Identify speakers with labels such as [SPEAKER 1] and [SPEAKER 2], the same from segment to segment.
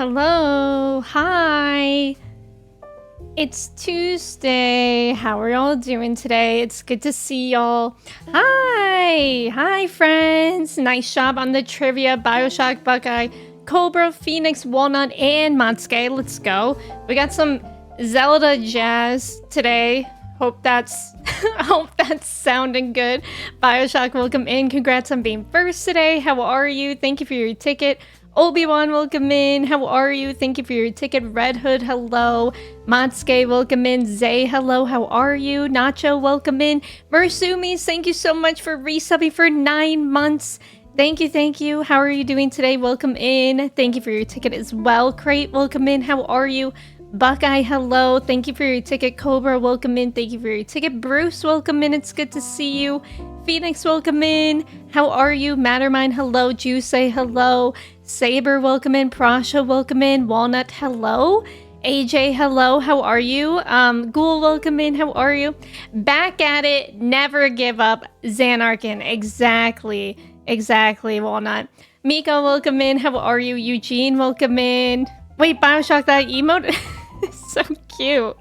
[SPEAKER 1] Hello. Hi. It's Tuesday. How are y'all doing today? It's good to see y'all. Hi. Hi, friends. Nice job on the trivia. Bioshock, Buckeye, Cobra, Phoenix, Walnut, and Matsuke. Let's go. We got some Zelda jazz today. Hope that's sounding good. Bioshock, welcome in. Congrats on being first today. How are you? Thank you for your ticket. Obi-Wan, welcome in. How are you? Thank you for your ticket. Red Hood, hello. Matsuke, welcome in. Zay, hello. How are you? Nacho, welcome in. Mursumi, thank you so much for resubbing for 9 months. Thank you, thank you. How are you doing today? Welcome in. Thank you for your ticket as well. Crate, welcome in. How are you? Buckeye, hello. Thank you for your ticket. Cobra, welcome in. Thank you for your ticket. Bruce, welcome in. It's good to see you. Phoenix, welcome in. How are you? Mattermind, hello. Juice, hello. Saber, welcome in. Prasha, welcome in. Walnut, hello. AJ, hello. How are you? Ghoul, welcome in. How are you? Back at it. Never give up. Xanarkin, exactly. Exactly, Walnut. Miko, welcome in. How are you? Eugene, welcome in. Wait, Bioshock, that emote is so cute.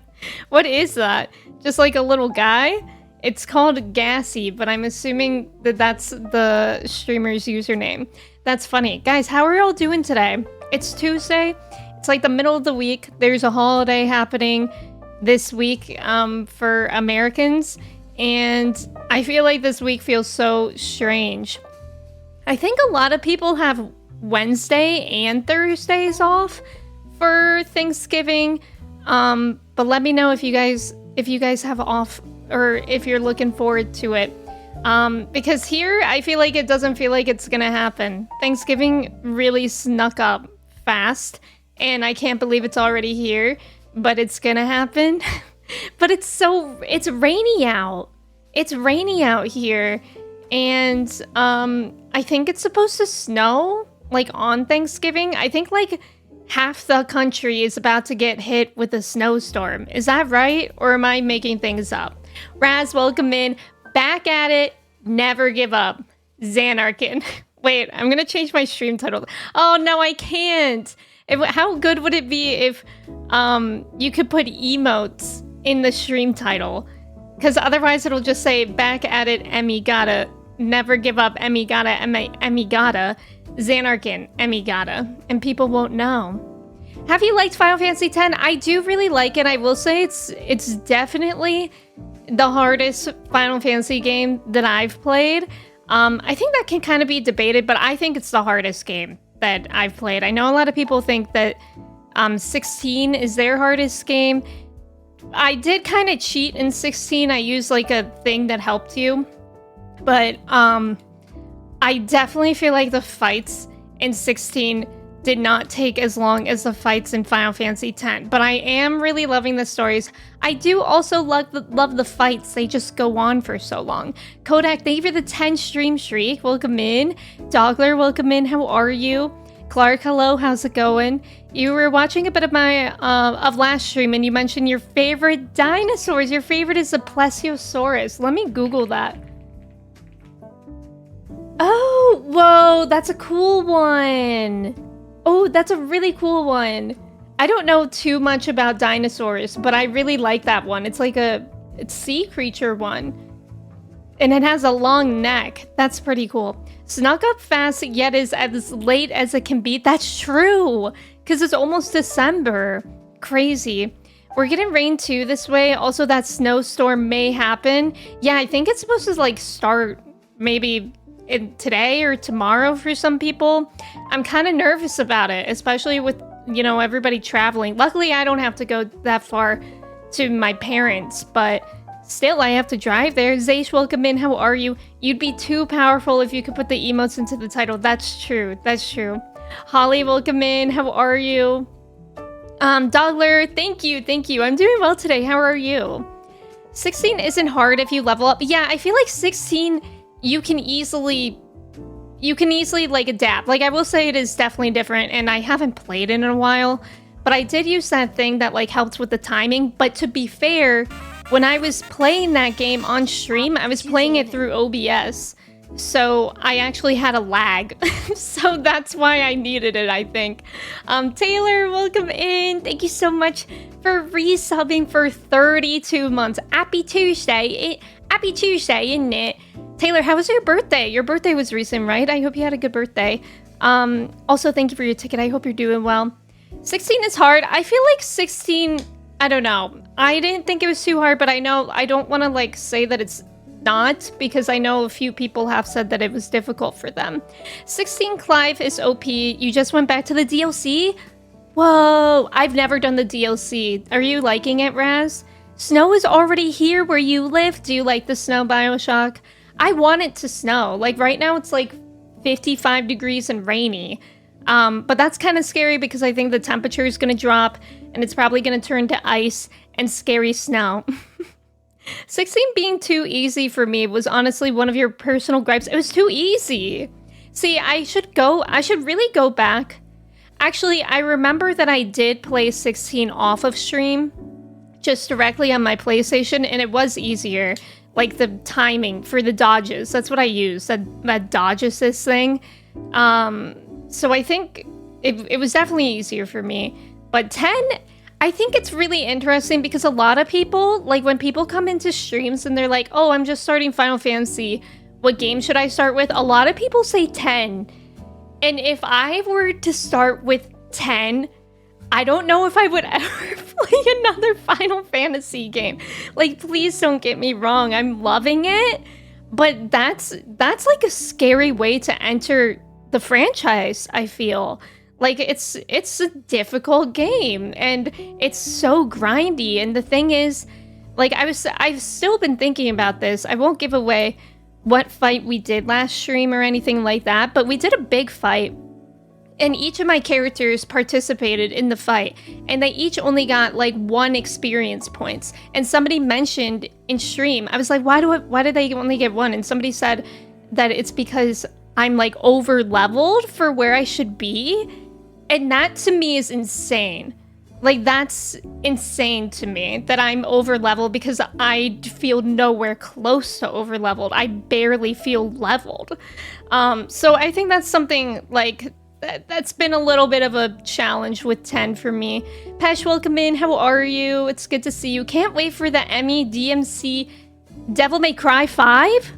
[SPEAKER 1] What is that? Just like a little guy? It's called Gassy, but I'm assuming that that's the streamer's username. That's funny. Guys, how are y'all doing today? It's Tuesday. It's like the middle of the week. There's a holiday happening this week for Americans, and I feel like this week feels so strange. I think a lot of people have Wednesday and Thursdays off for Thanksgiving, but let me know if you guys have off or if you're looking forward to it, because here I feel like it doesn't feel like it's gonna happen. Thanksgiving really snuck up fast, and I can't believe it's already here, but it's gonna happen. But it's rainy out. It's rainy out here, and I think it's supposed to snow like on Thanksgiving. I think like half the country is about to get hit with a snowstorm. Is that right? Or am I making things up? Raz, welcome in. Back at it. Never give up. Xanarkin. Wait, I'm going to change my stream title. Oh, no, I can't. How good would it be if you could put emotes in the stream title? Because otherwise it'll just say, back at it, Emme gotta. Never give up, Emme gotta, Emme gotta. Xanarkin, Emme gotta. And people won't know. Have you liked Final Fantasy X? I do really like it. I will say it's definitely the hardest Final Fantasy game that I've played. I think that can kind of be debated, but I think it's the hardest game that I've played. I know a lot of people think that 16 is their hardest game. I did kind of cheat in 16. I used like a thing that helped you. But I definitely feel like the fights in 16 did not take as long as the fights in Final Fantasy X. But I am really loving the stories. I do also love the fights. They just go on for so long. Kodak, thank you for the 10 stream streak. Welcome in. Dogler, welcome in. How are you? Clark, hello. How's it going? You were watching a bit of my of last stream, and you mentioned your favorite dinosaurs. Your favorite is the Plesiosaurus. Let me Google that. Oh, whoa, that's a cool one. Oh, that's a really cool one. I don't know too much about dinosaurs, but I really like that one. It's like a sea creature one. And it has a long neck. That's pretty cool. Snuck up fast, yet is as late as it can be. That's true, because it's almost December. Crazy. We're getting rain too this way. Also, that snowstorm may happen. Yeah, I think it's supposed to like start maybe today or tomorrow for some people. I'm kind of nervous about it, especially with, you know, everybody traveling. Luckily, I don't have to go that far to my parents, but still, I have to drive there. Zaysh, welcome in. How are you? You'd be too powerful if you could put the emotes into the title. That's true. That's true. Holly, welcome in. How are you? Dogler, thank you. Thank you. I'm doing well today. How are you? 16 isn't hard if you level up. Yeah, I feel like 16... You can easily like adapt. Like, I will say it is definitely different, and I haven't played it in a while, but I did use that thing that like helped with the timing. But to be fair, when I was playing that game on stream, I was playing it through OBS. So I actually had a lag. So that's why I needed it, I think. Taylor, welcome in. Thank you so much for resubbing for 32 months. Happy Tuesday. Happy Tuesday, isn't it? Taylor, how was your birthday? Your birthday was recent, right? I hope you had a good birthday. Also, thank you for your ticket. I hope you're doing well. 16 is hard. I feel like 16, I don't know. I didn't think it was too hard, but I know I don't want to like say that it's not, because I know a few people have said that it was difficult for them. 16 Clive is OP. You just went back to the DLC? Whoa, I've never done the DLC. Are you liking it, Raz? Snow is already here where you live. Do you like the snow, Bioshock? I want it to snow. Like right now it's like 55 degrees and rainy. But that's kind of scary because I think the temperature is going to drop and it's probably going to turn to ice and scary snow. 16 being too easy for me was honestly one of your personal gripes. It was too easy. See, I should really go back. Actually, I remember that I did play 16 off of stream, just directly on my PlayStation, and it was easier. Like the timing for the dodges. That's what I used, that dodge assist thing. So I think it was definitely easier for me. But 10... I think it's really interesting because a lot of people, like when people come into streams and they're like, oh, I'm just starting Final Fantasy, what game should I start with? A lot of people say 10. And if I were to start with 10, I don't know if I would ever play another Final Fantasy game. Like, please don't get me wrong. I'm loving it. But that's like a scary way to enter the franchise, I feel. Like, it's a difficult game, and it's so grindy, and the thing is, like, I've still been thinking about this. I won't give away what fight we did last stream or anything like that, but we did a big fight, and each of my characters participated in the fight, and they each only got, like, 1 experience points, and somebody mentioned in stream, I was like, why did they only get 1? And somebody said that it's because I'm, like, over-leveled for where I should be. And that to me is insane. Like, that's insane to me that I'm over leveled because I feel nowhere close to over leveled. I barely feel leveled. So I think that's something like that's been a little bit of a challenge with 10 for me. Pesh, welcome in. How are you? It's good to see you. Can't wait for the Emme DMC Devil May Cry 5?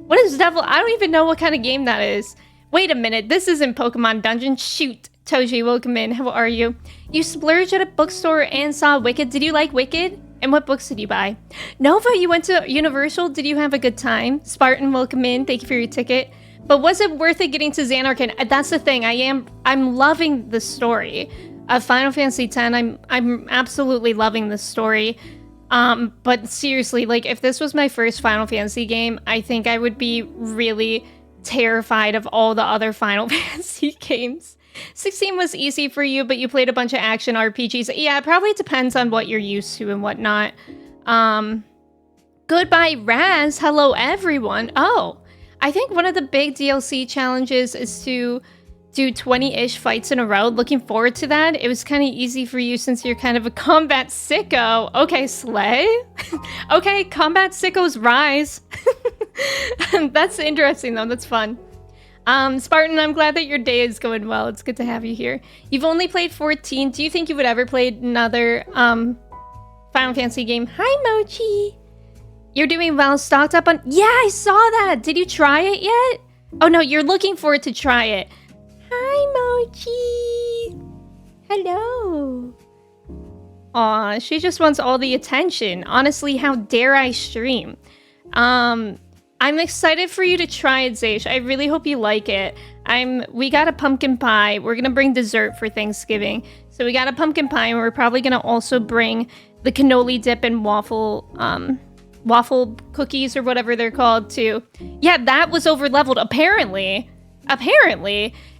[SPEAKER 1] What is Devil? I don't even know what kind of game that is. Wait a minute. This isn't Pokemon Dungeon. Shoot. Toji, welcome in. How are you? You splurged at a bookstore and saw Wicked. Did you like Wicked? And what books did you buy? Nova, you went to Universal. Did you have a good time? Spartan, welcome in. Thank you for your ticket. But was it worth it getting to Xanarkand? That's the thing. I'm loving the story of Final Fantasy X. I'm absolutely loving the story. But seriously, like if this was my first Final Fantasy game, I think I would be really terrified of all the other Final Fantasy games. 16 was easy for you, but you played a bunch of action RPGs. Yeah, it probably depends on what you're used to and whatnot. Goodbye, Raz. Hello, everyone. Oh, I think one of the big DLC challenges is to do 20-ish fights in a row. Looking forward to that. It was kind of easy for you since you're kind of a combat sicko. Okay, Slay. Okay, combat sickos rise. That's interesting, though. That's fun. Spartan, I'm glad that your day is going well. It's good to have you here. You've only played 14. Do you think you would ever play another Final Fantasy game? Hi, Mochi. You're doing well. Stocked up on... Yeah, I saw that. Did you try it yet? Oh, no, you're looking forward to try it. Hi, Mochi. Hello. Aw, she just wants all the attention. Honestly, how dare I stream? I'm excited for you to try it, Zaysh. I really hope you like it. We got a pumpkin pie. We're gonna bring dessert for Thanksgiving. So we got a pumpkin pie, and we're probably gonna also bring the cannoli dip and waffle cookies or whatever they're called too. Yeah, that was over leveled, apparently.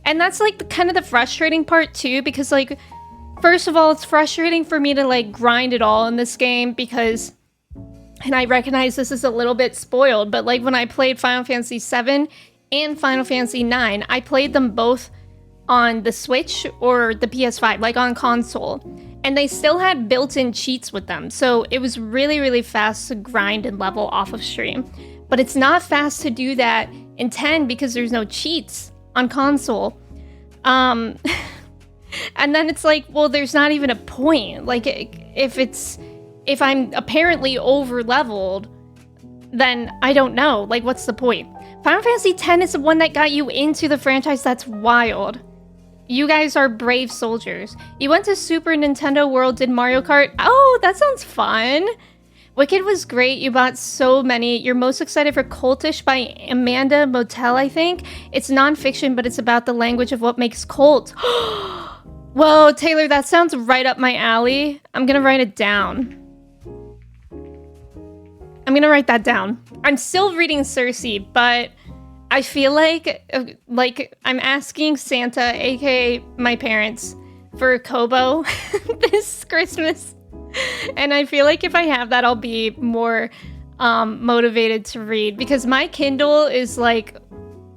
[SPEAKER 1] And that's like kind of the frustrating part too, because like, first of all, it's frustrating for me to like grind it all in this game because, and I recognize this is a little bit spoiled, but like when I played Final Fantasy VII and Final Fantasy IX, I played them both on the Switch or the PS5, like on console. And they still had built-in cheats with them. So it was really, really fast to grind and level off of stream. But it's not fast to do that in 10 because there's no cheats on console. And then it's like, well, there's not even a point. Like, if I'm apparently over leveled, then I don't know. Like, what's the point? Final Fantasy X is the one that got you into the franchise. That's wild. You guys are brave soldiers. You went to Super Nintendo World, did Mario Kart. Oh, that sounds fun. Wicked was great. You bought so many. You're most excited for Cultish by Amanda Motel, I think. It's nonfiction, but it's about the language of what makes cult. Whoa, Taylor, that sounds right up my alley. I'm gonna write it down. I'm gonna write that down. I'm still reading Cersei, but I feel like I'm asking Santa, aka my parents, for a Kobo this Christmas. And I feel like if I have that, I'll be more motivated to read, because my Kindle is like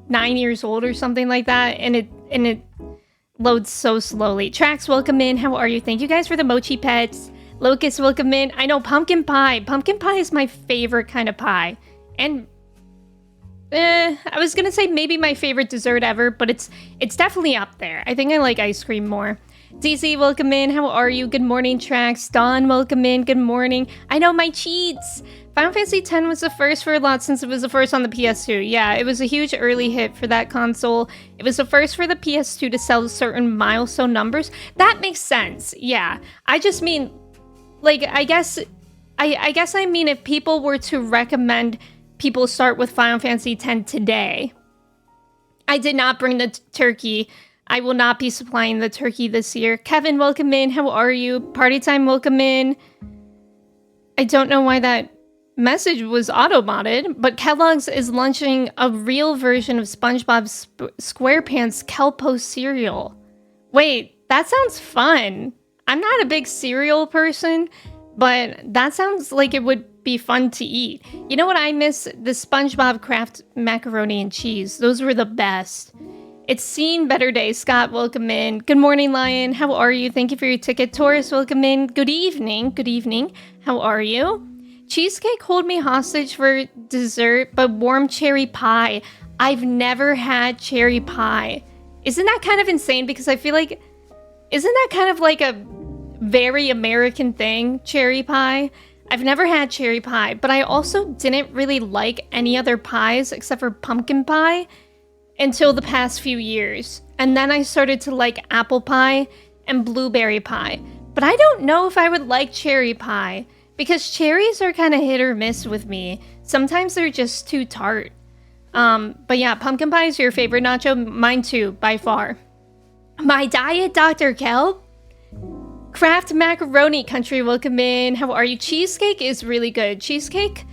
[SPEAKER 1] 9 years old or something like that, and it loads so slowly. Trax, welcome in. How are you? Thank you guys for the mochi pets. Locust, welcome in. I know, pumpkin pie. Pumpkin pie is my favorite kind of pie. And I was gonna say maybe my favorite dessert ever, but it's definitely up there. I think I like ice cream more. DZ, welcome in. How are you? Good morning, Trax. Dawn, welcome in. Good morning. I know, my cheats. Final Fantasy X was the first for a lot since it was the first on the PS2. Yeah, it was a huge early hit for that console. It was the first for the PS2 to sell certain milestone numbers. That makes sense. Yeah, I just mean, like, I guess I mean if people were to recommend people start with Final Fantasy X today. I did not bring the turkey. I will not be supplying the turkey this year. Kevin, welcome in. How are you? Party time, welcome in. I don't know why that message was auto-modded, but Kellogg's is launching a real version of SpongeBob SquarePants Kelpo cereal. Wait, that sounds fun. I'm not a big cereal person, but that sounds like it would be fun to eat. You know what I miss? The SpongeBob Kraft macaroni and cheese. Those were the best. It's seen better days. Scott, welcome in. Good morning, Lion. How are you? Thank you for your ticket. Taurus, welcome in. Good evening. Good evening. How are you? Cheesecake hold me hostage for dessert, but warm cherry pie. I've never had cherry pie. Isn't that kind of insane? Because I feel like, isn't that kind of like a very American thing, cherry pie? I've never had cherry pie, but I also didn't really like any other pies except for pumpkin pie until the past few years. And then I started to like apple pie and blueberry pie. But I don't know if I would like cherry pie, because cherries are kind of hit or miss with me. Sometimes they're just too tart. But yeah, pumpkin pie is your favorite nacho? Mine too, by far. My diet, Dr. Kelp. Kraft macaroni country, welcome in. How are you? Cheesecake is really good. Cheesecake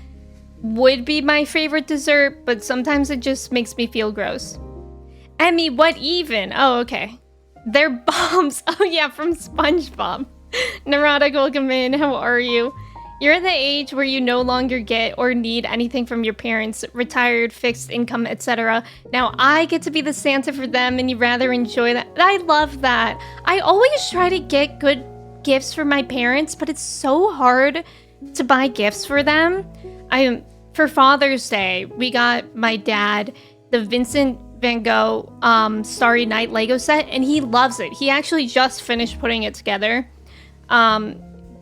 [SPEAKER 1] would be my favorite dessert, but sometimes it just makes me feel gross. Emmy, what even? Oh, okay. They're bombs. Oh yeah, from SpongeBob. Neurotic, welcome in. How are you? You're at the age where you no longer get or need anything from your parents, retired, fixed income, etc. Now I get to be the Santa for them, and you rather enjoy that. I love that. I always try to get good gifts for my parents, but it's so hard to buy gifts for them. For Father's Day, we got my dad the Vincent Van Gogh Starry Night Lego set, and he loves it. He actually just finished putting it together.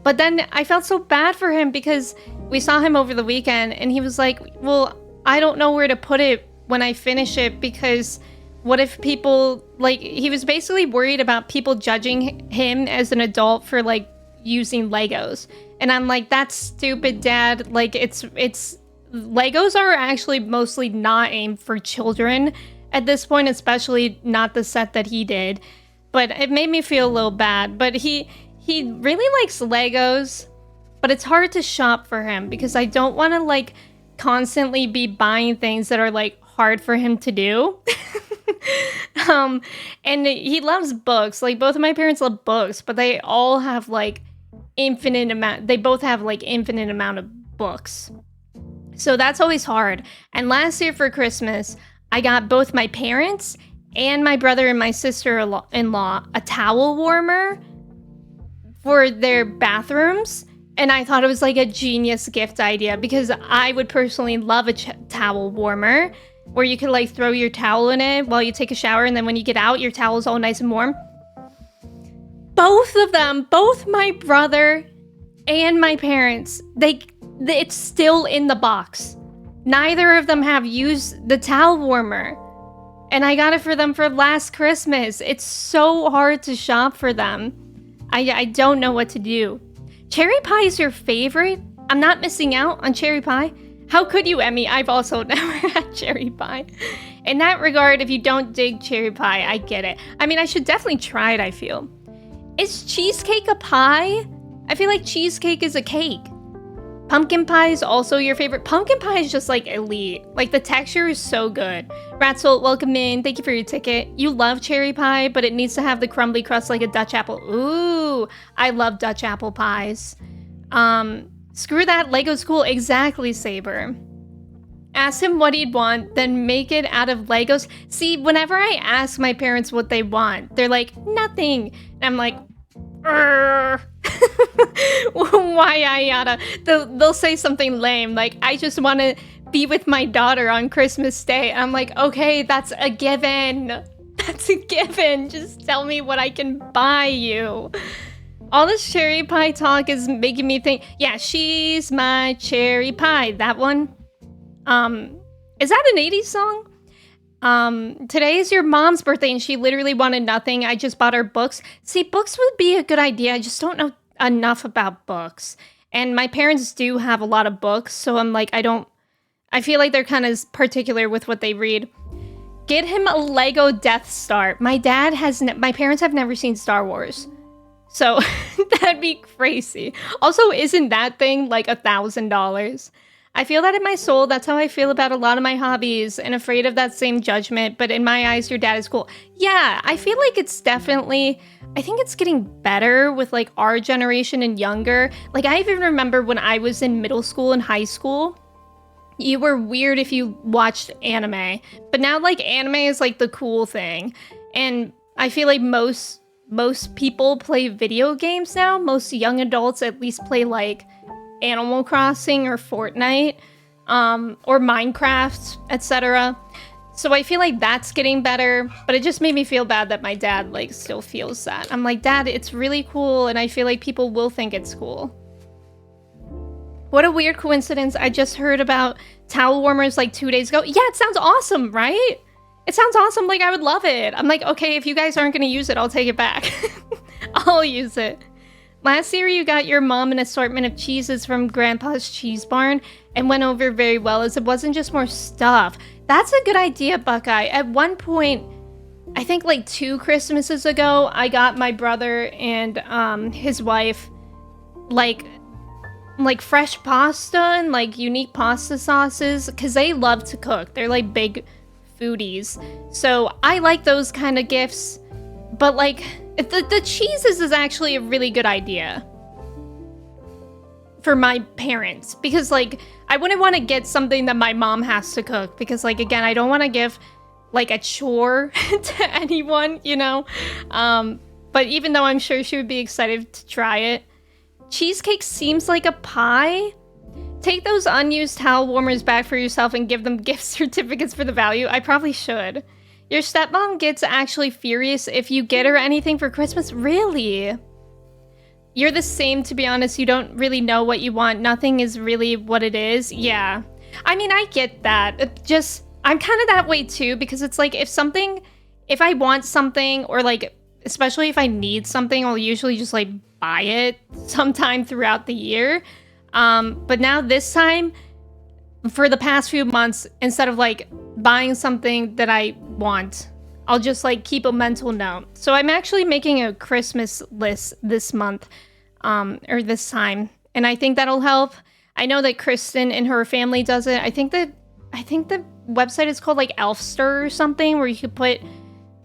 [SPEAKER 1] But then I felt so bad for him because we saw him over the weekend and he was like, well, I don't know where to put it when I finish it, because what if people, like, he was basically worried about people judging him as an adult for like using Legos. And I'm like, that's stupid, Dad. Like, it's Legos are actually mostly not aimed for children at this point, especially not the set that he did. But it made me feel a little bad. But he really likes Legos, but it's hard to shop for him because I don't want to like constantly be buying things that are like hard for him to do. And he loves books. Like, both of my parents love books, but they all have like they both have like infinite amount of books. So that's always hard. And last year for Christmas, I got both my parents and my brother and my sister-in-law a towel warmer for their bathrooms. And I thought it was like a genius gift idea because I would personally love a towel warmer. where you can like throw your towel in it while you take a shower, and then when you get out, your towel's all nice and warm. Both of them, both my brother and my parents, it's still in the box. Neither of them have used the towel warmer. And I got it for them for last Christmas. It's so hard to shop for them. I don't know what to do. Cherry pie is your favorite? I'm not missing out on cherry pie. How could you, Emme? I've also never had cherry pie. In that regard, if you don't dig cherry pie, I get it. I mean, I should definitely try it, I feel. Is cheesecake a pie? I feel like cheesecake is a cake. Pumpkin pie is also your favorite. Pumpkin pie is just like elite. Like the texture is so good. Ratsolt, welcome in. Thank you for your ticket. You love cherry pie, but it needs to have the crumbly crust like a Dutch apple. Ooh, I love Dutch apple pies. Screw that, Lego's cool. Exactly, Saber. Ask him what he'd want, then make it out of Legos. See, whenever I ask my parents what they want, they're like, nothing. And I'm like, why I gotta? They'll say something lame, like, I just want to be with my daughter on Christmas Day. And I'm like, okay, that's a given. That's a given. Just tell me what I can buy you. All this cherry pie talk is making me think, yeah, she's my cherry pie. That one. Is that an 80s song? Today is your mom's birthday and she literally wanted nothing. I just bought her books. See, books would be a good idea. I just don't know enough about books. And my parents do have a lot of books, so I'm like, I feel like they're kind of particular with what they read. Get him a Lego Death Star. My parents have never seen Star Wars. So that'd be crazy. Also, isn't that thing like $1,000? I feel that in my soul. That's how I feel about a lot of my hobbies, and afraid of that same judgment. But in my eyes, your dad is cool. Yeah, I feel like it's definitely, I think it's getting better with like our generation and younger. Like I even remember when I was in middle school and high school, you were weird if you watched anime. But now like anime is like the cool thing. And I feel like most people play video games now. Most young adults at least play like Animal Crossing or Fortnite, or Minecraft, etc. So I feel like that's getting better, but it just made me feel bad that my dad like still feels that. I'm like, Dad, it's really cool, and I feel like people will think it's cool. What a weird coincidence. I just heard about towel warmers like 2 days ago. Yeah, it sounds awesome, right? It sounds awesome. Like, I would love it. I'm like, okay, if you guys aren't going to use it, I'll take it back. I'll use it. Last year, you got your mom an assortment of cheeses from Grandpa's Cheese Barn and went over very well, as it wasn't just more stuff. That's a good idea, Buckeye. At one point, I think like 2 Christmases ago, I got my brother and his wife like fresh pasta and like unique pasta sauces, because they love to cook. They're like big foodies. So I like those kind of gifts. But like the cheeses is actually a really good idea for my parents, because like I wouldn't want to get something that my mom has to cook, because like, again, I don't want to give like a chore to anyone, you know. But even though I'm sure she would be excited to try it. Cheesecake seems like a pie. Take those unused towel warmers back for yourself and give them gift certificates for the value. I probably should. Your stepmom gets actually furious if you get her anything for Christmas. Really? You're the same, to be honest. You don't really know what you want. Nothing is really what it is. Yeah. I mean, I get that. I'm kind of that way too, because it's like if I want something, or like, especially if I need something, I'll usually just like buy it sometime throughout the year. But now this time, for the past few months, instead of like buying something that I want, I'll just like keep a mental note. So I'm actually making a Christmas list this month, or this time, and I think that'll help. I know that Kristen and her family does it. I think the website is called like Elfster or something, where you could put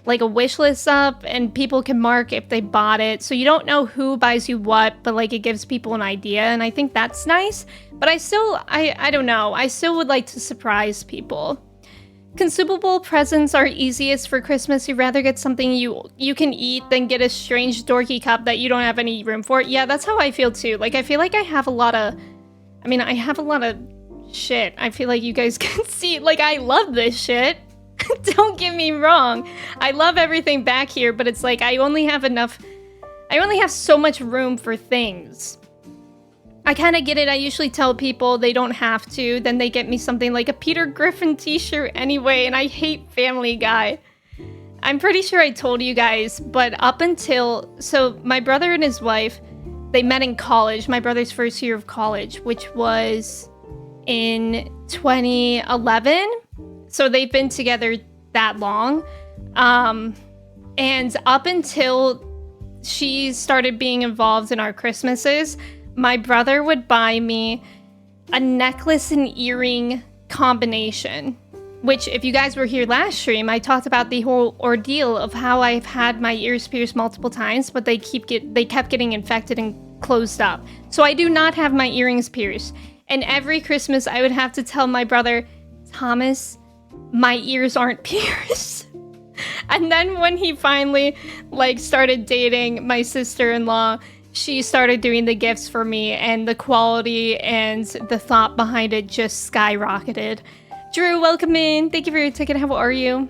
[SPEAKER 1] like a wish list up and people can mark if they bought it. So you don't know who buys you what, but like it gives people an idea. And I think that's nice, but I don't know. I still would like to surprise people. Consumable presents are easiest for Christmas. You'd rather get something you can eat than get a strange dorky cup that you don't have any room for. Yeah, that's how I feel too. Like, I feel like I have a lot of shit. I feel like you guys can see, like, I love this shit. Don't get me wrong. I love everything back here, but it's like I only have so much room for things. I kind of get it. I usually tell people they don't have to. Then they get me something like a Peter Griffin t-shirt anyway, and I hate Family Guy. I'm pretty sure I told you guys, but up until... So my brother and his wife, they met in college. My brother's first year of college, which was in 2011. So they've been together that long. And up until she started being involved in our Christmases, my brother would buy me a necklace and earring combination, which if you guys were here last stream, I talked about the whole ordeal of how I've had my ears pierced multiple times, but they kept getting infected and closed up. So I do not have my earrings pierced. And every Christmas I would have to tell my brother, Thomas, my ears aren't pierced. And then when he finally started dating my sister-in-law, she started doing the gifts for me, and the quality and the thought behind it just skyrocketed. Drew, welcome in. Thank you for your ticket. How are you?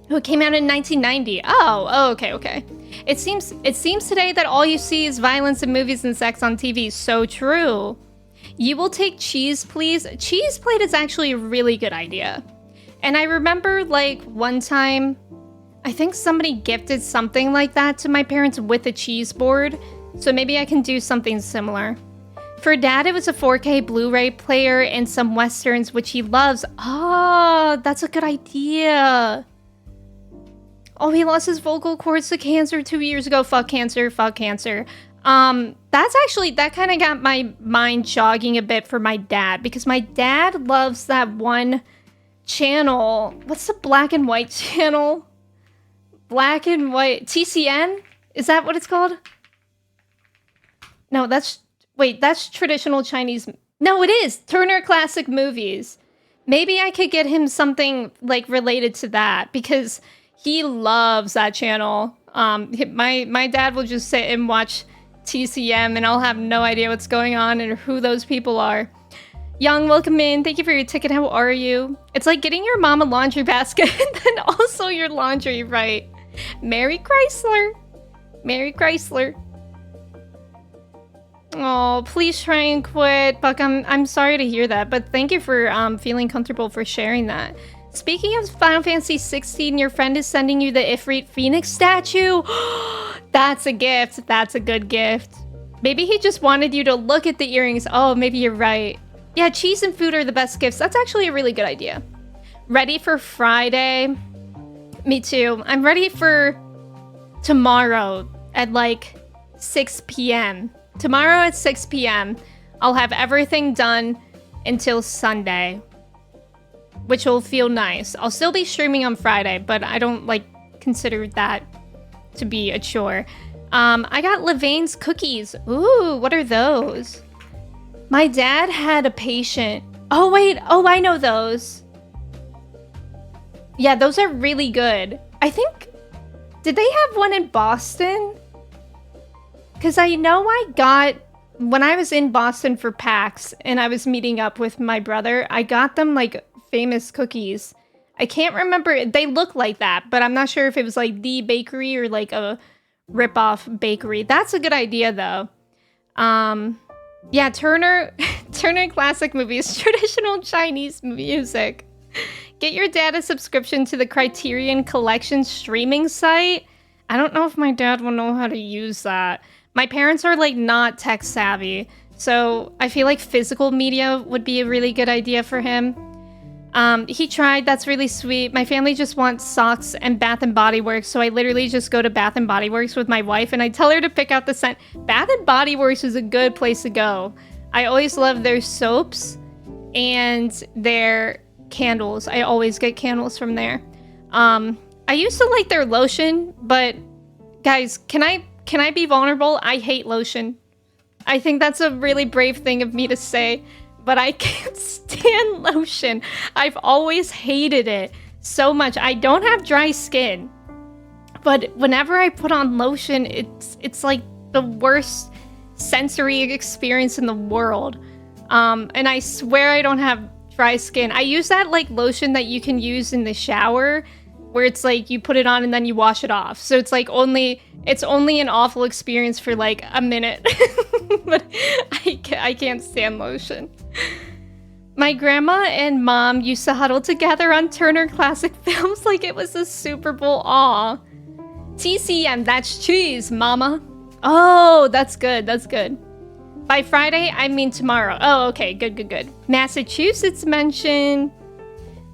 [SPEAKER 1] Oh, it came out in 1990. Oh, okay. It seems today that all you see is violence in movies and sex on TV. So true. You will take cheese, please. Cheese plate is actually a really good idea. And I remember one time, I think somebody gifted something like that to my parents with a cheese board. So maybe I can do something similar. For Dad, it was a 4K Blu-ray player and some Westerns, which he loves. Oh, that's a good idea. Oh, he lost his vocal cords to cancer 2 years ago. Fuck cancer, fuck cancer. That kind of got my mind jogging a bit for my dad, because my dad loves that one channel. What's the black and white channel? Black and white. TCM? Is that what it's called? No, that's traditional Chinese. No, it is Turner Classic Movies. Maybe I could get him something related to that, because he loves that channel. My dad will just sit and watch TCM, and I'll have no idea what's going on and who those people are. Young, welcome in. Thank you for your ticket. How are you? It's like getting your mom a laundry basket and then also your laundry, right? Merry Chrysler. Merry Chrysler. Oh, please try and quit. Buck, I'm sorry to hear that, but thank you for feeling comfortable for sharing that. Speaking of Final Fantasy 16, your friend is sending you the Ifrit Phoenix statue. That's a gift. That's a good gift. Maybe he just wanted you to look at the earrings. Oh, maybe you're right. Yeah, cheese and food are the best gifts. That's actually a really good idea. Ready for Friday? Me too. I'm ready for tomorrow at 6 p.m. Tomorrow at 6 p.m. I'll have everything done until Sunday, which will feel nice. I'll still be streaming on Friday, but I don't consider that to be a chore. I got Levain's cookies. Ooh, what are those? My dad had a patient. Oh, wait. Oh, I know those. Yeah, those are really good. I think... Did they have one in Boston? Because I know I got... When I was in Boston for PAX and I was meeting up with my brother, I got them, famous cookies. I can't remember. They look like that, but I'm not sure if it was, the bakery or, a rip-off bakery. That's a good idea, though. Yeah, Turner Classic Movies, traditional Chinese music. Get your dad a subscription to the Criterion Collection streaming site. I don't know if my dad will know how to use that. My parents are not tech savvy, so I feel like physical media would be a really good idea for him. He tried. That's really sweet. My family just wants socks and Bath and Body Works, so I literally just go to Bath and Body Works with my wife, and I tell her to pick out the scent. Bath and Body Works is a good place to go. I always love their soaps and their candles. I always get candles from there. I used to like their lotion, but guys, can I be vulnerable? I hate lotion. I think that's a really brave thing of me to say, but I can't stand lotion. I've always hated it so much. I don't have dry skin, but whenever I put on lotion, it's like the worst sensory experience in the world. And I swear I don't have dry skin. I use that like lotion that you can use in the shower, where it's like you put it on and then you wash it off. So it's like it's only an awful experience for like a minute. But I can't stand lotion. My grandma and mom used to huddle together on Turner Classic Films like it was a Super Bowl. Aw. TCM, that's cheese, mama. Oh, that's good. That's good. By Friday, I mean tomorrow. Oh, okay. Good. Massachusetts mentioned.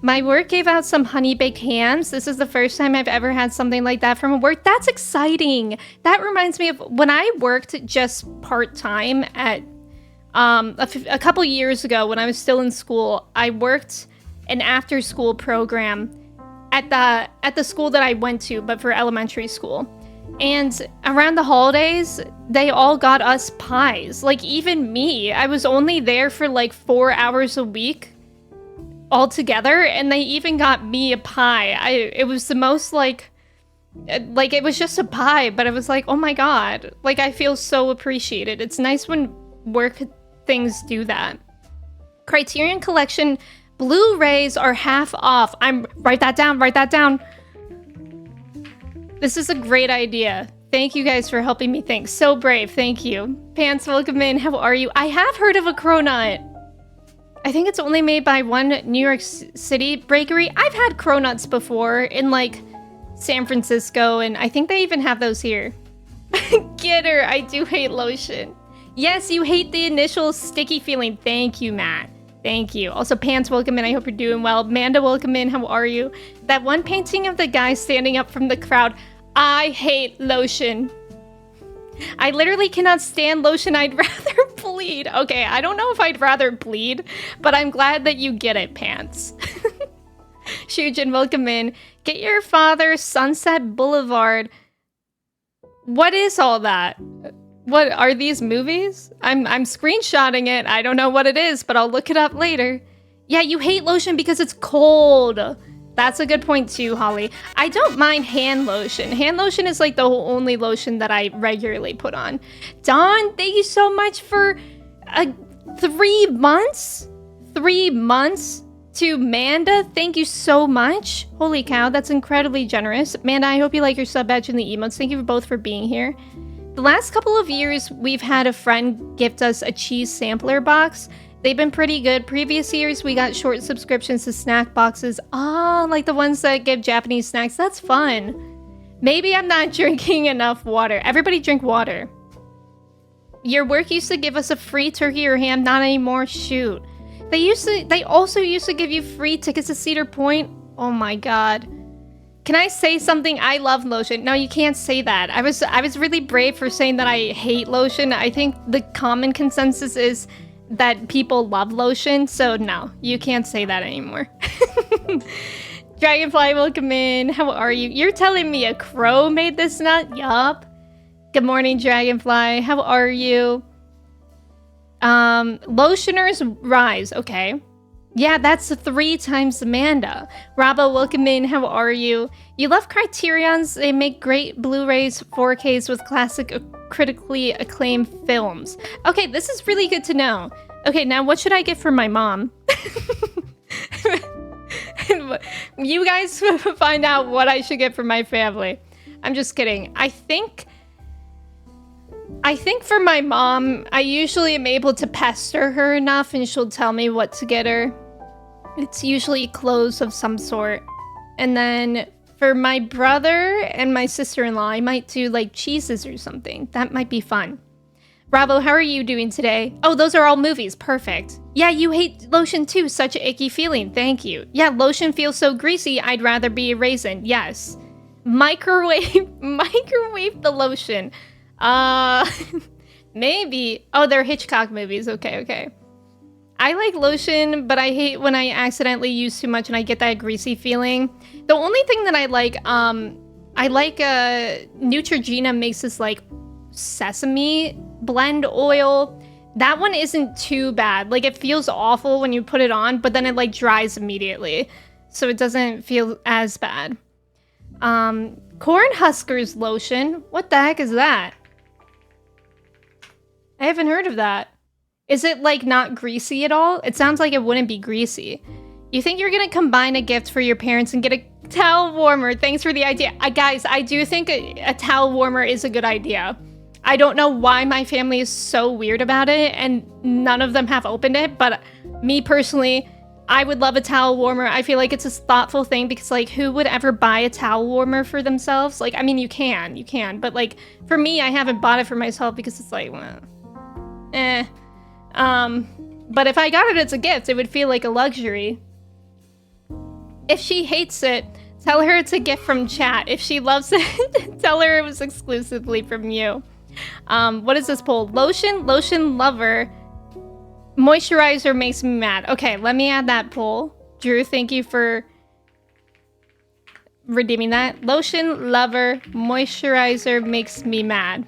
[SPEAKER 1] My work gave out some honey-baked hams. This is the first time I've ever had something like that from work. That's exciting. That reminds me of when I worked just part-time at a couple years ago when I was still in school. I worked an after-school program at the school that I went to, but for elementary school. And around the holidays, they all got us pies. Like, even me. I was only there for like 4 hours a week all together, and they even got me a pie. It was the most like it was just a pie, but it was like, oh my god, like I feel so appreciated. It's nice when work things do that. Criterion Collection Blu-rays are half off. Write that down. This is a great idea. Thank you guys for helping me think. So brave, thank you. Pants, welcome in. How are you? I have heard of a cronut. I think it's only made by one New York City bakery. I've had cronuts before in like San Francisco, and I think they even have those here. Get her, I do hate lotion. Yes, you hate the initial sticky feeling. Thank you, Matt. Thank you. Also, Pants, welcome in. I hope you're doing well. Amanda, welcome in. How are you? That one painting of the guy standing up from the crowd. I hate lotion. I literally cannot stand lotion. I'd rather bleed. Okay, I don't know if I'd rather bleed, but I'm glad that you get it, Pants. Shujin, welcome in. Get your father, Sunset Boulevard. What is all that? What are these movies? I'm screenshotting it. I don't know what it is, but I'll look it up later. Yeah, you hate lotion because it's cold. That's a good point too, Holly. I don't mind hand lotion. Hand lotion is like the only lotion that I regularly put on. Dawn, thank you so much for 3 months? 3 months to Manda. Thank you so much. Holy cow, that's incredibly generous. Manda, I hope you like your sub badge and the emotes. Thank you both for being here. The last couple of years, we've had a friend gift us a cheese sampler box. They've been pretty good. Previous years, we got short subscriptions to snack boxes. Ah, like the ones that give Japanese snacks. That's fun. Maybe I'm not drinking enough water. Everybody drink water. Your work used to give us a free turkey or ham. Not anymore. Shoot. They also used to give you free tickets to Cedar Point. Oh my god. Can I say something? I love lotion. No, you can't say that. I was really brave for saying that I hate lotion. I think the common consensus is that people love lotion, so no, you can't say that anymore. Dragonfly, welcome in. How are you? You're telling me a crow made this nut? Yup. Good morning, Dragonfly. How are you? Lotioners Rise. Okay. Yeah, that's 3 times Amanda. Rabo, welcome in. How are you? You love Criterions. They make great Blu-rays, 4Ks with classic, critically acclaimed films. Okay, this is really good to know. Okay, now what should I get for my mom? You guys find out what I should get for my family. I'm just kidding. I think for my mom, I usually am able to pester her enough and she'll tell me what to get her. It's usually clothes of some sort. And then for my brother and my sister-in-law, I might do like cheeses or something. That might be fun. Bravo, how are you doing today? Oh, those are all movies. Perfect. Yeah, you hate lotion too. Such an icky feeling. Thank you. Yeah, lotion feels so greasy. I'd rather be a raisin. Yes. Microwave the lotion. Maybe. Oh, they're Hitchcock movies. Okay. I like lotion, but I hate when I accidentally use too much and I get that greasy feeling. The only thing that I like Neutrogena makes this like sesame blend oil. That one isn't too bad. Like it feels awful when you put it on, but then it like dries immediately. So it doesn't feel as bad. Corn Huskers lotion. What the heck is that? I haven't heard of that. Is it like not greasy at all? It sounds like it wouldn't be greasy. You think you're gonna combine a gift for your parents and get a towel warmer? Thanks for the idea. Guys, I do think a towel warmer is a good idea. I don't know why my family is so weird about it and none of them have opened it, but me personally, I would love a towel warmer. I feel like it's a thoughtful thing because, like, who would ever buy a towel warmer for themselves? Like, I mean, you can, but like, for me, I haven't bought it for myself because it's like, well, but if I got it as a gift, it would feel like a luxury. If she hates it, tell her it's a gift from chat. If she loves it, tell her it was exclusively from you. What is this poll? Lotion lover. Moisturizer makes me mad. Okay, let me add that poll. Drew, thank you for redeeming that. Lotion lover, moisturizer makes me mad.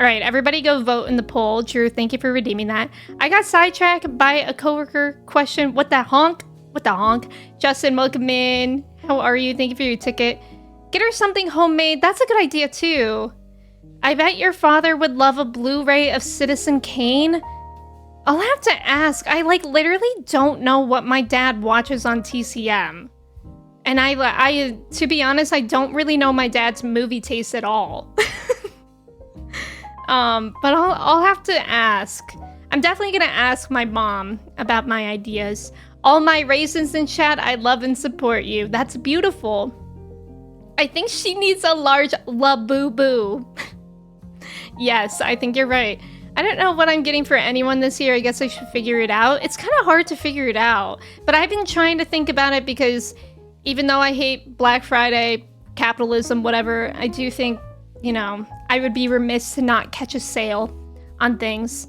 [SPEAKER 1] All right, everybody go vote in the poll. Drew, thank you for redeeming that. I got sidetracked by a coworker question. What the honk? What the honk? Justin, welcome in. How are you? Thank you for your ticket. Get her something homemade. That's a good idea too. I bet your father would love a Blu-ray of Citizen Kane. I'll have to ask. I like literally don't know what my dad watches on TCM. And I to be honest, I don't really know my dad's movie taste at all. But I'll have to ask. I'm definitely gonna ask my mom about my ideas. All my raisins in chat, I love and support you. That's beautiful. I think she needs a large La Boo Boo. Yes, I think you're right. I don't know what I'm getting for anyone this year. I guess I should figure it out. It's kind of hard to figure it out. But I've been trying to think about it because even though I hate Black Friday, capitalism, whatever, I do think, you know, I would be remiss to not catch a sale on things.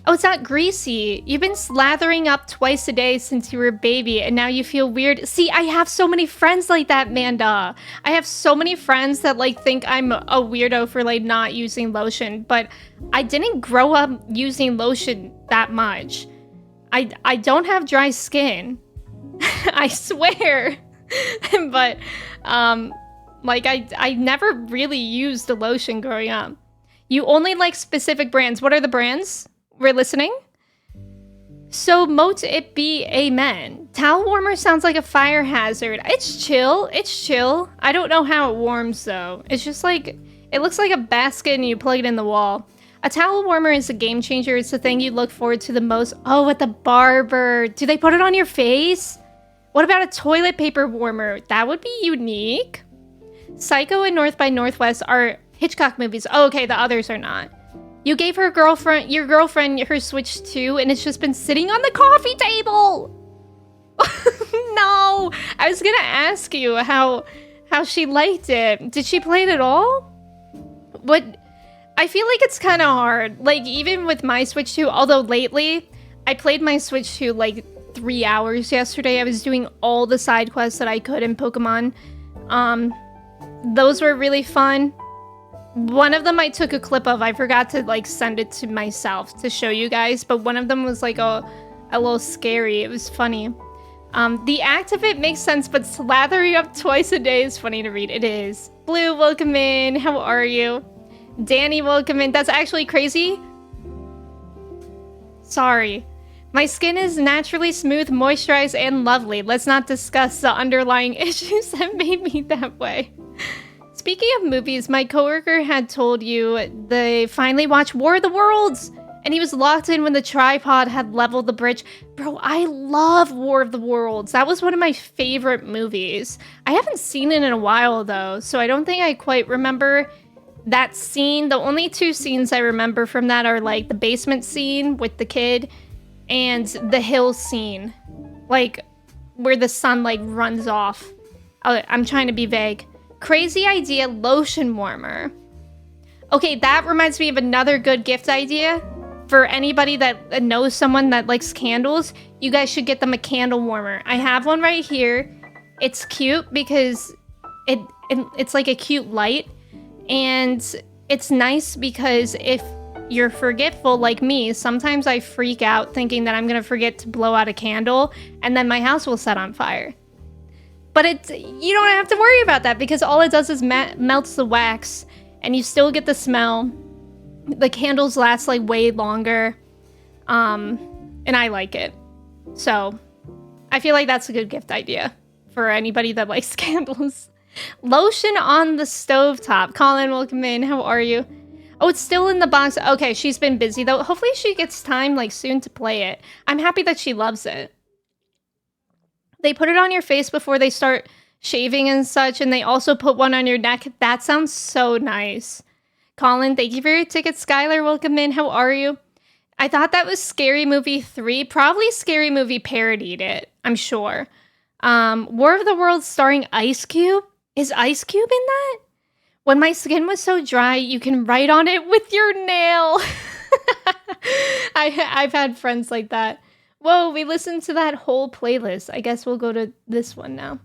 [SPEAKER 1] Oh, it's not greasy. You've been slathering up twice a day since you were a baby, and now you feel weird. See, I have so many friends like that, Manda. I have so many friends that, like, think I'm a weirdo for, like, not using lotion, but I didn't grow up using lotion that much. I don't have dry skin. I swear. But, like, I never really used the lotion growing up. You only like specific brands. What are the brands? We're listening? So mote it be amen. Towel warmer sounds like a fire hazard. It's chill. It's chill. I don't know how it warms though. It's just like, it looks like a basket and you plug it in the wall. A towel warmer is a game changer. It's the thing you look forward to the most. Oh, at the barber. Do they put it on your face? What about a toilet paper warmer? That would be unique. Psycho and North by Northwest are Hitchcock movies. Oh, okay, the others are not. You gave your girlfriend her Switch 2 and it's just been sitting on the coffee table. No, I was gonna ask you how she liked it. Did she play it at all? What? I feel like it's kind of hard. Like, even with my Switch 2, although lately I played my Switch 2 like 3 hours yesterday. I was doing all the side quests that I could in Pokemon. Those were really fun. One of them I took a clip of. I forgot to like send it to myself to show you guys, but one of them was like a little scary. It was funny. The act of it makes sense, but slathering up twice a day is funny to read. It is. Blue, welcome in. How are you? Danny, welcome in. That's actually crazy. Sorry. My skin is naturally smooth, moisturized, and lovely. Let's not discuss the underlying issues that made me that way. Speaking of movies, my coworker had told you they finally watched War of the Worlds, and he was locked in when the tripod had leveled the bridge. Bro, I love War of the Worlds. That was one of my favorite movies. I haven't seen it in a while, though, so I don't think I quite remember that scene. The only two scenes I remember from that are, like, the basement scene with the kid and the hill scene, like, where the sun, like, runs off. I'm trying to be vague. Crazy idea, lotion warmer. Okay, that reminds me of another good gift idea. For anybody that knows someone that likes candles, you guys should get them a candle warmer. I have one right here. It's cute because it's like a cute light. And it's nice because if you're forgetful like me, sometimes I freak out thinking that I'm gonna forget to blow out a candle and then my house will set on fire. But you don't have to worry about that because all it does is melts the wax and you still get the smell. The candles last like way longer. And I like it. So I feel like that's a good gift idea for anybody that likes candles. Lotion on the stovetop. Colin, welcome in. How are you? Oh, it's still in the box. Okay, she's been busy though. Hopefully she gets time like soon to play it. I'm happy that she loves it. They put it on your face before they start shaving and such, and they also put one on your neck. That sounds so nice. Colin, thank you for your ticket. Skylar, welcome in. How are you? I thought that was Scary Movie 3. Probably Scary Movie parodied it, I'm sure. War of the Worlds starring Ice Cube? Is Ice Cube in that? When my skin was so dry, you can write on it with your nail. I've had friends like that. Whoa, we listened to that whole playlist. I guess we'll go to this one now.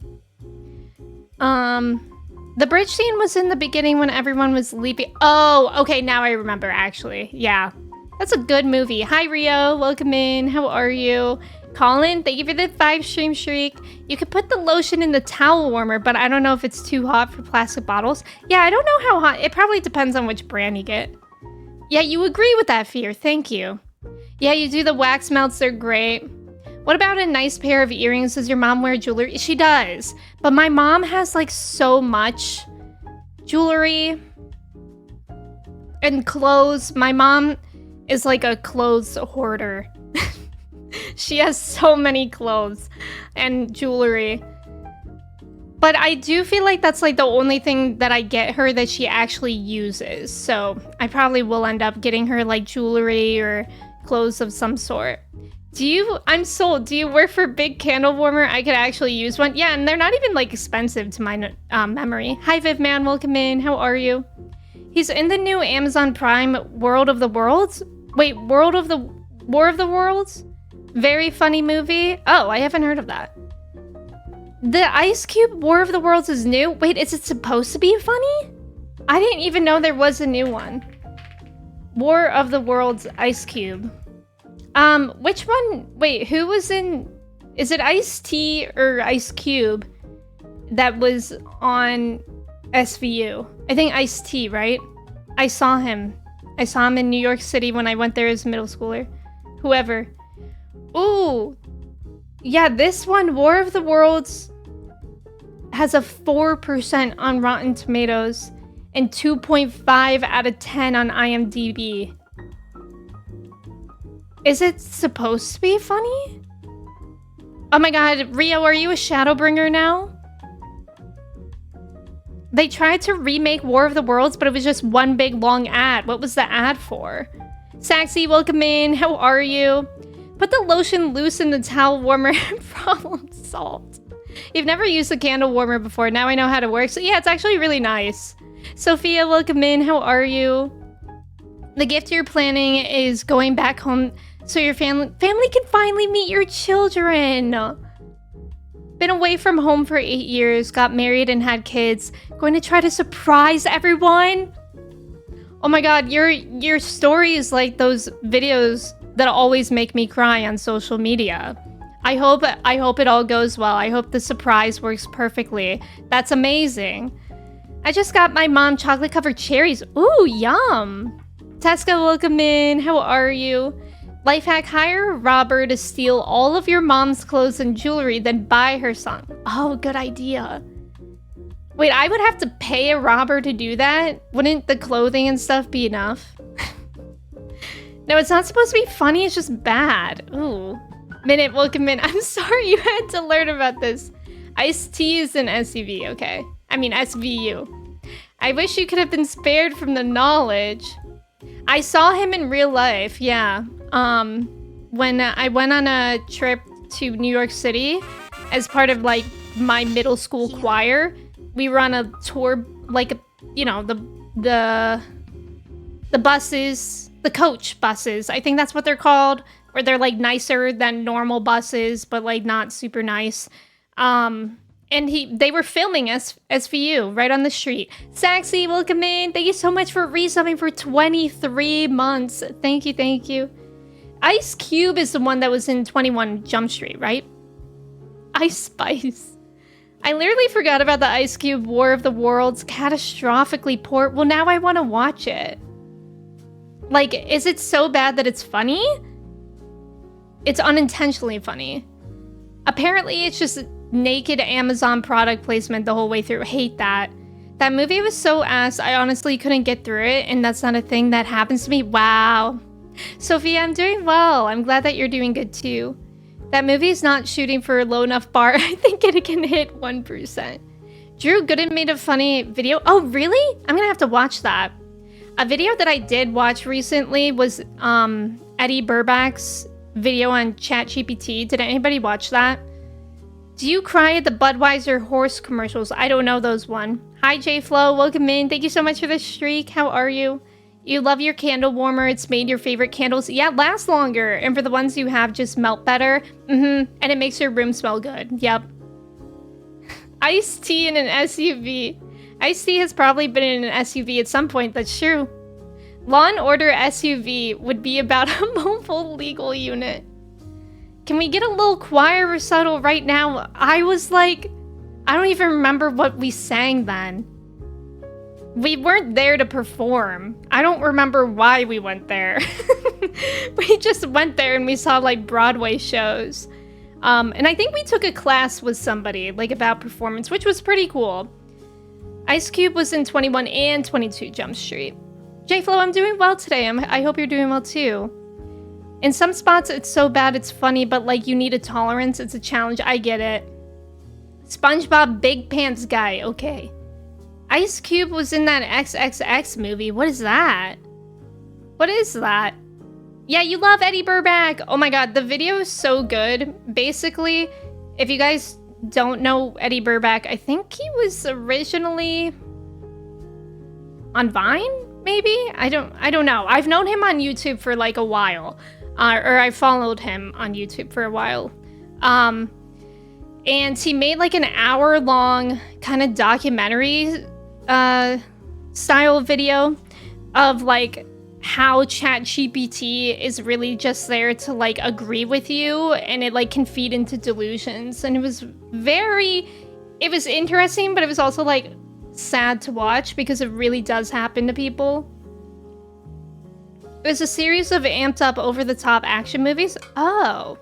[SPEAKER 1] The bridge scene was in the beginning when everyone was leaping. Oh, okay, now I remember, actually. Yeah, that's a good movie. Hi, Rio. Welcome in. How are you? Colin, thank you for the 5-stream streak. You could put the lotion in the towel warmer, but I don't know if it's too hot for plastic bottles. Yeah, I don't know how hot. It probably depends on which brand you get. Yeah, you agree with that, Fear. Thank you. Yeah, you do the wax melts. They're great. What about a nice pair of earrings? Does your mom wear jewelry? She does. But my mom has like so much jewelry and clothes. My mom is like a clothes hoarder. She has so many clothes and jewelry. But I do feel like that's like the only thing that I get her that she actually uses. So I probably will end up getting her like jewelry or clothes of some sort. I'm sold. Do you work for Big Candle Warmer? I could actually use one. Yeah, and they're not even like expensive to my memory. Hi, Vivman. Welcome in. How are you? He's in the new Amazon Prime World of the Worlds. Wait, War of the Worlds? Very funny movie. Oh, I haven't heard of that. The Ice Cube War of the Worlds is new? Wait, is it supposed to be funny? I didn't even know there was a new one. War of the Worlds Ice Cube. Which one? Wait, who was in... Is it Ice-T or Ice Cube that was on SVU? I think Ice-T, right? I saw him. I saw him in New York City when I went there as a middle schooler. Whoever. Ooh. Yeah, this one, War of the Worlds, has a 4% on Rotten Tomatoes and 2.5 out of 10 on IMDb. Is it supposed to be funny? Oh my god, Rio, are you a Shadowbringer now? They tried to remake War of the Worlds, but it was just one big long ad. What was the ad for? Saxy, welcome in. How are you? Put the lotion loose in the towel warmer. Problem solved. You've never used a candle warmer before. Now I know how to work. So yeah, it's actually really nice. Sophia, welcome in. How are you? The gift you're planning is going back home so your family can finally meet your children. Been away from home for 8 years, got married and had kids. Going to try to surprise everyone. Oh my god, your story is like those videos that always make me cry on social media. I hope it all goes well. I hope the surprise works perfectly. That's amazing. I just got my mom chocolate covered cherries. Ooh, yum. Tesca, welcome in. How are you? Lifehack, hire a robber to steal all of your mom's clothes and jewelry, then buy her some. Oh, good idea. Wait, I would have to pay a robber to do that? Wouldn't the clothing and stuff be enough? No, it's not supposed to be funny, it's just bad. Ooh. Minute, welcome in. I'm sorry you had to learn about this. Ice-T is an SUV, okay. I mean, SVU. I wish you could have been spared from the knowledge. I saw him in real life, yeah. When I went on a trip to New York City as part of like my middle school choir, we were on a tour, like, you know, the buses, the coach buses. I think that's what they're called, where they're like nicer than normal buses, but like not super nice. And they were filming SVU right on the street. Saxy, welcome in. Thank you so much for resubbing for 23 months. Thank you, thank you. Ice Cube is the one that was in 21 Jump Street, right? Ice Spice. I literally forgot about the Ice Cube War of the Worlds catastrophically poor. Well, now I want to watch it. Like, is it so bad that it's funny? It's unintentionally funny. Apparently, it's just naked Amazon product placement the whole way through. Hate that. That movie was so ass, I honestly couldn't get through it, and that's not a thing that happens to me. Wow. Sophia, I'm doing well. I'm glad that you're doing good too. That movie is not shooting for a low enough bar. I think it can hit 1%. Drew Gooden made a funny video. Oh, really? I'm gonna have to watch that. A video that I did watch recently was Eddie Burbach's video on ChatGPT. Did anybody watch that? Do you cry at the Budweiser horse commercials? I don't know those one. Hi, J-Flo. Welcome in. Thank you so much for the streak. How are you? You love your candle warmer. It's made your favorite candles, yeah, last longer. And for the ones you have, just melt better. And it makes your room smell good. Yep. Iced tea in an SUV. Iced tea has probably been in an SUV at some point. That's true. Law and Order SUV would be about a mobile legal unit. Can we get a little choir recital right now? I was like, I don't even remember what we sang then. We weren't there to perform. I don't remember why we went there. We just went there and we saw like Broadway shows. And I think we took a class with somebody like about performance, which was pretty cool. Ice Cube was in 21 and 22 Jump Street. J-Flo, I'm doing well today. I hope you're doing well too. In some spots, it's so bad it's funny, but like you need a tolerance. It's a challenge. I get it. SpongeBob Big Pants Guy. Okay. Ice Cube was in that XXX movie. What is that? What is that? Yeah, you love Eddie Burbach. Oh my god, the video is so good. Basically, if you guys don't know Eddie Burbach, I think he was originally on Vine, maybe? I don't know. I've known him on YouTube for like a while. Or I followed him on YouTube for a while. And he made like an hour-long kind of documentary style video of like how ChatGPT is really just there to like agree with you, and it like can feed into delusions. And it was interesting, but it was also like sad to watch because it really does happen to people. It was a series of amped up over-the-top action movies. Oh.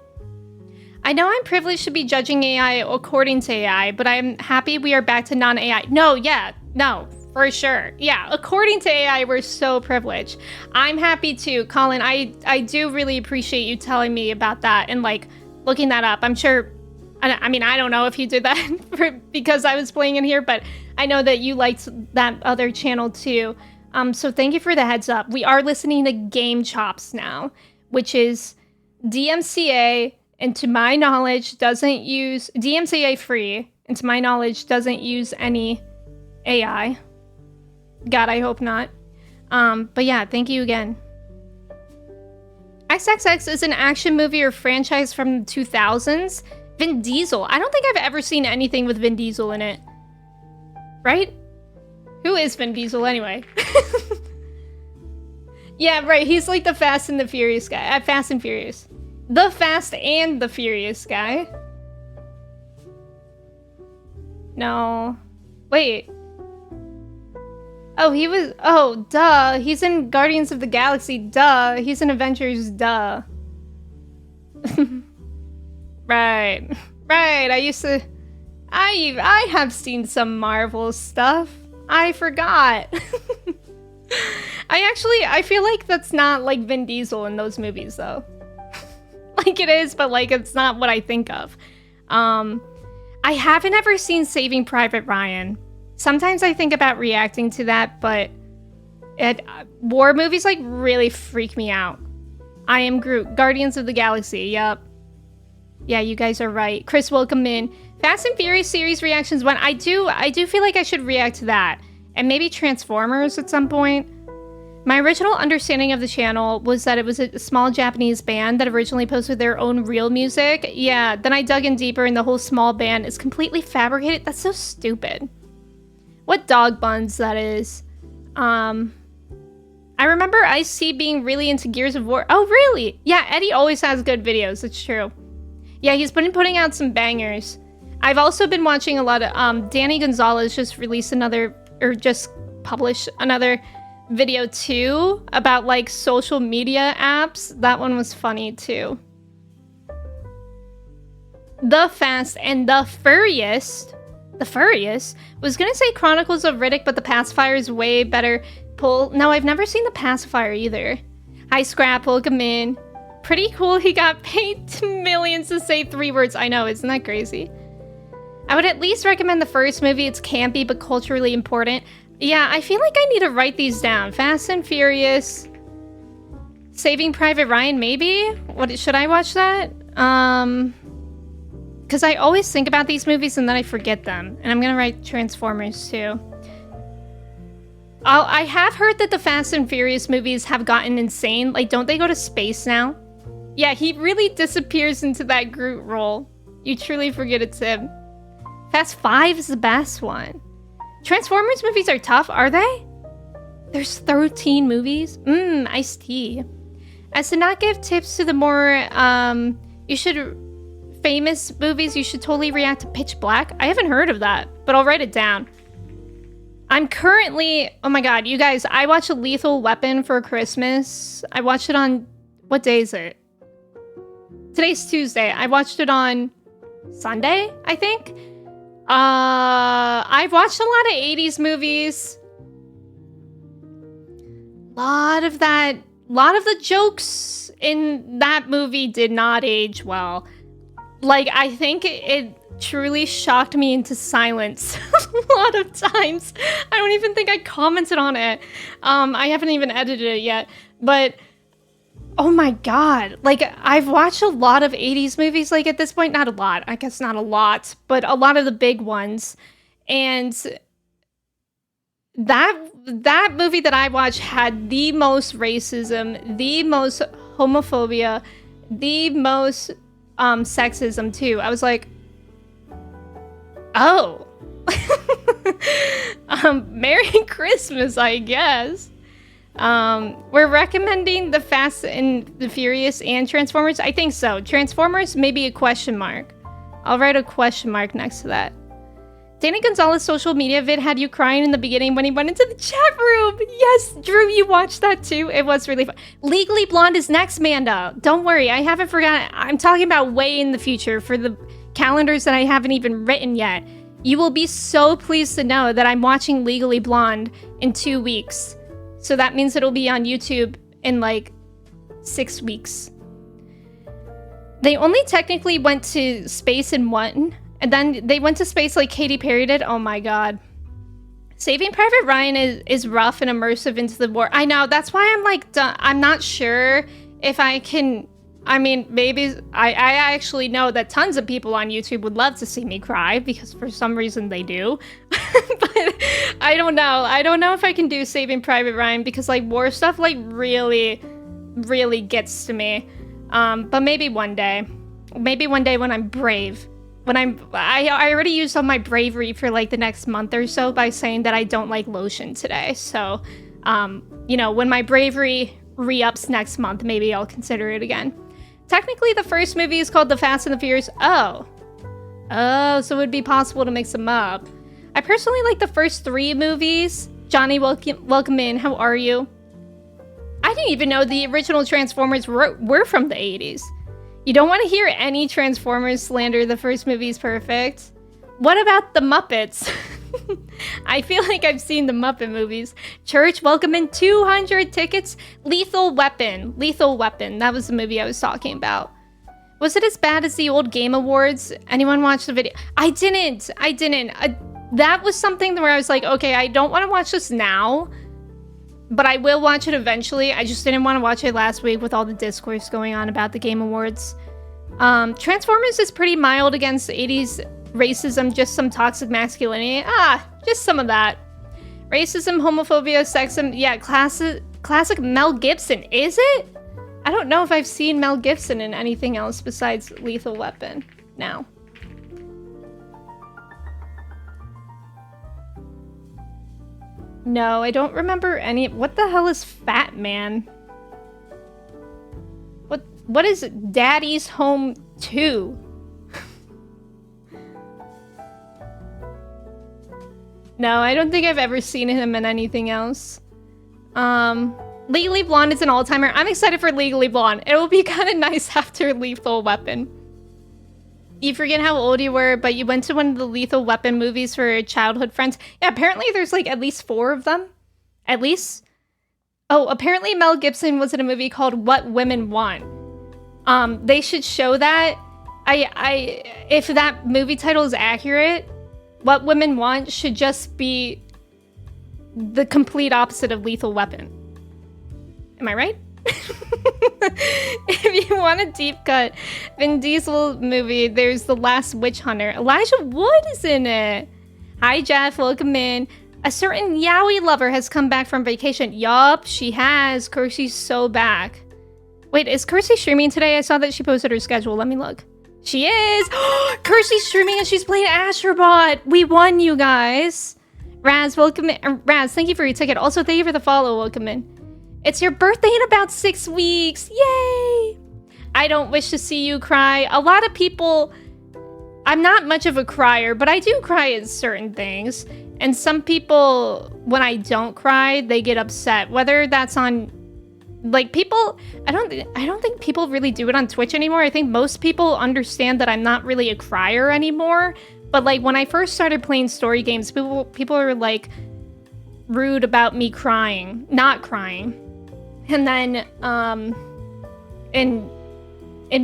[SPEAKER 1] I know I'm privileged to be judging AI according to AI, but I'm happy we are back to non-AI. No, for sure. Yeah, according to AI, we're so privileged. I'm happy too, Colin. I do really appreciate you telling me about that and like looking that up. I'm sure, I mean, I don't know if you did that because I was playing in here, but I know that you liked that other channel too. So thank you for the heads up. We are listening to Game Chops now, which is DMCA, and to my knowledge, doesn't use DMCA free, and to my knowledge, doesn't use any AI. God, I hope not. But yeah, thank you again. XXX is an action movie or franchise from the 2000s. Vin Diesel. I don't think I've ever seen anything with Vin Diesel in it. Right? Who is Vin Diesel anyway? Yeah, right. He's like the Fast and the Furious guy. Fast and Furious. The Fast and the Furious guy. No. Wait. Oh, he was... Oh, duh. He's in Guardians of the Galaxy. Duh. He's in Avengers. Duh. Right. Right. I used to... I have seen some Marvel stuff. I forgot. I feel like that's not like Vin Diesel in those movies though. Like it is, but like it's not what I think of. I haven't ever seen Saving Private Ryan. Sometimes I think about reacting to that, but war movies like really freak me out. I am Groot. Guardians of the Galaxy. Yup. Yeah, you guys are right. Chris, welcome in. Fast and Furious series reactions. When I do feel like I should react to that, and maybe Transformers at some point. My original understanding of the channel was that it was a small Japanese band that originally posted their own real music. Yeah, then I dug in deeper and the whole small band is completely fabricated. That's so stupid. What dog buns that is. I remember Ice-T being really into Gears of War. Oh, really? Yeah, Eddie always has good videos. It's true. Yeah, he's been putting out some bangers. I've also been watching a lot of... Danny Gonzalez just released another... Or just published another video too about like social media apps. That one was funny too. The Fast and the Furious. The Furious? Was gonna say Chronicles of Riddick, but The Pacifier is way better pull. No, I've never seen The Pacifier either. Hi, Scrap. Welcome in. Pretty cool he got paid millions to say 3 words. I know, isn't that crazy? I would at least recommend the first movie. It's campy, but culturally important. Yeah, I feel like I need to write these down. Fast and Furious. Saving Private Ryan, maybe? What, should I watch that? Because I always think about these movies and then I forget them. And I'm gonna write Transformers too. I have heard that the Fast and Furious movies have gotten insane. Like, don't they go to space now? Yeah, he really disappears into that Groot role. You truly forget it's him. Fast 5 is the best one. Transformers movies are tough, are they? There's 13 movies? Iced tea. As to not give tips to the more, famous movies, you should totally react to Pitch Black. I haven't heard of that, but I'll write it down. I'm currently, oh my god, you guys, I watched a Lethal Weapon for Christmas. I watched it on, what day is it? Today's Tuesday. I watched it on Sunday, I think. I've watched a lot of 80s movies. A lot of the jokes in that movie did not age well. Like, I think it truly shocked me into silence a lot of times. I don't even think I commented on it. I haven't even edited it yet, but oh my god. Like, I've watched a lot of 80s movies, like, at this point. Not a lot. I guess not a lot, but a lot of the big ones. And that movie that I watched had the most racism, the most homophobia, the most sexism too. I was like, oh. Merry Christmas, I guess. We're recommending the Fast and the Furious and Transformers. I think so. Transformers, maybe a question mark. I'll write a question mark next to that. Danny Gonzalez's social media vid had you crying in the beginning when he went into the chat room. Yes, Drew, you watched that too. It was really fun. Legally Blonde is next, Manda. Don't worry, I haven't forgotten. I'm talking about way in the future for the calendars that I haven't even written yet. You will be so pleased to know that I'm watching Legally Blonde in 2 weeks. So that means it'll be on YouTube in like 6 weeks. They only technically went to space in 1. And then they went to space like Katy Perry did. Oh my god. Saving Private Ryan is rough and immersive into the war. I know, that's why I'm like, I'm not sure if I can, I mean, maybe, I actually know that tons of people on YouTube would love to see me cry, because for some reason they do. But I don't know. I don't know if I can do Saving Private Ryan, because like war stuff like really, really gets to me. But maybe one day. Maybe one day when I'm brave. I already used all my bravery for like the next month or so by saying that I don't like lotion today. So, you know, when my bravery re-ups next month, maybe I'll consider it again. Technically, the first movie is called The Fast and the Furious. Oh, so it would be possible to mix them up. I personally like the first 3 movies. Johnny, welcome in. How are you? I didn't even know the original Transformers were from the 80s. You don't want to hear any Transformers slander. The first movie is perfect. What about the Muppets? I feel like I've seen the Muppet movies. Church, welcome in. 200 tickets. Lethal Weapon. Lethal Weapon. That was the movie I was talking about. Was it as bad as the old Game Awards? Anyone watch the video? I didn't. That was something where I was like, okay, I don't want to watch this now, but I will watch it eventually. I just didn't want to watch it last week with all the discourse going on about the Game Awards. Transformers is pretty mild against 80s racism, just some toxic masculinity. Just some of that. Racism, homophobia, sexism. Yeah, classic Mel Gibson. Is it? I don't know if I've seen Mel Gibson in anything else besides Lethal Weapon now. No, I don't remember any. What the hell is Fat Man? What is Daddy's Home 2? No, I don't think I've ever seen him in anything else. Legally Blonde is an all-timer. I'm excited for Legally Blonde. It will be kind of nice after Lethal Weapon. You forget how old you were, but you went to one of the Lethal Weapon movies for childhood friends. Yeah, apparently there's like at least 4 of them. At least. Oh, apparently Mel Gibson was in a movie called What Women Want. They should show that. If that movie title is accurate, What Women Want should just be the complete opposite of Lethal Weapon. Am I right? If you want a deep cut Vin Diesel movie, there's The Last Witch Hunter. Elijah Wood is in it. Hi, Jeff. Welcome in. A certain yaoi lover has come back from vacation. Yup, she has. Kirsty's so back. Wait, is Kirsty streaming today? I saw that she posted her schedule. Let me look. She is. Kirsty's streaming and she's playing Astrobot. We won, you guys. Raz, welcome in. Raz, thank you for your ticket. Also, thank you for the follow. Welcome in. It's your birthday in about 6 weeks. Yay! I don't wish to see you cry. A lot of people... I'm not much of a crier, but I do cry at certain things. And some people, when I don't cry, they get upset. Whether that's on... Like, people... I don't think people really do it on Twitch anymore. I think most people understand that I'm not really a crier anymore. But, like, when I first started playing story games, people were, like, rude about me crying. Not crying. And then, in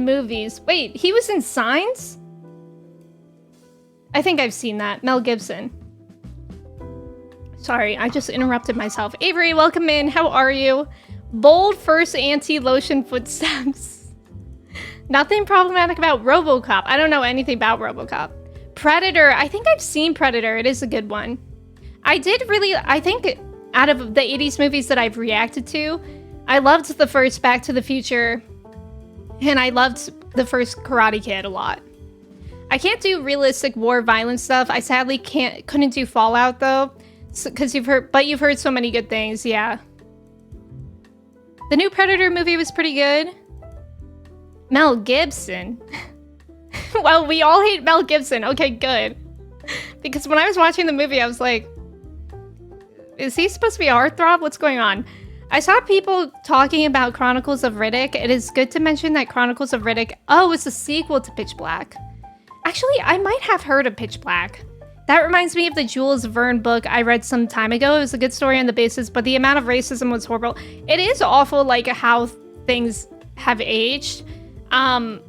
[SPEAKER 1] movies... Wait, he was in Signs? I think I've seen that. Mel Gibson. Sorry, I just interrupted myself. Avery, welcome in. How are you? Bold first anti-lotion footsteps. Nothing problematic about RoboCop. I don't know anything about RoboCop. Predator. I think I've seen Predator. It is a good one. I think out of the 80s movies that I've reacted to, I loved the first Back to the Future. And I loved the first Karate Kid a lot. I can't do realistic war violence stuff. I sadly couldn't do Fallout though, because you've heard so many good things. Yeah, the new Predator movie was pretty good. Mel Gibson. Well, we all hate Mel Gibson. Okay, good. Because when I was watching the movie, I was like, is he supposed to be a heartthrob? What's going on? I saw people talking about Chronicles of Riddick. It is good to mention that Chronicles of Riddick, it's a sequel to Pitch Black. Actually, I might have heard of Pitch Black. That reminds me of the Jules Verne book I read some time ago. It was a good story on the basis, but the amount of racism was horrible. It is awful, like, how things have aged. Did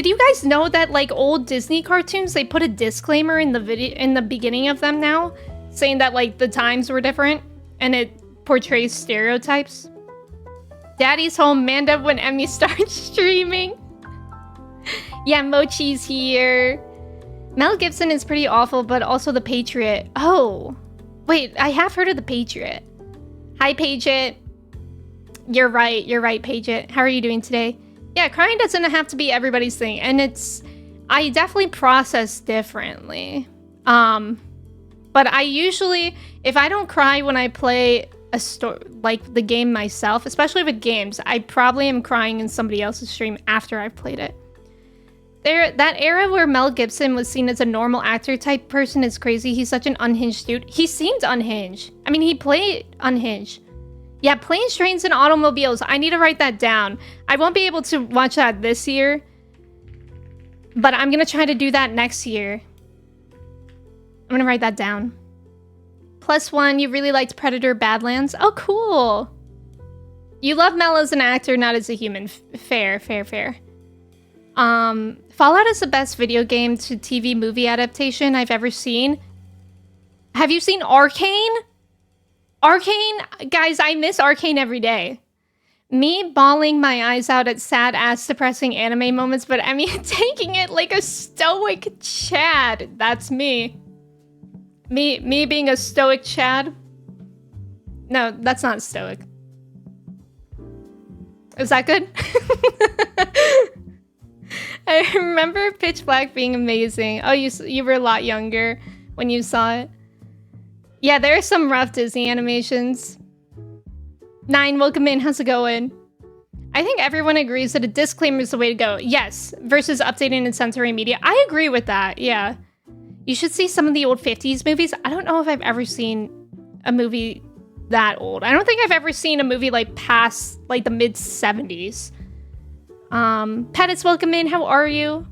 [SPEAKER 1] you guys know that, like, old Disney cartoons, they put a disclaimer in the beginning of them now, saying that, like, the times were different, and it portrays stereotypes? Daddy's home, Manda when Emme starts streaming. Yeah, Mochi's here. Mel Gibson is pretty awful, but also The Patriot. Oh, wait, I have heard of The Patriot. Hi, Paget. You're right, Paget. How are you doing today? Yeah, crying doesn't have to be everybody's thing, and I definitely process differently. But I usually, if I don't cry when I play like the game myself, especially with games, I probably am crying in somebody else's stream after I've played it. That era where Mel Gibson was seen as a normal actor type person is crazy. He's such an unhinged dude. He seemed unhinged. I mean, he played unhinged. Yeah, Planes, Trains, and Automobiles. I need to write that down. I won't be able to watch that this year, but I'm going to try to do that next year. I'm going to write that down. +1, you really liked Predator Badlands. Oh, cool. You love Mel as an actor, not as a human. Fair. Fallout is the best video game to TV movie adaptation I've ever seen. Have you seen Arcane? Arcane? Guys, I miss Arcane every day. Me bawling my eyes out at sad-ass depressing anime moments, but I mean taking it like a stoic Chad. That's me. Me being a stoic Chad? No, that's not stoic. Is that good? I remember Pitch Black being amazing. Oh, you were a lot younger when you saw it. Yeah, there are some rough Disney animations. 9, welcome in. How's it going? I think everyone agrees that a disclaimer is the way to go. Yes, versus updating and censoring media. I agree with that, yeah. You should see some of the old 50s movies. I don't know if I've ever seen a movie that old. I don't think I've ever seen a movie like past like the mid 70s. Pettis, welcome in. How are you?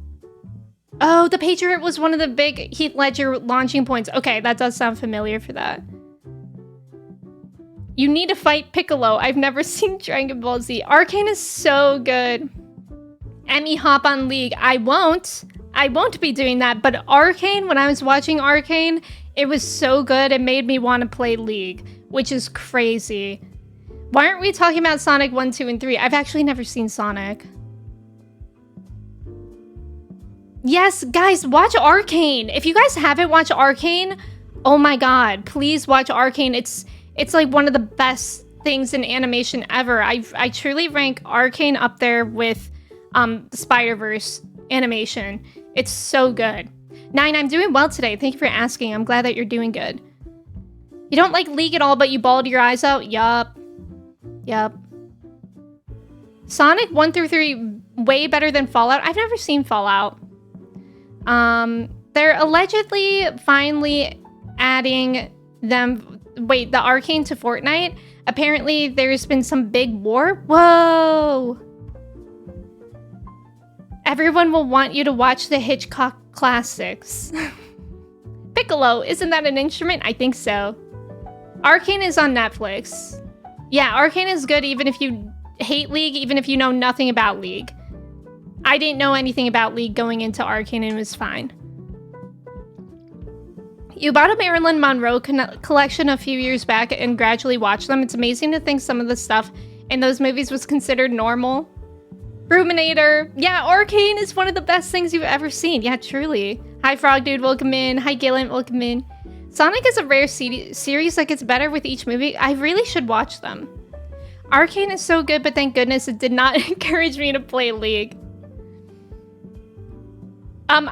[SPEAKER 1] Oh, the Patriot was one of the big Heath Ledger launching points. Okay, that does sound familiar for that. You need to fight Piccolo. I've never seen Dragon Ball Z. Arcane is so good. Emme, hop on League. I won't be doing that, but Arcane, when I was watching Arcane, it was so good, it made me want to play League, which is crazy. Why aren't we talking about Sonic 1, 2, and 3? I've actually never seen Sonic. Yes, guys, watch Arcane. If you guys haven't watched Arcane, oh my god, please watch Arcane. It's like one of the best things in animation ever. I truly rank Arcane up there with the Spider-Verse animation. It's so good. Nine, I'm doing well today. Thank you for asking. I'm glad that you're doing good. You don't like League at all, but you bawled your eyes out? Yup. Sonic 1 through 3, way better than Fallout. I've never seen Fallout. They're allegedly finally adding them... Wait, the Arcane to Fortnite? Apparently, there's been some big war? Whoa! Everyone will want you to watch the Hitchcock classics. Piccolo, isn't that an instrument? I think so. Arcane is on Netflix. Yeah, Arcane is good even if you hate League, even if you know nothing about League. I didn't know anything about League going into Arcane and it was fine. You bought a Marilyn Monroe collection a few years back and gradually watched them. It's amazing to think some of the stuff in those movies was considered normal. Ruminator. Yeah, Arcane is one of the best things you've ever seen. Yeah, truly. Hi, Frog Dude. Welcome in. Hi, Gillen. Welcome in. Sonic is a rare series that gets better with each movie. I really should watch them. Arcane is so good, but thank goodness it did not encourage me to play League. I'm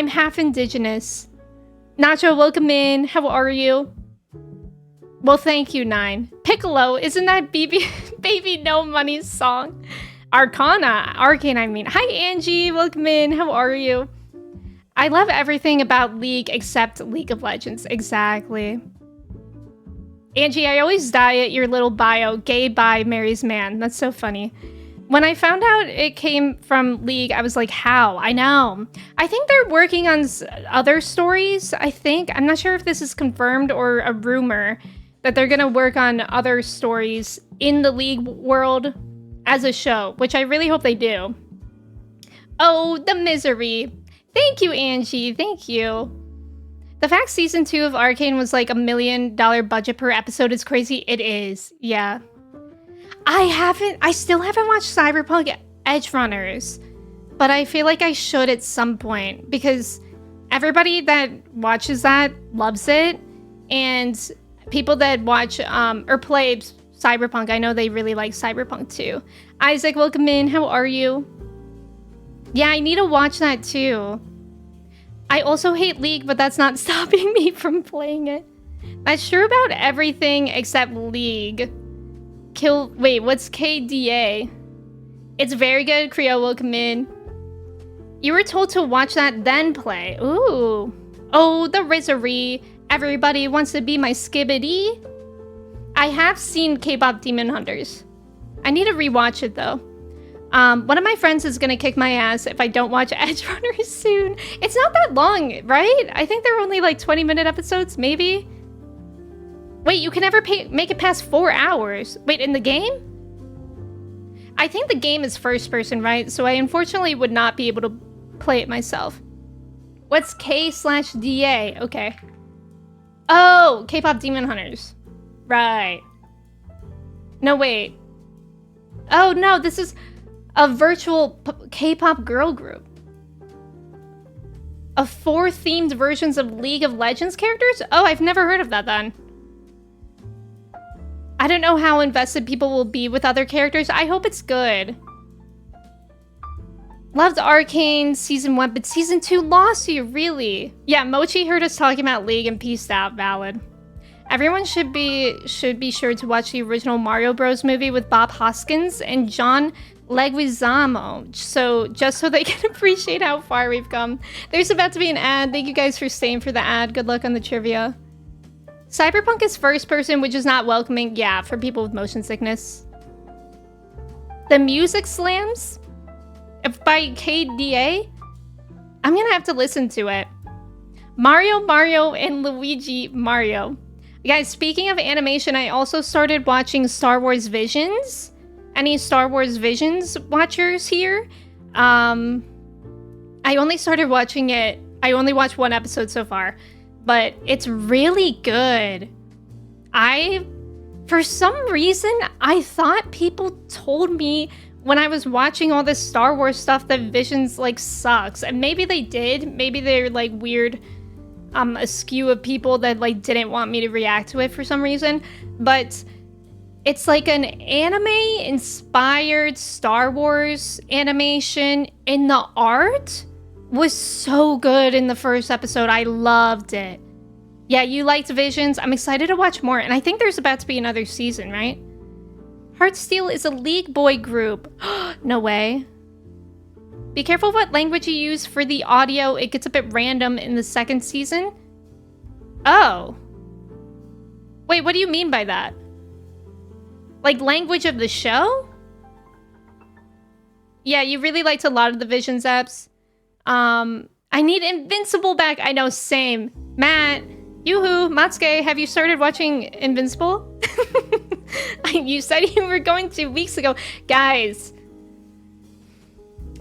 [SPEAKER 1] half indigenous. Nacho, welcome in. How are you? Well, thank you, Nine. Piccolo, isn't that Baby No Money's song? Arcane, I mean. Hi, Angie. Welcome in. How are you? I love everything about League except League of Legends. Exactly. Angie, I always die at your little bio. Gay bi marries man. That's so funny. When I found out it came from League, I was like, how? I know. I think they're working on other stories, I think. I'm not sure if this is confirmed or a rumor that they're going to work on other stories in the League world as a show, which I really hope they do. Oh, the misery. Thank you, Angie. Thank you. The fact season 2 of Arcane was like $1 million budget per episode is crazy. It is. Yeah. I still haven't watched Cyberpunk Edge Runners, but I feel like I should at some point because everybody that watches that loves it, and people that watch or play Cyberpunk, I know they really like Cyberpunk too. Isaac, welcome in. How are you? Yeah, I need to watch that too. I also hate League, but that's not stopping me from playing it. That's true about everything except League. Wait, what's KDA? It's very good. Creo, welcome in. You were told to watch that, then play. Ooh. Oh, the Rizzery. Everybody wants to be my skibbity. I have seen K-pop Demon Hunters. I need to rewatch it, though. One of my friends is gonna kick my ass if I don't watch Edge Runners soon. It's not that long, right? I think they're only like 20-minute episodes, maybe? Wait, you can never make it past 4 hours. Wait, in the game? I think the game is first person, right? So I unfortunately would not be able to play it myself. What's K/DA? Okay. Oh, K-pop Demon Hunters. Right. No, wait. Oh, no, this is a virtual K-pop girl group. Of 4 themed versions of League of Legends characters? Oh, I've never heard of that then. I don't know how invested people will be with other characters. I hope it's good. Loved Arcane Season 1, but Season 2 lost you, really? Yeah, Mochi heard us talking about League and peaced out, valid. Everyone should be sure to watch the original Mario Bros. Movie with Bob Hoskins and John Leguizamo, just so they can appreciate how far we've come. There's about to be an ad. Thank you guys for staying for the ad. Good luck on the trivia. Cyberpunk is first person, which is not welcoming. Yeah, for people with motion sickness. The Music Slams by KDA. I'm gonna have to listen to it. Mario, and Luigi Mario. Guys, speaking of animation, I also started watching Star Wars Visions. Any Star Wars Visions watchers here? I only started watching it. I only watched one episode so far, but it's really good. For some reason, I thought people told me when I was watching all this Star Wars stuff that Visions, like, sucks. And maybe they did. Maybe they're, like, weird, a skew of people that, like, didn't want me to react to it for some reason. But it's like an anime-inspired Star Wars animation, and the art was so good in the first episode. I loved it. Yeah, you liked Visions. I'm excited to watch more, and I think there's about to be another season, right? Heartsteel is a League boy group. No way. Be careful what language you use for the audio. It gets a bit random in the second season. Oh. Wait, what do you mean by that? Like, language of the show? Yeah, you really liked a lot of the Visions apps. I need Invincible back. I know, same. Matt, yoo-hoo, Matsuke, have you started watching Invincible? You said you were going to weeks ago. Guys,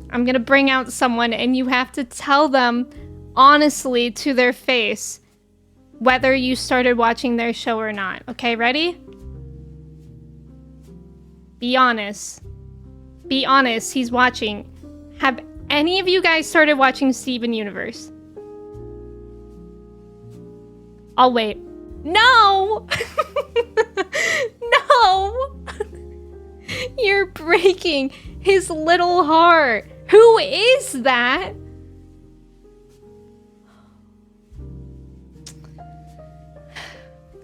[SPEAKER 1] I'm gonna bring out someone and you have to tell them honestly to their face whether you started watching their show or not. Okay, ready? Be honest. Be honest, he's watching. Have any of you guys started watching Steven Universe? I'll wait. No! No! You're breaking his little heart. Who is that?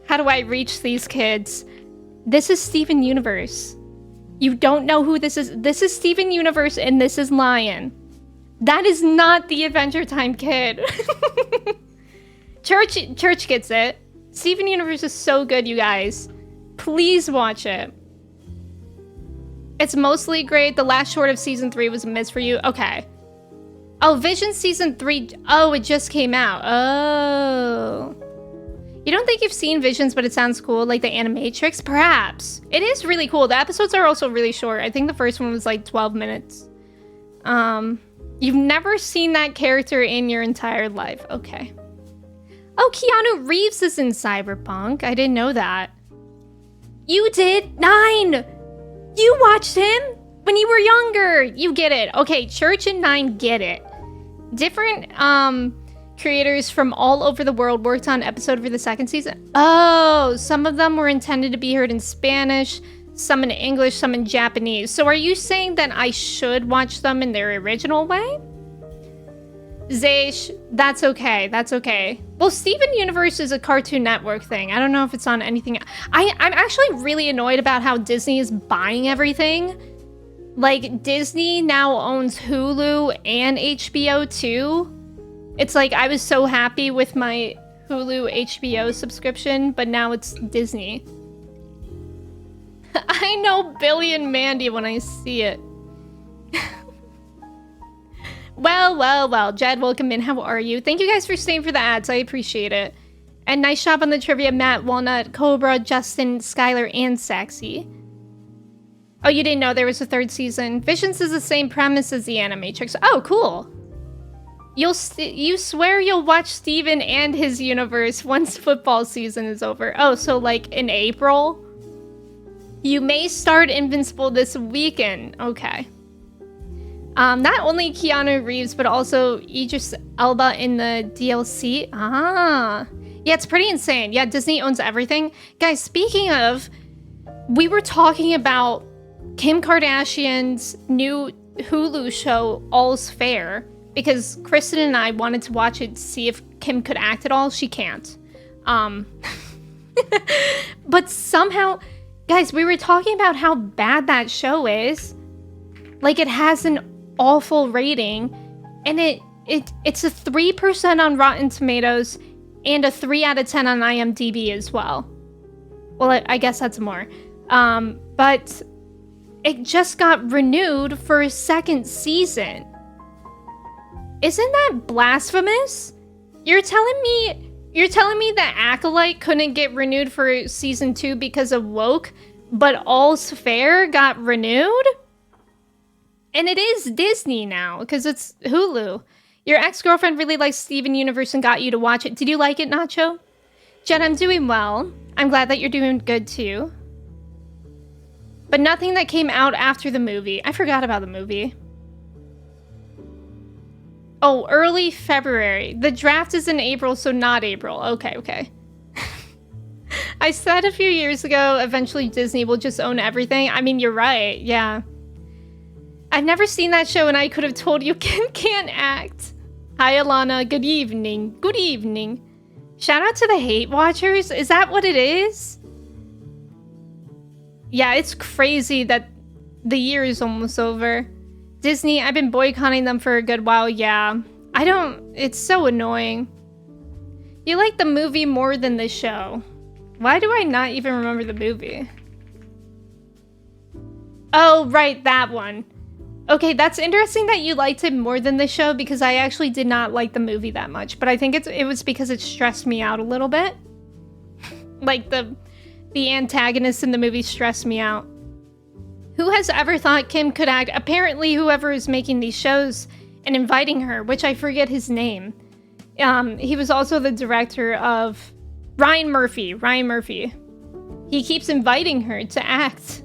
[SPEAKER 1] How do I reach these kids? This is Steven Universe. You don't know who this is. This is Steven Universe and this is Lion. That is not the Adventure Time kid. Church gets it. Steven Universe is so good, you guys. Please watch it. It's mostly great. The last short of season 3 was a miss for you. Okay. Oh, Vision season 3. Oh, it just came out. Oh. You don't think you've seen Visions, but it sounds cool, like the Animatrix? Perhaps. It is really cool. The episodes are also really short. I think the first one was like 12 minutes. You've never seen that character in your entire life. Okay. Oh, Keanu Reeves is in Cyberpunk. I didn't know that. You did? 9! You watched him when you were younger. You get it. Okay, Church and 9 get it. Different, creators from all over the world worked on an episode for the second season. Oh, some of them were intended to be heard in Spanish, some in English, some in Japanese. So are you saying that I should watch them in their original way? Zaysh, that's okay. That's okay. Well, Steven Universe is a Cartoon Network thing. I don't know if it's on anything. I'm actually really annoyed about how Disney is buying everything. Like, Disney now owns Hulu and HBO too. It's like, I was so happy with my Hulu HBO subscription, but now it's Disney. I know Billy and Mandy when I see it. Well. Jed, welcome in. How are you? Thank you guys for staying for the ads. I appreciate it. And nice job on the trivia, Matt, Walnut, Cobra, Justin, Skylar, and Saxy. Oh, you didn't know there was a third season. Visions is the same premise as the Animatrix. Oh, cool. You swear you'll watch Steven and his universe once football season is over. Oh, so like in April? You may start Invincible this weekend. Okay. Not only Keanu Reeves, but also Idris Elba in the DLC. Ah. Yeah, it's pretty insane. Yeah, Disney owns everything. Guys, speaking of, we were talking about Kim Kardashian's new Hulu show, All's Fair, because Kristen and I wanted to watch it to see if Kim could act at all. She can't. But somehow, guys, we were talking about how bad that show is. Like, it has an awful rating, and it's a 3% on Rotten Tomatoes and a 3 out of 10 on IMDb as well. Well, I guess that's more. But it just got renewed for a second season. Isn't that blasphemous? You're telling me that Acolyte couldn't get renewed for season 2 because of woke, but All's Fair got renewed? And it is Disney now, because it's Hulu. Your ex-girlfriend really likes Steven Universe and got you to watch it. Did you like it, Nacho? Jen, I'm doing well. I'm glad that you're doing good too. But nothing that came out after the movie. I forgot about the movie. Oh, early February. The draft is in April, so not April. Okay. I said a few years ago, eventually Disney will just own everything. I mean, you're right, yeah. I've never seen that show and I could have told you Kim can't act. Hi, Alana. Good evening. Good evening. Shout out to the hate watchers. Is that what it is? Yeah, it's crazy that the year is almost over. Disney, I've been boycotting them for a good while. Yeah, it's so annoying. You like the movie more than the show. Why do I not even remember the movie? Oh, right, that one. Okay, that's interesting that you liked it more than the show because I actually did not like the movie that much. But I think it was because it stressed me out a little bit. Like the antagonist in the movie stressed me out. Who has ever thought Kim could act? Apparently, whoever is making these shows and inviting her, which I forget his name. He was also the director of Ryan Murphy. He keeps inviting her to act.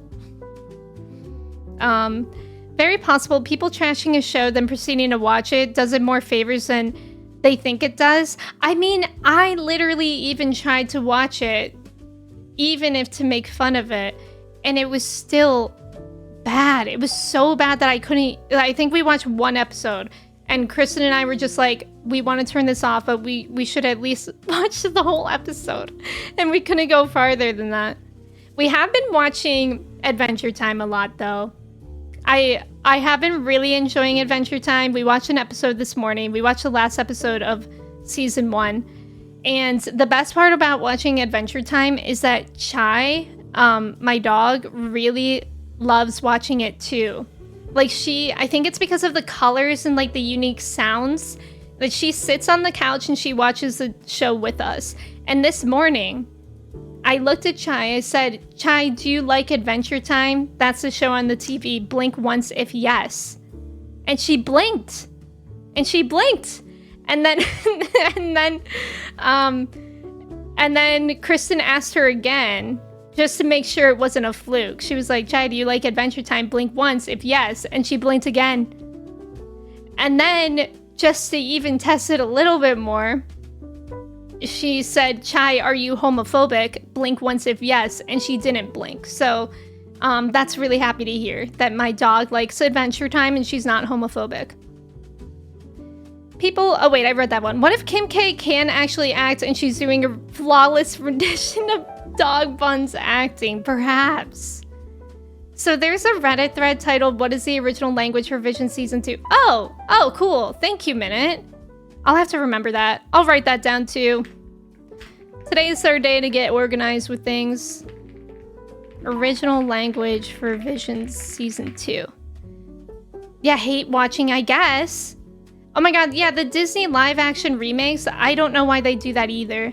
[SPEAKER 1] Very possible people trashing a show then proceeding to watch it does it more favors than they think it does. I mean, I literally even tried to watch it, even if to make fun of it, and it was still bad. It was so bad that I couldn't. I think we watched one episode, and Kristen and I were just like, we want to turn this off, but we should at least watch the whole episode, and we couldn't go farther than that. We have been watching Adventure Time a lot, though. I have been really enjoying Adventure Time. We watched an episode this morning. We watched the last episode of season 1. And the best part about watching Adventure Time is that Chai, my dog, really loves watching it too. Like I think it's because of the colors and like the unique sounds that she sits on the couch and she watches the show with us. And this morning, I looked at Chai, I said, Chai, do you like Adventure Time? That's the show on the TV. Blink once if yes. And she blinked. And then and then Kristen asked her again, just to make sure it wasn't a fluke. She was like, Chai, do you like Adventure Time? Blink once if yes. And she blinked again. And then, just to even test it a little bit more, she said, Chai, are you homophobic? Blink once if yes, and she didn't blink. So that's really happy to hear that my dog likes Adventure Time and she's not homophobic. Oh wait, I read that one. What if Kim K can actually act and she's doing a flawless rendition of Dog Bun's acting? Perhaps. So there's a Reddit thread titled, what is the original language for Vision Season 2? Oh, cool. Thank you, Minute. I'll have to remember that. I'll write that down too. Today is our day to get organized with things. Original language for Vision Season 2. Yeah, hate watching, I guess. Oh my god, yeah, the Disney live action remakes, I don't know why they do that either.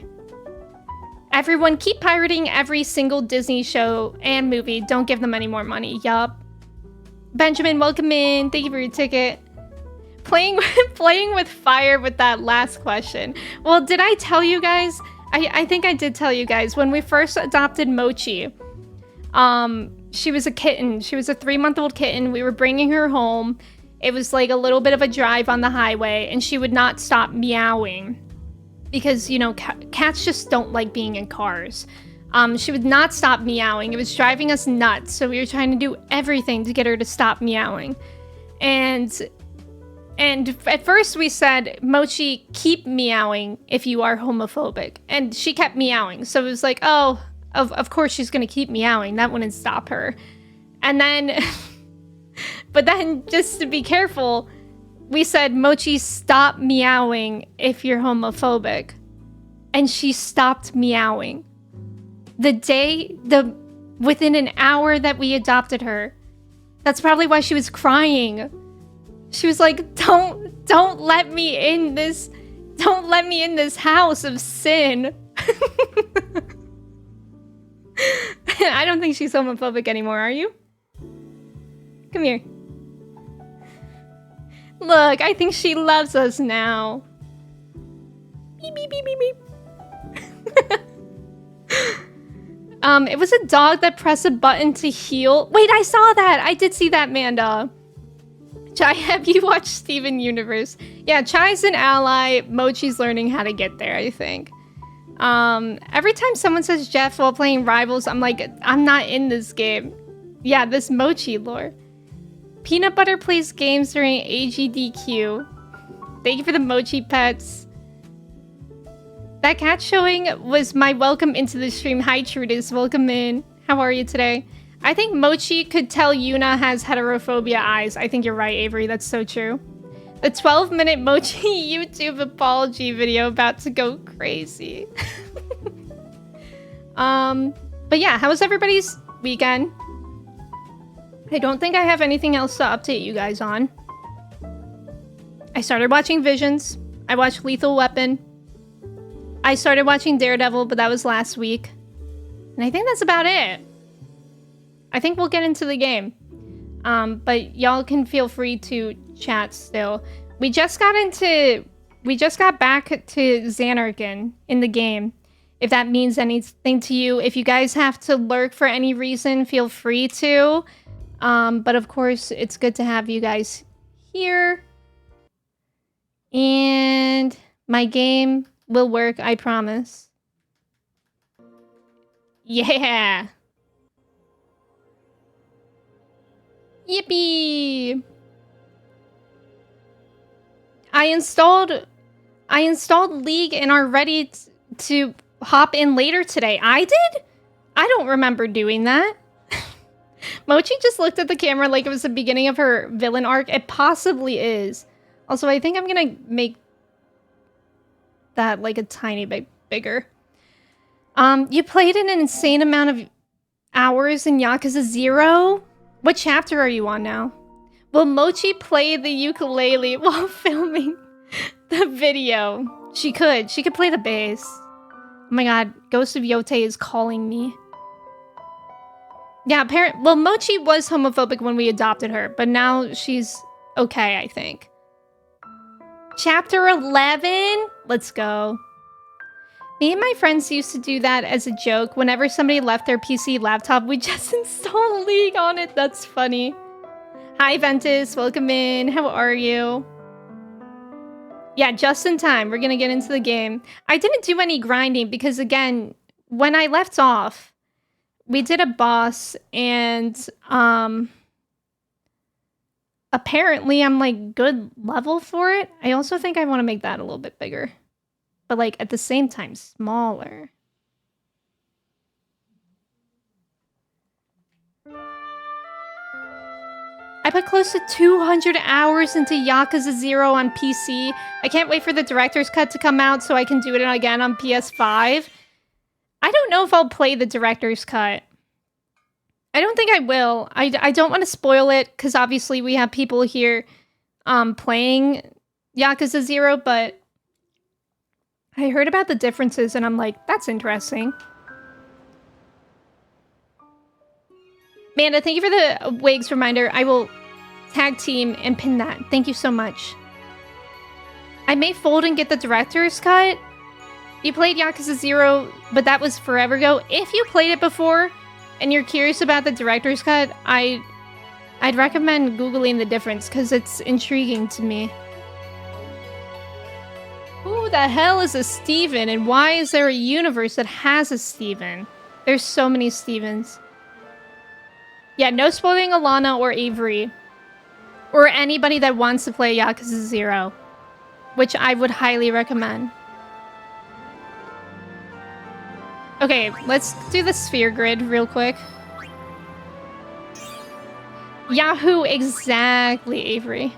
[SPEAKER 1] Everyone, keep pirating every single Disney show and movie. Don't give them any more money. Yup. Benjamin, welcome in. Thank you for your ticket. Playing with fire with that last question. Well, did I tell you guys? I think I did tell you guys. When we first adopted Mochi, she was a kitten. She was a 3-month-old kitten. We were bringing her home. It was like a little bit of a drive on the highway, and she would not stop meowing. Because, you know, cats just don't like being in cars. She would not stop meowing. It was driving us nuts. So we were trying to do everything to get her to stop meowing. And at first we said, Mochi, keep meowing if you are homophobic. And she kept meowing. So it was like, oh, of course she's going to keep meowing. That wouldn't stop her. And then, but then just to be careful, we said, Mochi, stop meowing if you're homophobic. And she stopped meowing. Within an hour that we adopted her. That's probably why she was crying. She was like, don't Don't let me in this... Don't let me in this house of sin. I don't think she's homophobic anymore, are you? Come here. Look, I think she loves us now. Beep, beep, beep, beep, beep. It was a dog that pressed a button to heal. Wait, I saw that. I did see that, Manda. Chai, have you watched Steven Universe? Yeah, Chai's an ally. Mochi's learning how to get there, I think. Every time someone says Jeff while playing Rivals, I'm like, I'm not in this game. Yeah, this Mochi lore. Peanut Butter plays games during AGDQ. Thank you for the Mochi pets. That cat showing was my welcome into the stream. Hi, Trudis. Welcome in. How are you today? I think Mochi could tell Yuna has heterophobia eyes. I think you're right, Avery. That's so true. The 12-minute Mochi YouTube apology video about to go crazy. But yeah, how was everybody's weekend? I don't think I have anything else to update you guys on. I started watching Visions. I watched Lethal Weapon. I started watching Daredevil, but that was last week. And I think that's about it. I think we'll get into the game. But y'all can feel free to chat still. We just got back to Xanarkin in the game. If that means anything to you. If you guys have to lurk for any reason, feel free to. But of course, it's good to have you guys here. And my game will work, I promise. Yeah! Yippee! I installed League and are ready to hop in later today. I did? I don't remember doing that. Mochi just looked at the camera like it was the beginning of her villain arc. It possibly is. Also, I think I'm gonna make that like a tiny bit bigger. You played an insane amount of hours in Yakuza 0? What chapter are you on now? Will Mochi play the ukulele while filming the video? She could play the bass. Oh my god, Ghost of Yote is calling me. Yeah, well, Mochi was homophobic when we adopted her, but now she's okay, I think. Chapter 11? Let's go. Me and my friends used to do that as a joke. Whenever somebody left their PC laptop, we just install League on it. That's funny. Hi, Ventus. Welcome in. How are you? Yeah, just in time. We're gonna get into the game. I didn't do any grinding because, again, when I left off, we did a boss and, apparently I'm, like, good level for it. I also think I want to make that a little bit bigger. But, like, at the same time, smaller. I put close to 200 hours into Yakuza 0 on PC. I can't wait for the director's cut to come out so I can do it again on PS5. I don't know if I'll play the director's cut. I don't think I will. I don't want to spoil it, because obviously we have people here playing Yakuza 0, but I heard about the differences and I'm like, that's interesting. Amanda, thank you for the wigs reminder. I will tag team and pin that. Thank you so much. I may fold and get the director's cut. You played Yakuza 0, but that was forever ago. If you played it before and you're curious about the director's cut, I'd recommend Googling the difference because it's intriguing to me. Who the hell is a Steven, and why is there a universe that has a Steven? There's so many Stevens. Yeah, no spoiling Alana or Avery. Or anybody that wants to play Yakuza 0. Which I would highly recommend. Okay, let's do the sphere grid real quick. Yahoo! Exactly, Avery.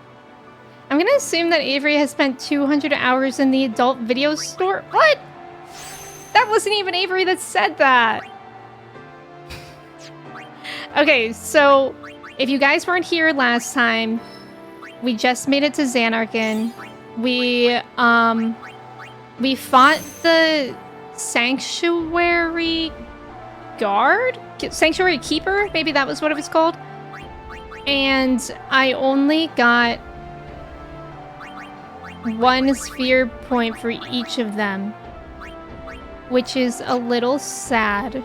[SPEAKER 1] I'm gonna assume that Avery has spent 200 hours in the adult video store. What? That wasn't even Avery that said that. Okay, so if you guys weren't here last time, We just made it to Xanarkand. We fought the Sanctuary Guard? Sanctuary Keeper? Maybe that was what it was called. And I only got 1 sphere point for each of them, which is a little sad.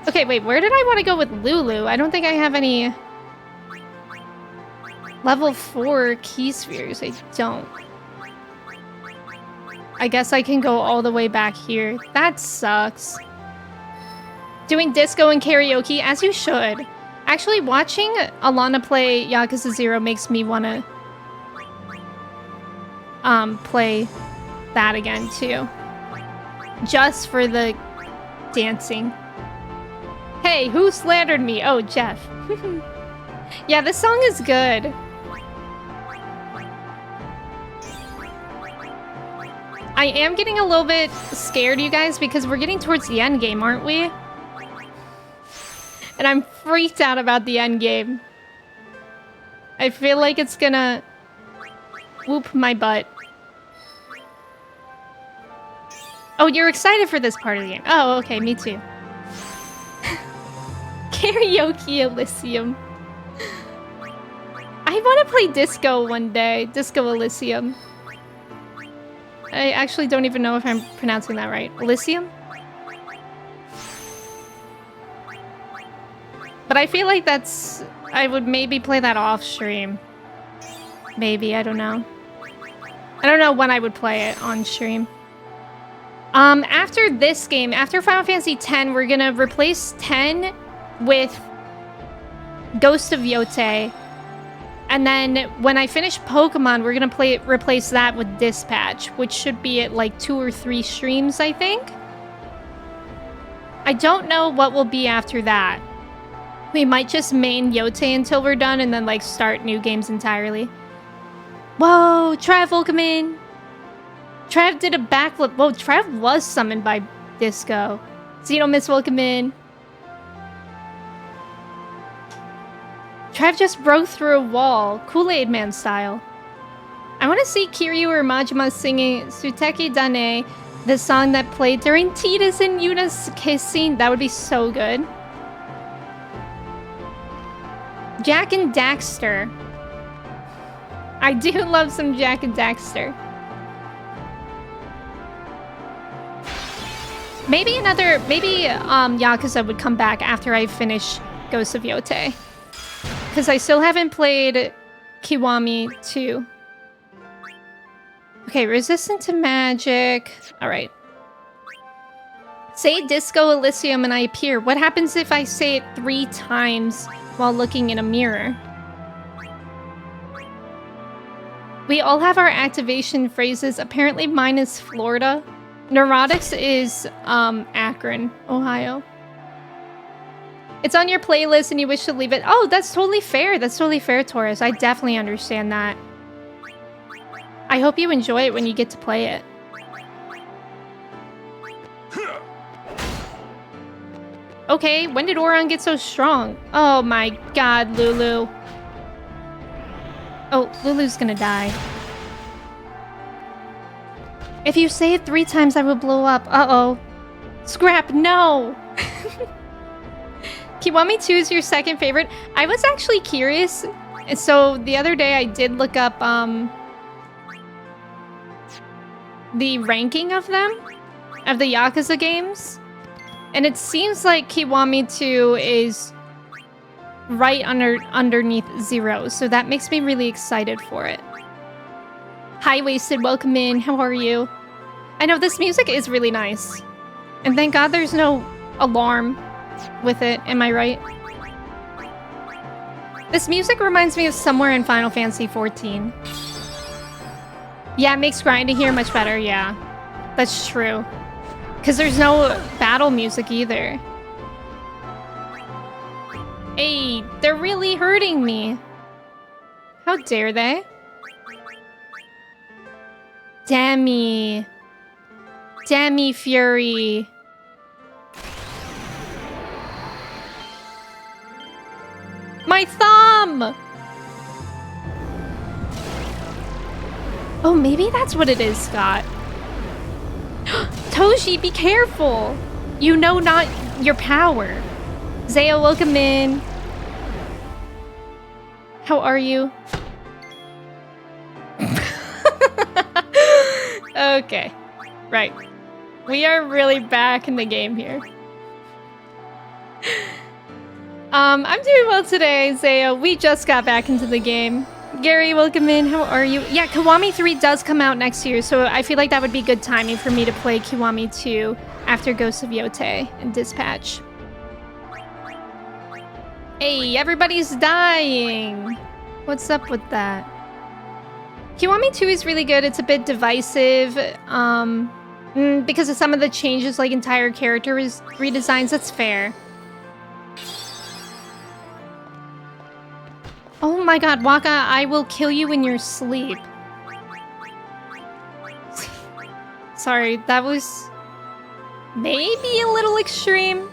[SPEAKER 1] Okay, wait, where did I want to go with Lulu? I don't think I have any level 4 key spheres. I don't. I guess I can go all the way back here. That sucks. Doing disco and karaoke, as you should. Actually, watching Alana play Yakuza 0 makes me want to play that again, too. Just for the dancing. Hey, who slandered me? Oh, Jeff. Yeah, this song is good. I am getting a little bit scared, you guys, because we're getting towards the end game, aren't we? And I'm freaked out about the end game. I feel like it's gonna whoop my butt. Oh, you're excited for this part of the game. Oh, okay, me too. Karaoke Elysium. I want to play Disco one day. Disco Elysium. I actually don't even know if I'm pronouncing that right. Elysium? But I feel like that's... I would maybe play that off stream. Maybe, I don't know. I don't know when I would play it on stream. After this game, after Final Fantasy X, we're gonna replace 10 with Ghost of Yote. And then when I finish Pokemon, we're gonna replace that with Dispatch, which should be at like 2 or 3 streams, I think. I don't know what will be after that. We might just main Yote until we're done and then like start new games entirely. Whoa, Trav, welcome in. Trav did a backflip. Whoa, Trav was summoned by Disco. Xenomiss, welcome in. Trav just broke through a wall, Kool-Aid Man style. I want to see Kiryu or Majima singing Suteki Dane, the song that played during Tidus and Yuna's kiss scene. That would be so good. Jack and Daxter. I do love some Jack and Daxter. Maybe Yakuza would come back after I finish Ghost of Yote. Because I still haven't played Kiwami 2. Okay, resistant to magic. Alright. Say Disco Elysium and I appear. What happens if I say it 3 times while looking in a mirror? We all have our activation phrases. Apparently mine is Florida. Neurotics is Akron, Ohio. It's on your playlist and you wish to leave it. Oh, that's totally fair. That's totally fair, Taurus. I definitely understand that. I hope you enjoy it when you get to play it. Okay, when did Oron get so strong? Oh my god, Lulu. Oh, Lulu's gonna die. If you say it 3 times, I will blow up. Uh-oh. Scrap, no! Kiwami 2 is your second favorite? I was actually curious. So the other day I did look up the ranking of them, of the Yakuza games. And it seems like Kiwami 2 is right underneath 0. So that makes me really excited for it. Hi Wasted, welcome in. How are you? I know this music is really nice. And thank God there's no alarm with it, am I right? This music reminds me of somewhere in Final Fantasy XIV. Yeah, it makes grinding here much better, yeah. That's true. Because there's no battle music either. Hey, they're really hurting me. How dare they? Demi. Demi Fury. My thumb! Oh, maybe that's what it is, Scott. Toshi, be careful! You know not your power. Zaya, welcome in. How are you? Okay. Right. We are really back in the game here. I'm doing well today, Zaya. We just got back into the game. Gary, welcome in. How are you? Yeah, Kiwami 3 does come out next year, so I feel like that would be good timing for me to play Kiwami 2 after Ghost of Yotei and Dispatch. Hey, everybody's dying. What's up with that? Kiwami 2 is really good. It's a bit divisive because of some of the changes, like entire character redesigns. That's fair. Oh my god, Waka, I will kill you in your sleep. Sorry, that was maybe a little extreme.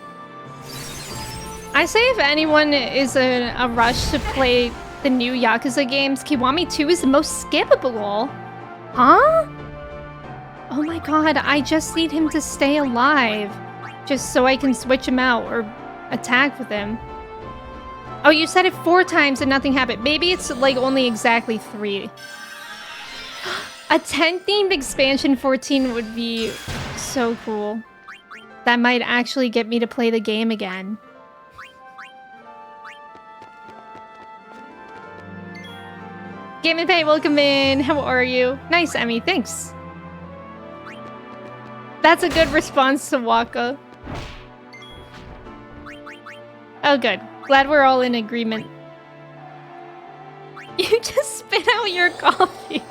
[SPEAKER 1] I say if anyone is in a rush to play the new Yakuza games, Kiwami 2 is the most skippable. Huh? Oh my god, I just need him to stay alive. Just so I can switch him out or attack with him. Oh, you said it 4 times and nothing happened. Maybe it's like only exactly 3. A 10-themed expansion 14 would be so cool. That might actually get me to play the game again. Game and Pay, welcome in. How are you? Nice, Emmy. Thanks. That's a good response to Waka. Oh, good. Glad we're all in agreement. You just spit out your coffee.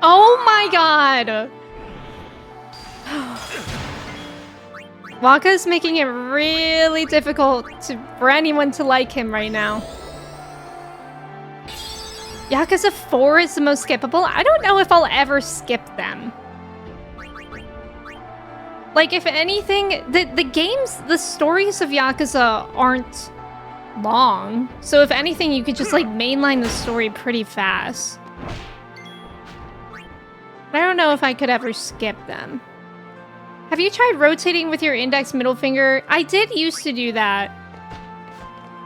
[SPEAKER 1] Oh my god! Waka's making it really difficult for anyone to like him right now. Yakuza 4 is the most skippable? I don't know if I'll ever skip them. Like, if anything, the stories of Yakuza aren't long. So if anything, you could just, like, mainline the story pretty fast. But I don't know if I could ever skip them. Have you tried rotating with your index middle finger? I did used to do that.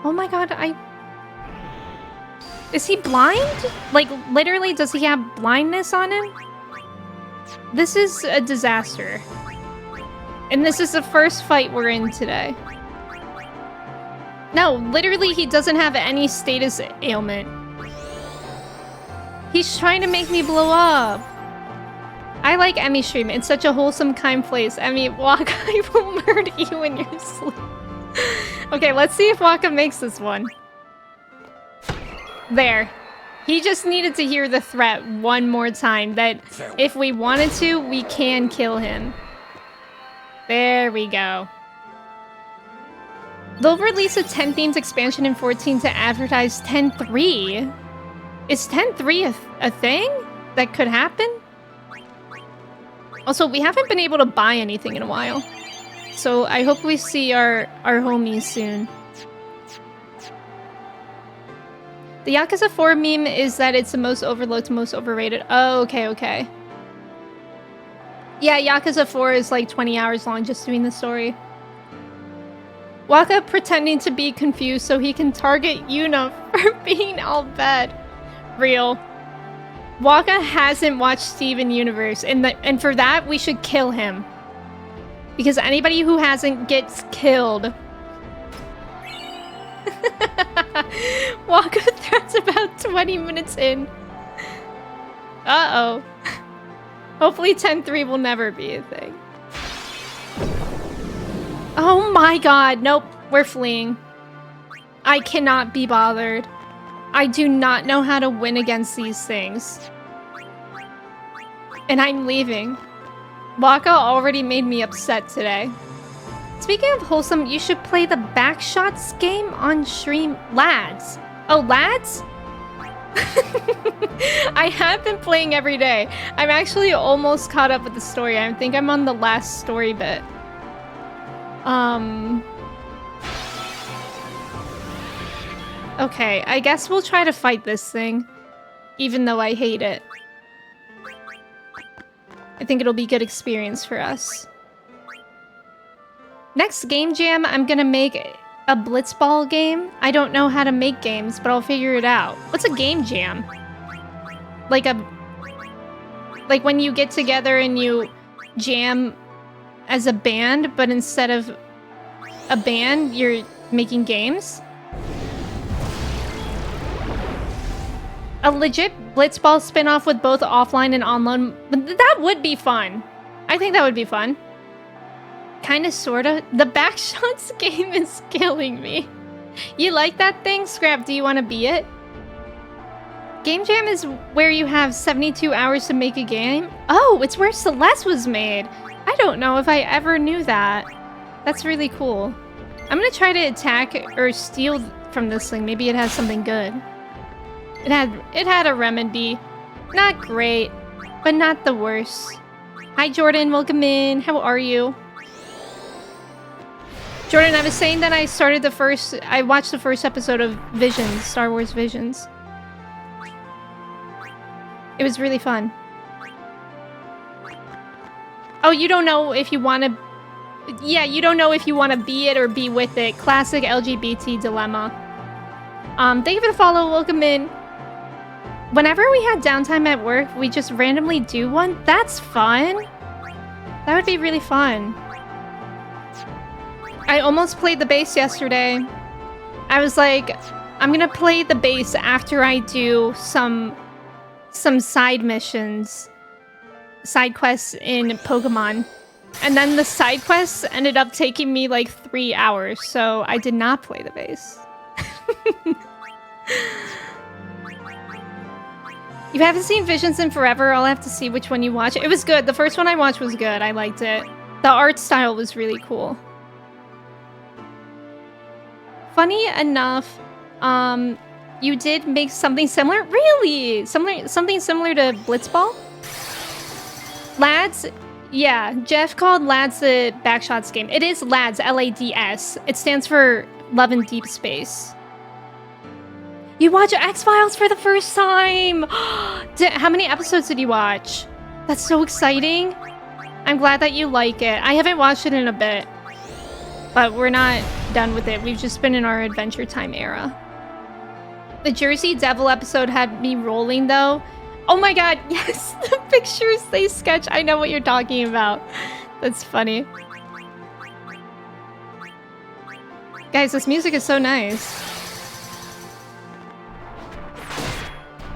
[SPEAKER 1] Oh my god, Is he blind? Like, literally, does he have blindness on him? This is a disaster. And this is the first fight we're in today. No, literally, he doesn't have any status ailment. He's trying to make me blow up. I like Emmy's stream. It's such a wholesome, kind place. Emmy, Waka, I will murder you in your sleep. Okay, let's see if Waka makes this one. There. He just needed to hear the threat one more time that if we wanted to, we can kill him. There we go. They'll release a 10 themes expansion in 14 to advertise 10.3. Is 10.3 a thing that could happen? Also, we haven't been able to buy anything in a while. So I hope we see our homies soon. The Yakuza 4 meme is that it's the most overlooked, most overrated. Oh, okay. Yeah, Yakuza 4 is like 20 hours long just doing the story. Waka pretending to be confused so he can target Yuna for being all bad. Real. Waka hasn't watched Steven Universe, and for that, we should kill him. Because anybody who hasn't gets killed. Waka threats about 20 minutes in. Uh-oh. Hopefully 10.3 will never be a thing. Oh my god, nope, we're fleeing. I cannot be bothered. I do not know how to win against these things. And I'm leaving. Waka already made me upset today. Speaking of wholesome, you should play the Backshots game on stream. Lads. Oh, lads? I have been playing every day. I'm actually almost caught up with the story. I think I'm on the last story bit. Okay, I guess we'll try to fight this thing. Even though I hate it. I think it'll be good experience for us. Next game jam, I'm gonna make a blitzball game. I don't know how to make games, but I'll figure it out. What's a game jam? Like when you get together and you jam as a band, but instead of a band, you're making games? A legit blitzball spin-off with both offline and online. That would be fun. I think that would be fun. Kinda, sorta. The backshots game is killing me. You like that thing? Scrap, do you want to be it? Game Jam is where you have 72 hours to make a game? Oh, it's where Celeste was made. I don't know if I ever knew that. That's really cool. I'm gonna try to attack or steal from this thing. Maybe it has something good. It had a remedy. Not great, but not the worst. Hi Jordan, welcome in. How are you? Jordan, I was saying that I watched the first episode of Visions, Star Wars Visions. It was really fun. Oh, you don't know if you want to... Yeah, you don't know if you want to be it or be with it. Classic LGBT dilemma. Thank you for the follow, welcome in. Whenever we had downtime at work, we just randomly do one. That's fun. That would be really fun. I almost played the bass yesterday. I was like, I'm gonna play the bass after I do some side missions, side quests in Pokemon. And then the side quests ended up taking me like 3 hours, so I did not play the bass. You haven't seen Visions in forever. I'll have to see which one you watch. It was good. The first one I watched was good. I liked it. The art style was really cool. Funny enough, you did make something similar? Really? Something similar to Blitzball? Lads? Yeah, Jeff called Lads the Backshots game. It is Lads, L-A-D-S. It stands for Love in Deep Space. You watch X-Files for the first time! How many episodes did you watch? That's so exciting. I'm glad that you like it. I haven't watched it in a bit. But we're not done with it. We've just been in our Adventure Time era. The Jersey Devil episode had me rolling, though. Oh my god, yes! The pictures they sketch. I know what you're talking about. That's funny. Guys, this music is so nice.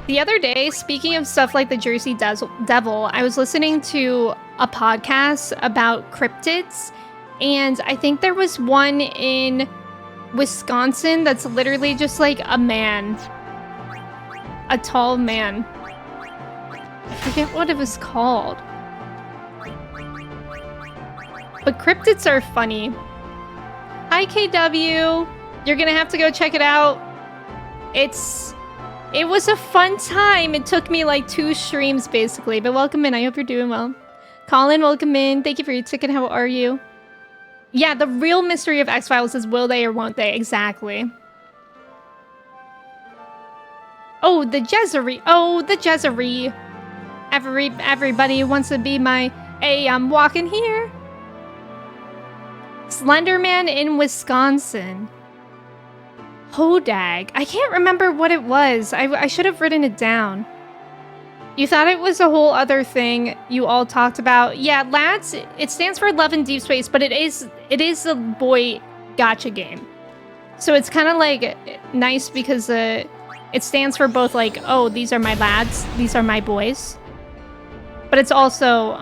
[SPEAKER 1] The other day, speaking of stuff like the Jersey Devil, I was listening to a podcast about cryptids. And I think there was one in Wisconsin that's literally just like a man. A tall man. I forget what it was called. But cryptids are funny. Hi KW. You're gonna have to go check it out. It was a fun time. It took me like 2 streams basically. But welcome in. I hope you're doing well. Colin, welcome in. Thank you for your ticket. How are you? Yeah, the real mystery of X-Files is will they or won't they? Exactly. Oh, the Jezeri. Oh, the Jezeri. Everybody wants to be my... Hey, I'm walking here. Slenderman in Wisconsin. Hodag. I can't remember what it was. I should have written it down. You thought it was a whole other thing you all talked about. Yeah, Lads, it stands for Love in Deep Space, but it is a boy gacha game. So it's kind of like nice because it stands for both like, oh, these are my lads, these are my boys. But it's also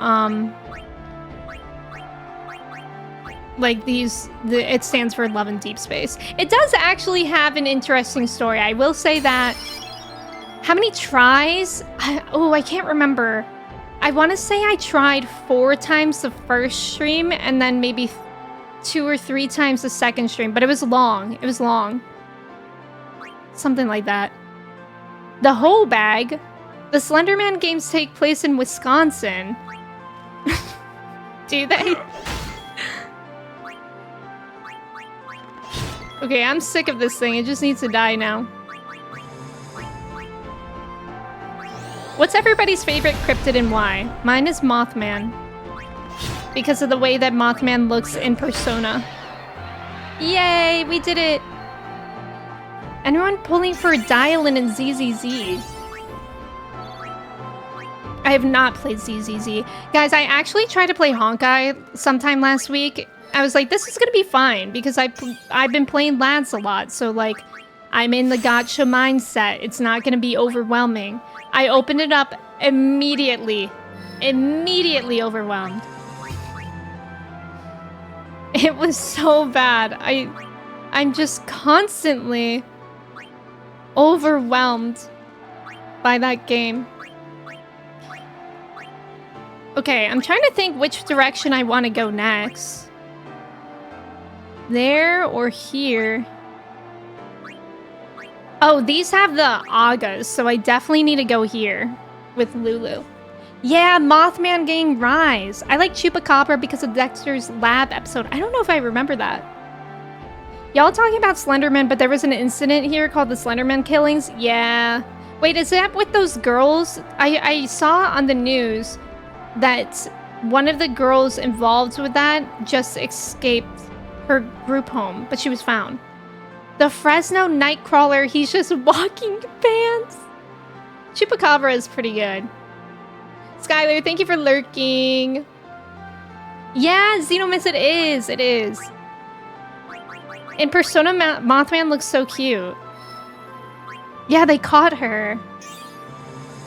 [SPEAKER 1] like it stands for Love in Deep Space. It does actually have an interesting story. I will say that. How many tries? I can't remember. I want to say I tried 4 times the first stream and then maybe 2 or 3 times the second stream, but it was long. It was long. Something like that. The whole bag. The Slenderman games take place in Wisconsin. Do they? Okay, I'm sick of this thing. It just needs to die now. What's everybody's favorite cryptid and why? Mine is Mothman. Because of the way that Mothman looks in Persona. Yay, we did it! Anyone pulling for Dialin and ZZZ? I have not played ZZZ. Guys, I actually tried to play Honkai sometime last week. I was like, this is gonna be fine because I've been playing lads a lot, so like, I'm in the gacha mindset. It's not gonna be overwhelming. I opened it up immediately overwhelmed. It was so bad. I'm just constantly overwhelmed by that game. Okay, I'm trying to think which direction I want to go next. There or here? Oh, these have the Agas, so I definitely need to go here with Lulu. Yeah, Mothman getting Rise. I like Chupacabra because of Dexter's Lab episode. I don't know if I remember that. Y'all talking about Slenderman, but there was an incident here called the Slenderman killings? Yeah. Wait, is that with those girls? I saw on the news that one of the girls involved with that just escaped her group home, but she was found. The Fresno Nightcrawler, he's just walking pants. Chupacabra is pretty good. Skylar, thank you for lurking. Yeah, Xenomiss, it is. It is. In Persona, Mothman looks so cute. Yeah, they caught her.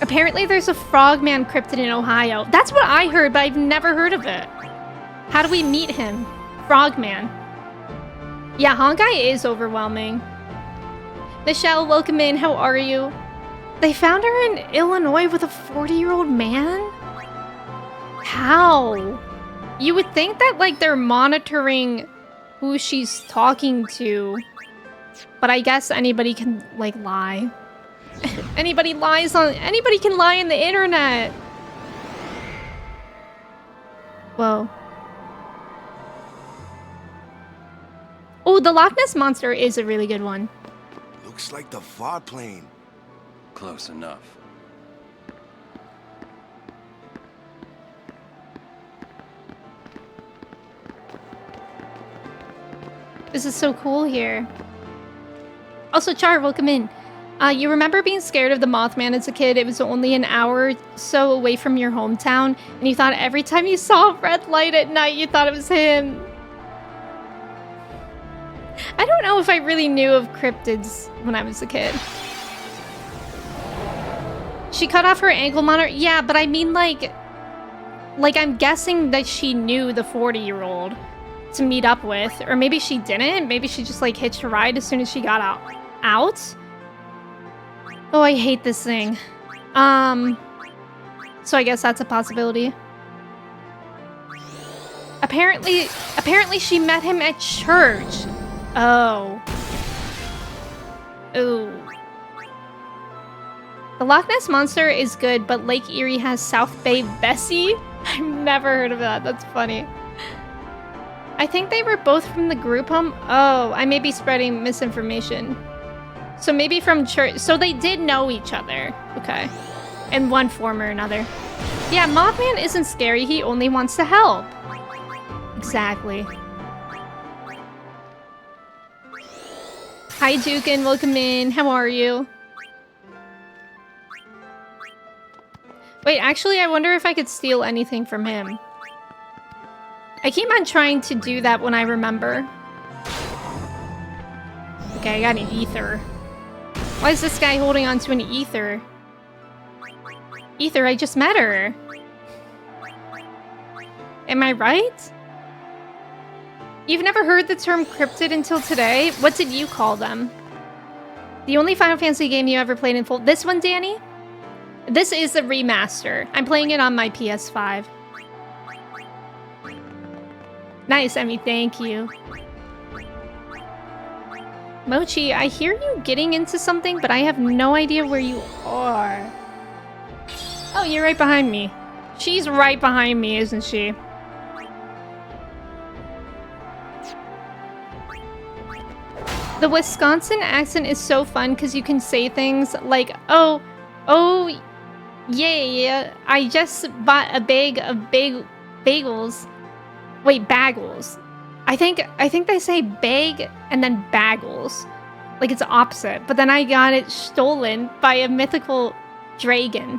[SPEAKER 1] Apparently, there's a Frogman cryptid in Ohio. That's what I heard, but I've never heard of it. How do we meet him? Frogman. Yeah, Honkai is overwhelming. Michelle, welcome in. How are you? They found her in Illinois with a 40-year-old man? How? You would think that, like, they're monitoring who she's talking to. But I guess anybody can, like, lie. Anybody can lie on the internet. Whoa. Oh, the Loch Ness Monster is a really good one.
[SPEAKER 2] Looks like the far plane.
[SPEAKER 3] Close enough.
[SPEAKER 1] This is so cool here. Also, Char, welcome in. You remember being scared of the Mothman as a kid? It was only an hour or so away from your hometown, and you thought every time you saw a red light at night, you thought it was him. I don't know if I really knew of cryptids when I was a kid. She cut off her ankle monitor? Yeah, but I mean like I'm guessing that she knew the 40-year-old to meet up with. Or maybe she didn't. Maybe she just like hitched a ride as soon as she got out. Oh, I hate this thing. So I guess that's a possibility. Apparently she met him at church. Oh. Ooh. The Loch Ness Monster is good, but Lake Erie has South Bay Bessie? I've never heard of that. That's funny. I think they were both from the group home. Oh, I may be spreading misinformation. So maybe from church. So they did know each other. Okay. In one form or another. Yeah, Mothman isn't scary. He only wants to help. Exactly. Hi, Dukin. Welcome in. How are you? Wait, actually, I wonder if I could steal anything from him. I keep on trying to do that when I remember. Okay, I got an ether. Why is this guy holding on to an ether? Ether, I just met her. Am I right? You've never heard the term cryptid until today? What did you call them? The only Final Fantasy game you ever played in full. This one, Danny? This is a remaster. I'm playing it on my PS5. Nice, Emmy. Thank you. Mochi, I hear you getting into something, but I have no idea where you are. Oh, you're right behind me. She's right behind me, isn't she? The Wisconsin accent is so fun because you can say things like, oh, yeah, I just bought a bag of bagels. Wait, bagels. I think they say bag and then bagels. Like it's opposite. But then I got it stolen by a mythical dragon.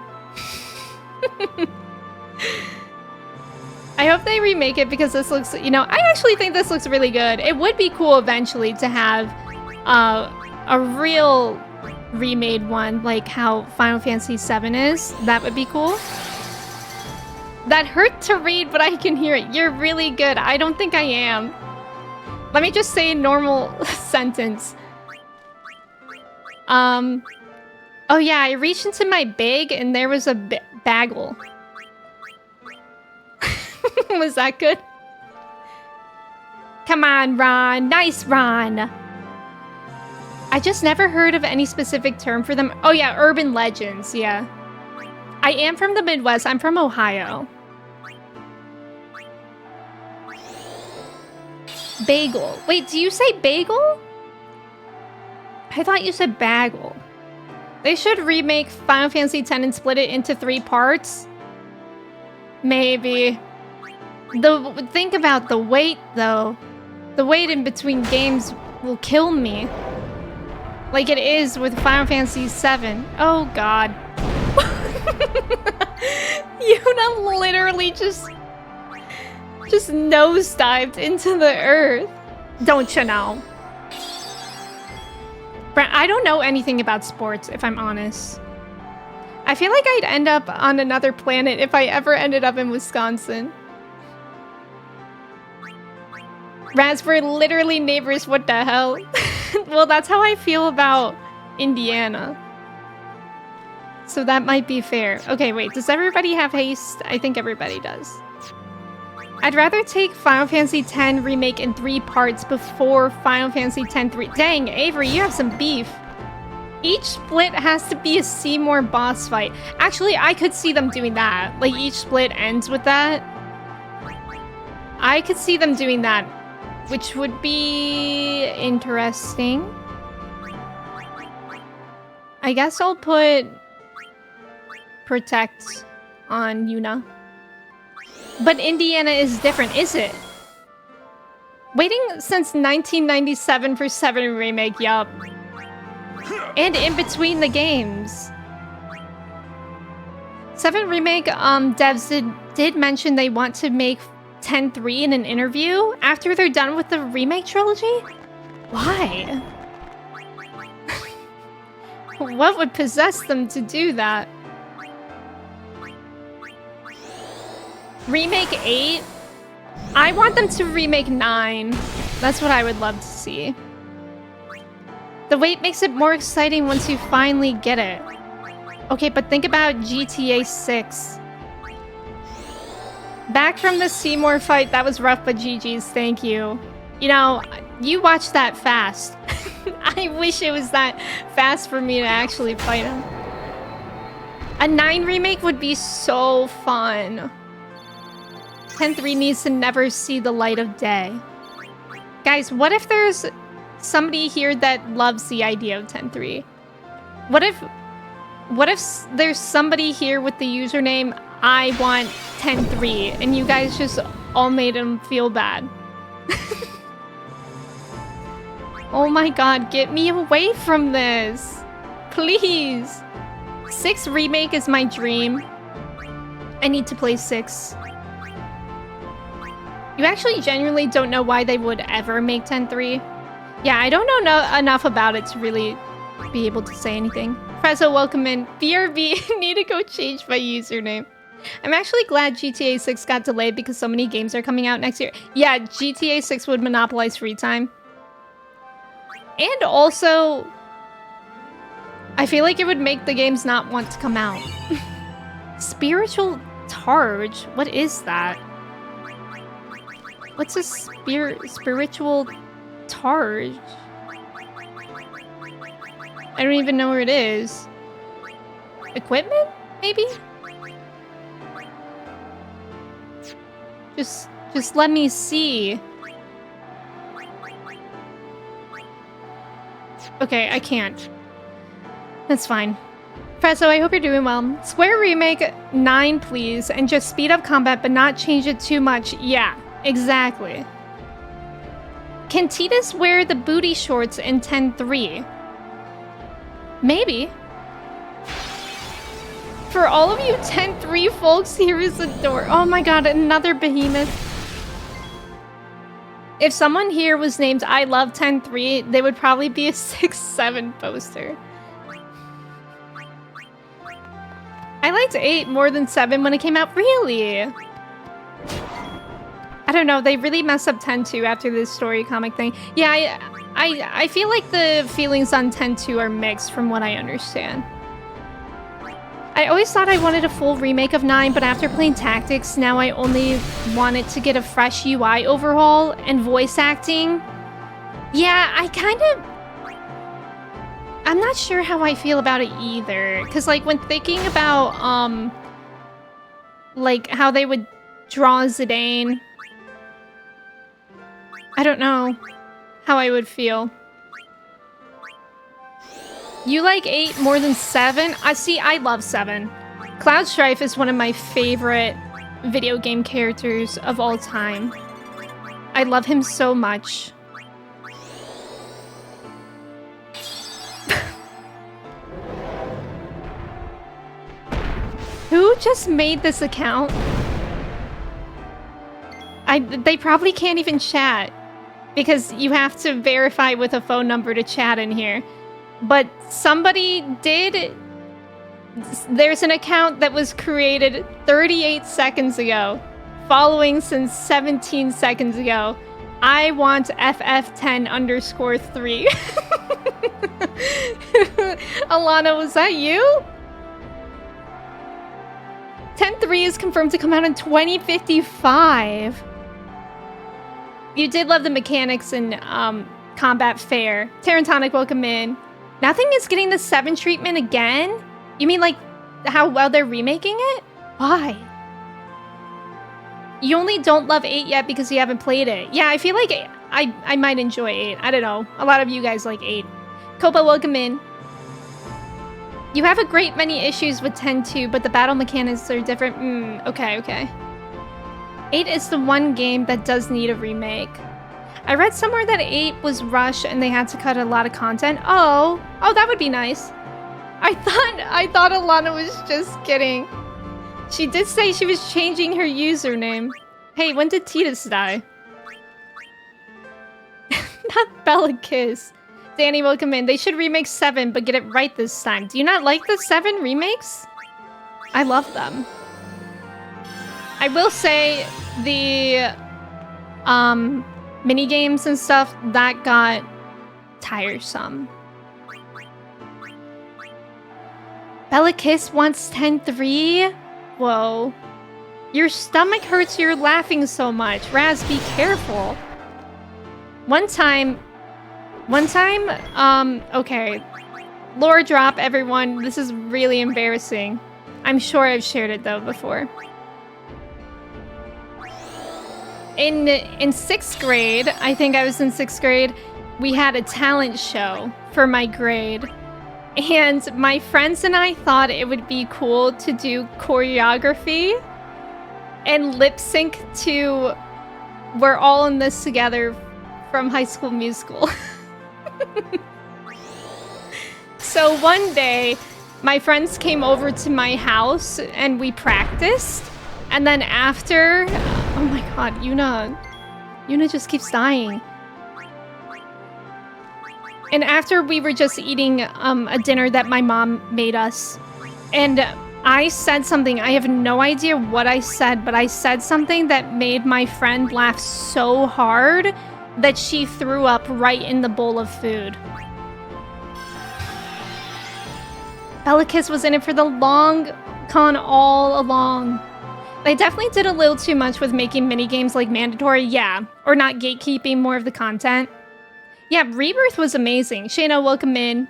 [SPEAKER 1] I hope they remake it because this looks, you know, I actually think this looks really good. It would be cool eventually to have a real remade one, like how Final Fantasy VII is. That would be cool. That hurt to read, but I can hear it. You're really good. I don't think I am. Let me just say a normal sentence. Oh yeah, I reached into my bag and there was a bagel. Was that good? Come on, Ron. Nice, Ron. I just never heard of any specific term for them. Oh yeah, urban legends, yeah. I am from the Midwest. I'm from Ohio. Bagel. Wait, do you say bagel? I thought you said bagel. They should remake Final Fantasy X and split it into 3 parts. Maybe. Think about the wait, though. The wait in between games will kill me. Like it is with Final Fantasy VII. Oh, God. Yuna literally just nosedived into the earth. Don't you know? I don't know anything about sports, if I'm honest. I feel like I'd end up on another planet if I ever ended up in Wisconsin. Raspberry literally neighbors, what the hell? Well, that's how I feel about Indiana. So that might be fair. Okay, wait, does everybody have haste? I think everybody does. I'd rather take Final Fantasy X remake in 3 parts before Final Fantasy X-3. Dang, Avery, you have some beef. Each split has to be a Seymour boss fight. Actually, I could see them doing that. Like, each split ends with that. I could see them doing that, which would be interesting. I guess I'll put Protect on Yuna. But Indiana is different, is it? Waiting since 1997 for 7 remake, yup. And in between the games. 7 remake devs did mention they want to make 10-3 in an interview after they're done with the remake trilogy? Why? What would possess them to do that? Remake 8? I want them to remake 9. That's what I would love to see. The wait makes it more exciting once you finally get it. Okay, but think about GTA 6. Back from the Seymour fight, that was rough, but GG's, thank you. You know, you watched that fast. I wish it was that fast for me to actually fight him. A 9 remake would be so fun. 10-3 needs to never see the light of day. Guys, what if there's somebody here that loves the idea of 10-3? What if there's somebody here with the username I want 10-3 and you guys just all made him feel bad? Oh my god, get me away from this. Please. 6 remake is my dream. I need to play 6. You actually genuinely don't know why they would ever make 10-3? Yeah, I don't know enough about it to really be able to say anything. Prezzo, welcome in. BRB, need to go change my username. I'm actually glad GTA 6 got delayed because so many games are coming out next year. Yeah, GTA 6 would monopolize free time. And also, I feel like it would make the games not want to come out. Spiritual Targe? What is that? What's a spiritual Targe? I don't even know where it is. Equipment? Maybe? Just let me see. Okay, I can't. That's fine. Prezzo, I hope you're doing well. Square Remake 9, please, and just speed up combat, but not change it too much. Yeah, exactly. Can Tidus wear the booty shorts in 10.3? Maybe. For all of you 10.3 folks, here is the door. Oh my god, another behemoth. If someone here was named I Love 10.3, they would probably be a 6-7 poster. I liked 8 more than 7 when it came out. Really? I don't know. They really messed up 10.2 after this story comic thing. Yeah, I feel like the feelings on 10.2 are mixed from what I understand. I always thought I wanted a full remake of 9, but after playing Tactics, now I only want it to get a fresh UI overhaul and voice acting. Yeah, I'm not sure how I feel about it either. Because, like, when thinking about, like, how they would draw Zidane, I don't know how I would feel. You like 8 more than 7? I love 7. Cloud Strife is one of my favorite video game characters of all time. I love him so much. Who just made this account? They probably can't even chat because you have to verify with a phone number to chat in here. But somebody did. There's an account that was created 38 seconds ago, following since 17 seconds ago. I want FF10_3. Alana, was that you? 10.3 is confirmed to come out in 2055. You did love the mechanics in Combat Fair. Tarantonic, welcome in. Nothing is getting the 7 treatment again? You mean like how well they're remaking it? Why? You only don't love 8 yet because you haven't played it. Yeah, I feel like I might enjoy 8. I don't know. A lot of you guys like 8. Copa, welcome in. You have a great many issues with 10.2, but the battle mechanics are different. Okay. 8 is the one game that does need a remake. I read somewhere that 8 was rushed and they had to cut a lot of content. Oh, that would be nice. I thought Alana was just kidding. She did say she was changing her username. Hey, when did Tidus die? Not Bella Kiss. Danny, welcome in. They should remake 7, but get it right this time. Do you not like the 7 remakes? I love them. I will say the mini games and stuff that got tiresome. Bella Kiss wants 10.3? Whoa. Your stomach hurts, you're laughing so much. Raz, be careful. One time, okay. Lore drop, everyone. This is really embarrassing. I'm sure I've shared it, though, before. In 6th grade, I think I was in 6th grade, we had a talent show for my grade. And my friends and I thought it would be cool to do choreography and lip sync to We're All in This Together from High School Musical. So one day, my friends came over to my house and we practiced. And then after, oh my god, Yuna just keeps dying. And after we were just eating a dinner that my mom made us, and I said something, I have no idea what I said, but I said something that made my friend laugh so hard that she threw up right in the bowl of food. Bella Kiss was in it for the long con all along. They definitely did a little too much with making minigames like mandatory, yeah. Or not gatekeeping more of the content. Yeah, Rebirth was amazing. Shayna, welcome in.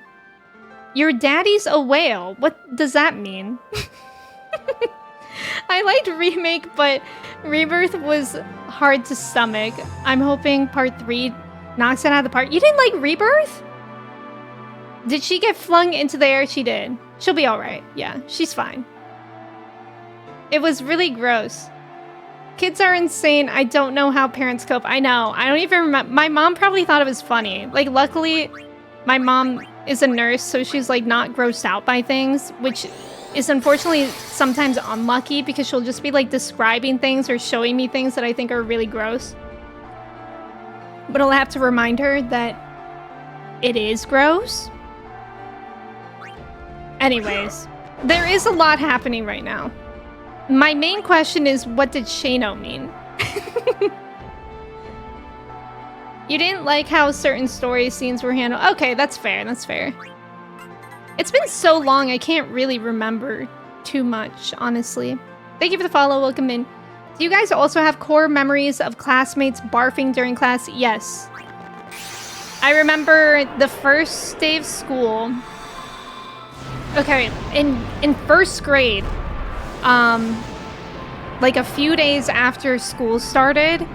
[SPEAKER 1] Your daddy's a whale. What does that mean? I liked Remake, but Rebirth was hard to stomach. I'm hoping part 3 knocks it out of the park. You didn't like Rebirth? Did she get flung into the air? She did. She'll be alright. Yeah, she's fine. It was really gross. Kids are insane. I don't know how parents cope. I know. I don't even remember. My mom probably thought it was funny. Like, luckily, my mom is a nurse, so she's, like, not grossed out by things, which is unfortunately sometimes unlucky because she'll just be, like, describing things or showing me things that I think are really gross. But I'll have to remind her that it is gross. Anyways, there is a lot happening right now. My main question is, what did Shano mean? You didn't like how certain story scenes were handled. Okay, that's fair, that's fair. It's been so long, I can't really remember too much, honestly. Thank you for the follow, welcome in. Do you guys also have core memories of classmates barfing during class? Yes. I remember the first day of school. Okay, in first grade, like a few days after school started,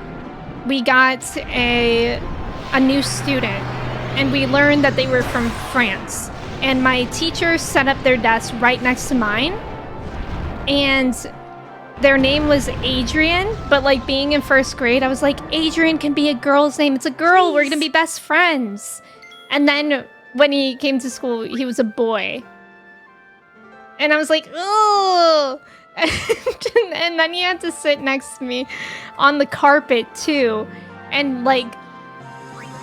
[SPEAKER 1] we got a new student, and we learned that they were from France. And my teacher set up their desk right next to mine, and their name was Adrian, but like being in first grade, I was like, Adrian can be a girl's name. It's a girl. We're gonna be best friends. And then when he came to school, he was a boy. And I was like, oh. And then he had to sit next to me on the carpet too. And like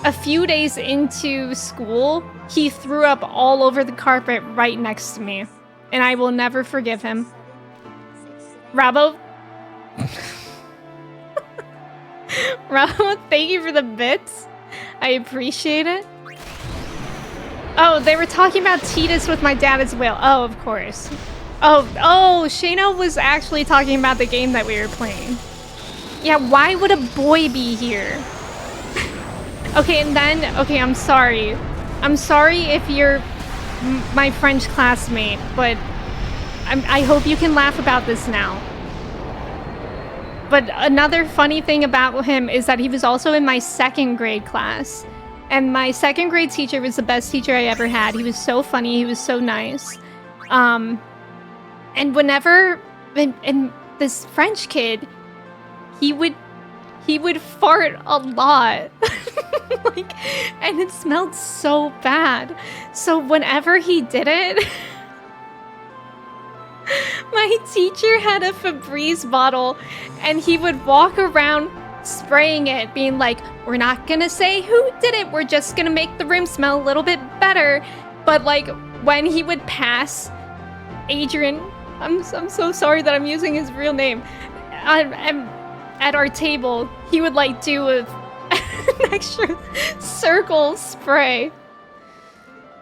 [SPEAKER 1] a few days into school, he threw up all over the carpet right next to me. And I will never forgive him. Rabo. Rabo, thank you for the bits. I appreciate it. Oh, they were talking about Titus with my dad as well. Oh, of course. Oh, Shano was actually talking about the game that we were playing. Yeah, why would a boy be here? Okay, and then, okay, I'm sorry. I'm sorry if you're my French classmate, but I hope you can laugh about this now. But another funny thing about him is that he was also in my second grade class. And my second grade teacher was the best teacher I ever had. He was so funny. He was so nice. And whenever, and this French kid, he would fart a lot. Like, and it smelled so bad. So whenever he did it, my teacher had a Febreze bottle, and he would walk around spraying it, being like, we're not gonna say who did it, we're just gonna make the room smell a little bit better. But like, when he would pass Adrian, I'm so sorry that I'm using his real name, at our table, he would like do an extra circle spray.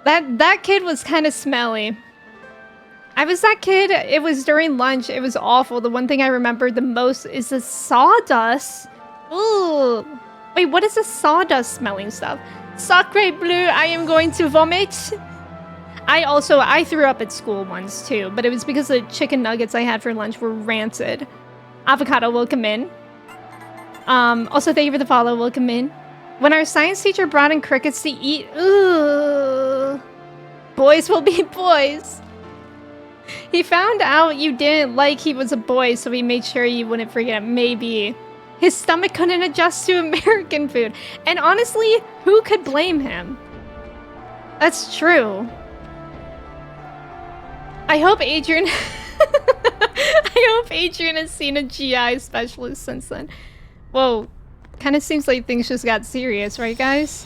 [SPEAKER 1] That kid was kind of smelly. I was that kid. It was during lunch. It was awful. The one thing I remember the most is the sawdust. Ooh. Wait, what is the sawdust smelling stuff? Sacre bleu, I am going to vomit. I threw up at school once too, but it was because the chicken nuggets I had for lunch were rancid. Avocado, welcome in. Also, thank you for the follow, welcome in. When our science teacher brought in crickets to eat, ooh, boys will be boys. He found out you didn't like he was a boy, so he made sure you wouldn't forget. Maybe. His stomach couldn't adjust to American food. And honestly, who could blame him? That's true. I hope Adrian... I hope Adrian has seen a GI specialist since then. Whoa. Kind of seems like things just got serious, right, guys?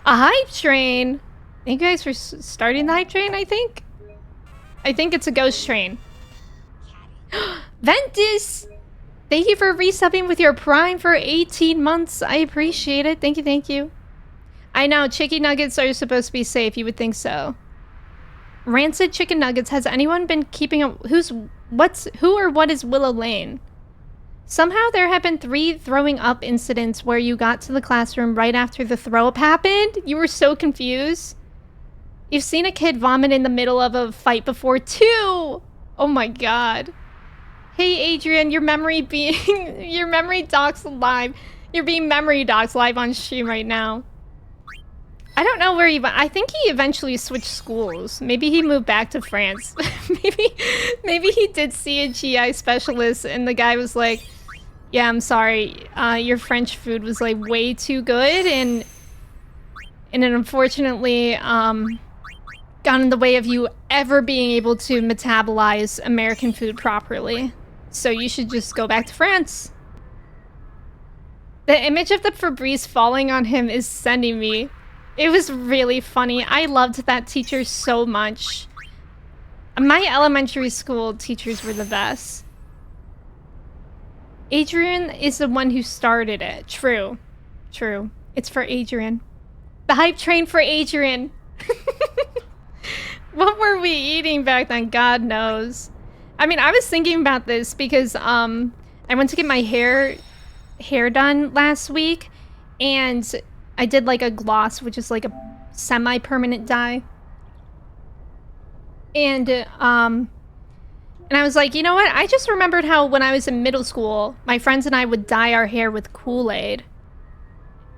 [SPEAKER 1] A hype train! Thank you guys for starting the hype train, I think? I think it's a ghost train. Ventus! Thank you for resubbing with your Prime for 18 months. I appreciate it. Thank you, thank you. I know, chicken nuggets are supposed to be safe. You would think so. Rancid chicken nuggets. Has anyone been keeping up? Who or what is Willow Lane? Somehow there have been 3 throwing up incidents where you got to the classroom right after the throw up happened. You were so confused. You've seen a kid vomit in the middle of a fight before too. Oh my god. Hey Adrian, your memory docs live. You're being memory docs live on stream right now. I don't know where he went. I think he eventually switched schools. Maybe he moved back to France. maybe he did see a GI specialist and the guy was like, yeah, I'm sorry. Your French food was like way too good and it unfortunately got in the way of you ever being able to metabolize American food properly. So you should just go back to France. The image of the Febreze falling on him is sending me. It was really funny. I loved that teacher so much. My elementary school teachers were the best. Adrian is the one who started it. True. True. It's for Adrian. The hype train for Adrian. What were we eating back then? God knows. I mean, I was thinking about this because I went to get my hair done last week and I did like a gloss, which is like a semi-permanent dye. And I was like, you know what? I just remembered how when I was in middle school, my friends and I would dye our hair with Kool-Aid.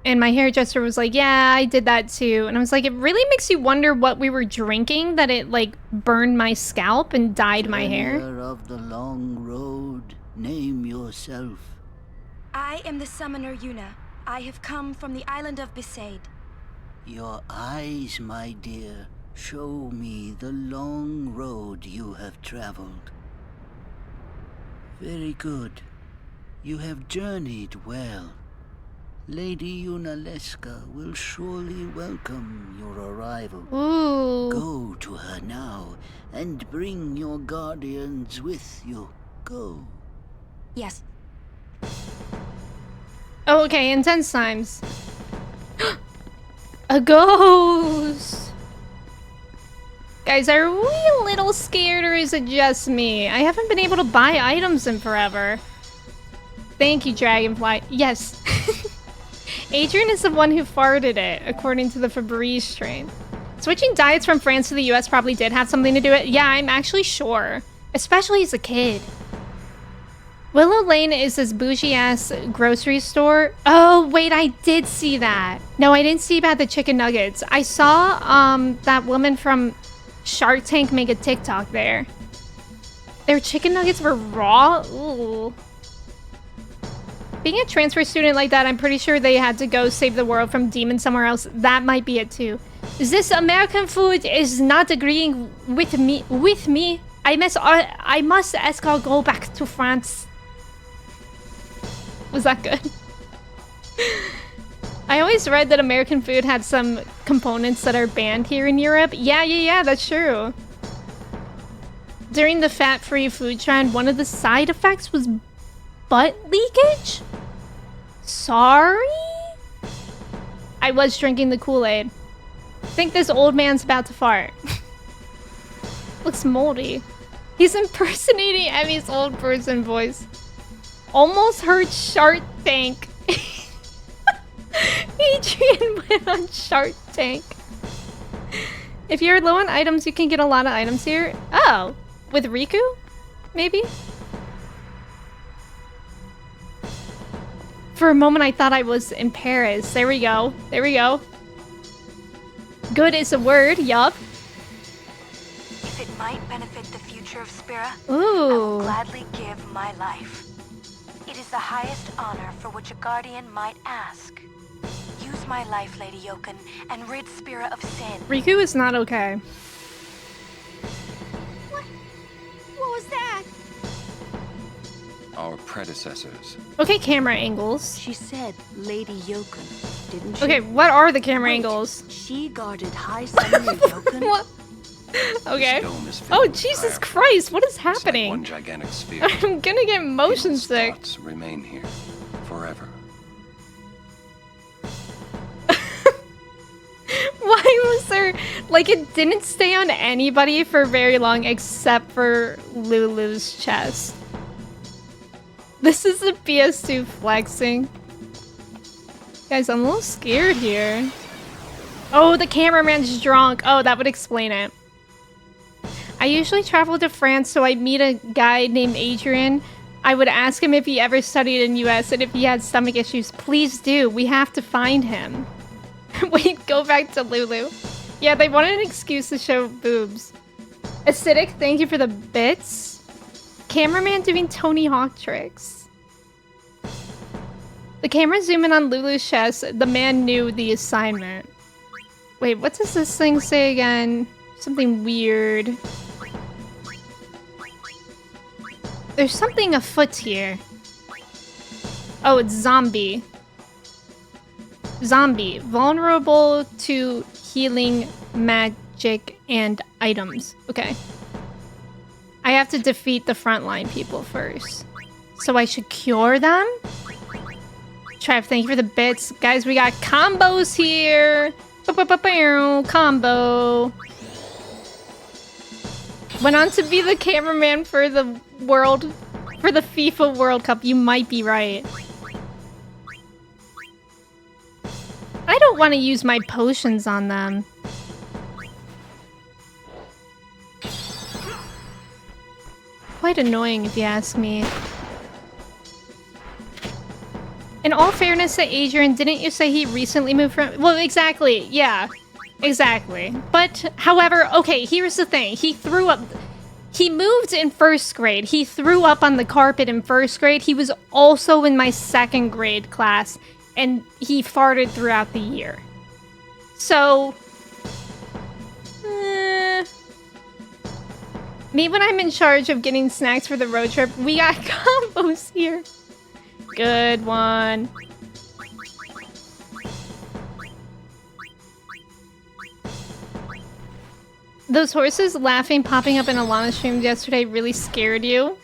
[SPEAKER 1] And my hairdresser was like, yeah, I did that too. And I was like, it really makes you wonder what we were drinking that it like burned my scalp and dyed my hair.
[SPEAKER 4] Of the long road, name yourself.
[SPEAKER 5] I am the summoner Yuna. I have come from the island of Besaid.
[SPEAKER 4] Your eyes, my dear, show me the long road you have traveled. Very good. You have journeyed well. Lady Yunaleska will surely welcome your arrival.
[SPEAKER 1] Ooh.
[SPEAKER 4] Go to her now and bring your guardians with you. Go.
[SPEAKER 5] Yes.
[SPEAKER 1] Oh, okay, intense times. A ghost! Guys, are we a little scared or is it just me? I haven't been able to buy items in forever. Thank you, Dragonfly. Yes. Adrian is the one who farted it, according to the Febreze strain. Switching diets from France to the US probably did have something to do with it. Yeah, I'm actually sure. Especially as a kid. Willow Lane is this bougie-ass grocery store. Oh, wait, I did see that. No, I didn't see about the chicken nuggets. I saw that woman from Shark Tank make a TikTok there. Their chicken nuggets were raw? Ooh. Being a transfer student like that, I'm pretty sure they had to go save the world from demons somewhere else. That might be it too. This American food is not agreeing with me. I must escort go back to France. Was that good? I always read that American food had some components that are banned here in Europe. Yeah, that's true. During the fat-free food trend, one of the side effects was butt leakage? Sorry? I was drinking the Kool-Aid. Think this old man's about to fart. Looks moldy. He's impersonating Emmy's old person voice. Almost heard Shark Tank. Adrian went on Shark Tank. If you're low on items, you can get a lot of items here. Oh, with Riku? Maybe? For a moment, I thought I was in Paris. There we go. There we go. Good is a word, yup.
[SPEAKER 5] If it might benefit the future of Spira,
[SPEAKER 1] Ooh.
[SPEAKER 5] I will gladly give my life. It is the highest honor for which a guardian might ask. Use my life, Lady Yoken, and rid Spira of sin.
[SPEAKER 1] Riku is not okay.
[SPEAKER 5] What was that?
[SPEAKER 3] Our predecessors.
[SPEAKER 1] Okay, camera angles.
[SPEAKER 5] She said Lady Yoken, didn't she?
[SPEAKER 1] Okay, what are the camera angles?
[SPEAKER 5] She guarded High Summoner Yoken?
[SPEAKER 1] What? Okay.
[SPEAKER 3] This dome is filled
[SPEAKER 1] Oh,
[SPEAKER 3] with
[SPEAKER 1] Jesus
[SPEAKER 3] fire.
[SPEAKER 1] Christ, what is
[SPEAKER 3] It's like
[SPEAKER 1] happening?
[SPEAKER 3] one gigantic sphere.
[SPEAKER 1] I'm gonna get motion
[SPEAKER 3] People's
[SPEAKER 1] sick.
[SPEAKER 3] thoughts remain here forever.
[SPEAKER 1] Why was there... Like, it didn't stay on anybody for very long except for Lulu's chest. This is the PS2 flexing. Guys, I'm a little scared here. Oh, the cameraman's drunk. Oh, that would explain it. I usually travel to France, so I'd meet a guy named Adrian. I would ask him if he ever studied in US and if he had stomach issues. Please do. We have to find him. Wait, go back to Lulu. Yeah, they wanted an excuse to show boobs. Acidic, thank you for the bits. Cameraman doing Tony Hawk tricks. The camera zoom in on Lulu's chest. The man knew the assignment. Wait, what does this thing say again? Something weird. There's something afoot here. Oh, it's zombie. Zombie. Vulnerable to healing, magic, and items. Okay. I have to defeat the frontline people first. So I should cure them? Trev, thank you for the bits. Guys, we got combos here. Combo. Went on to be the cameraman for the FIFA World Cup. You might be right. I don't want to use my potions on them. Quite annoying if you ask me. In all fairness to Adrian, didn't you say he recently moved from... Well, exactly. Yeah. Exactly. But, however, okay, here's the thing. He threw up... He moved in first grade. He threw up on the carpet in first grade. He was also in my second grade class. And he farted throughout the year. So... me when I'm in charge of getting snacks for the road trip, we got combos here. Good one. Those horses laughing, popping up in Alana's stream yesterday really scared you.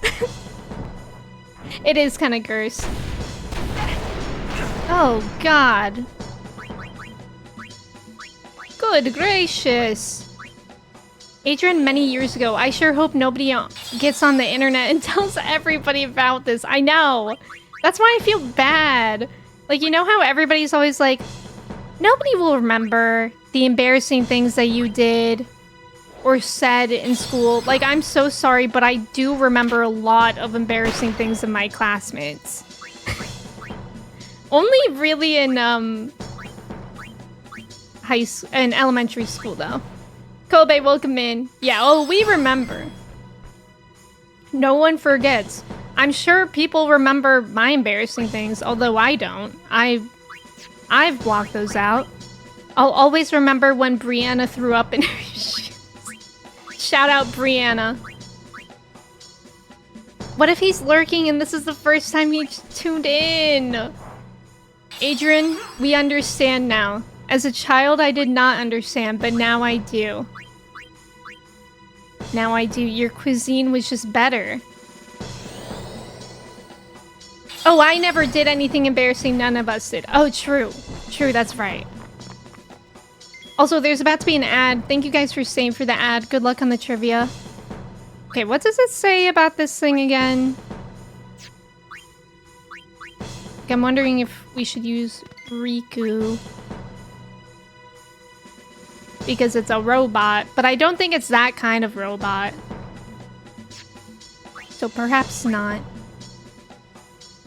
[SPEAKER 1] It is kind of gross. Oh, God. Good gracious. Adrian, many years ago, I sure hope nobody gets on the internet and tells everybody about this. I know. That's why I feel bad. Like, you know how everybody's always like, nobody will remember the embarrassing things that you did or said in school. Like, I'm so sorry, but I do remember a lot of embarrassing things of my classmates. Only really in, elementary school, though. Kobe, welcome in. Yeah, oh, we remember. No one forgets. I'm sure people remember my embarrassing things, although I don't. I've blocked those out. I'll always remember when Brianna threw up in her shoes. Shout out Brianna. What if he's lurking and this is the first time he tuned in? Adrian, we understand now. As a child, I did not understand, but now I do. Now I do. Your cuisine was just better. Oh, I never did anything embarrassing. None of us did. Oh, true. True, that's right. Also, there's about to be an ad. Thank you guys for staying for the ad. Good luck on the trivia. Okay, what does it say about this thing again? I'm wondering if we should use Riku. Because it's a robot, but I don't think it's that kind of robot. So perhaps not.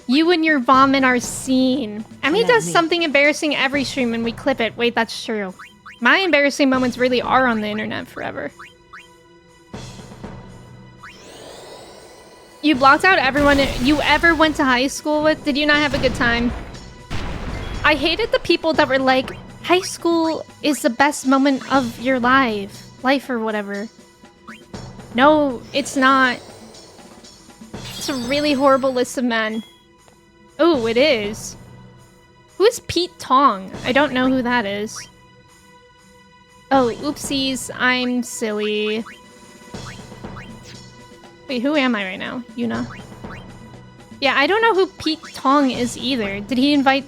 [SPEAKER 1] You and your vomit are seen. Emmy does something embarrassing every stream and we clip it. Wait, that's true. My embarrassing moments really are on the internet forever. You blocked out everyone you ever went to high school with? Did you not have a good time? I hated the people that were like, high school is the best moment of your life or whatever. No, it's not. It's a really horrible list of men. Oh, it is. Who is Pete Tong? I don't know who that is. Oh, oopsies, I'm silly. Wait, who am I right now? Yuna. Yeah, I don't know who Pete Tong is either. Did he invent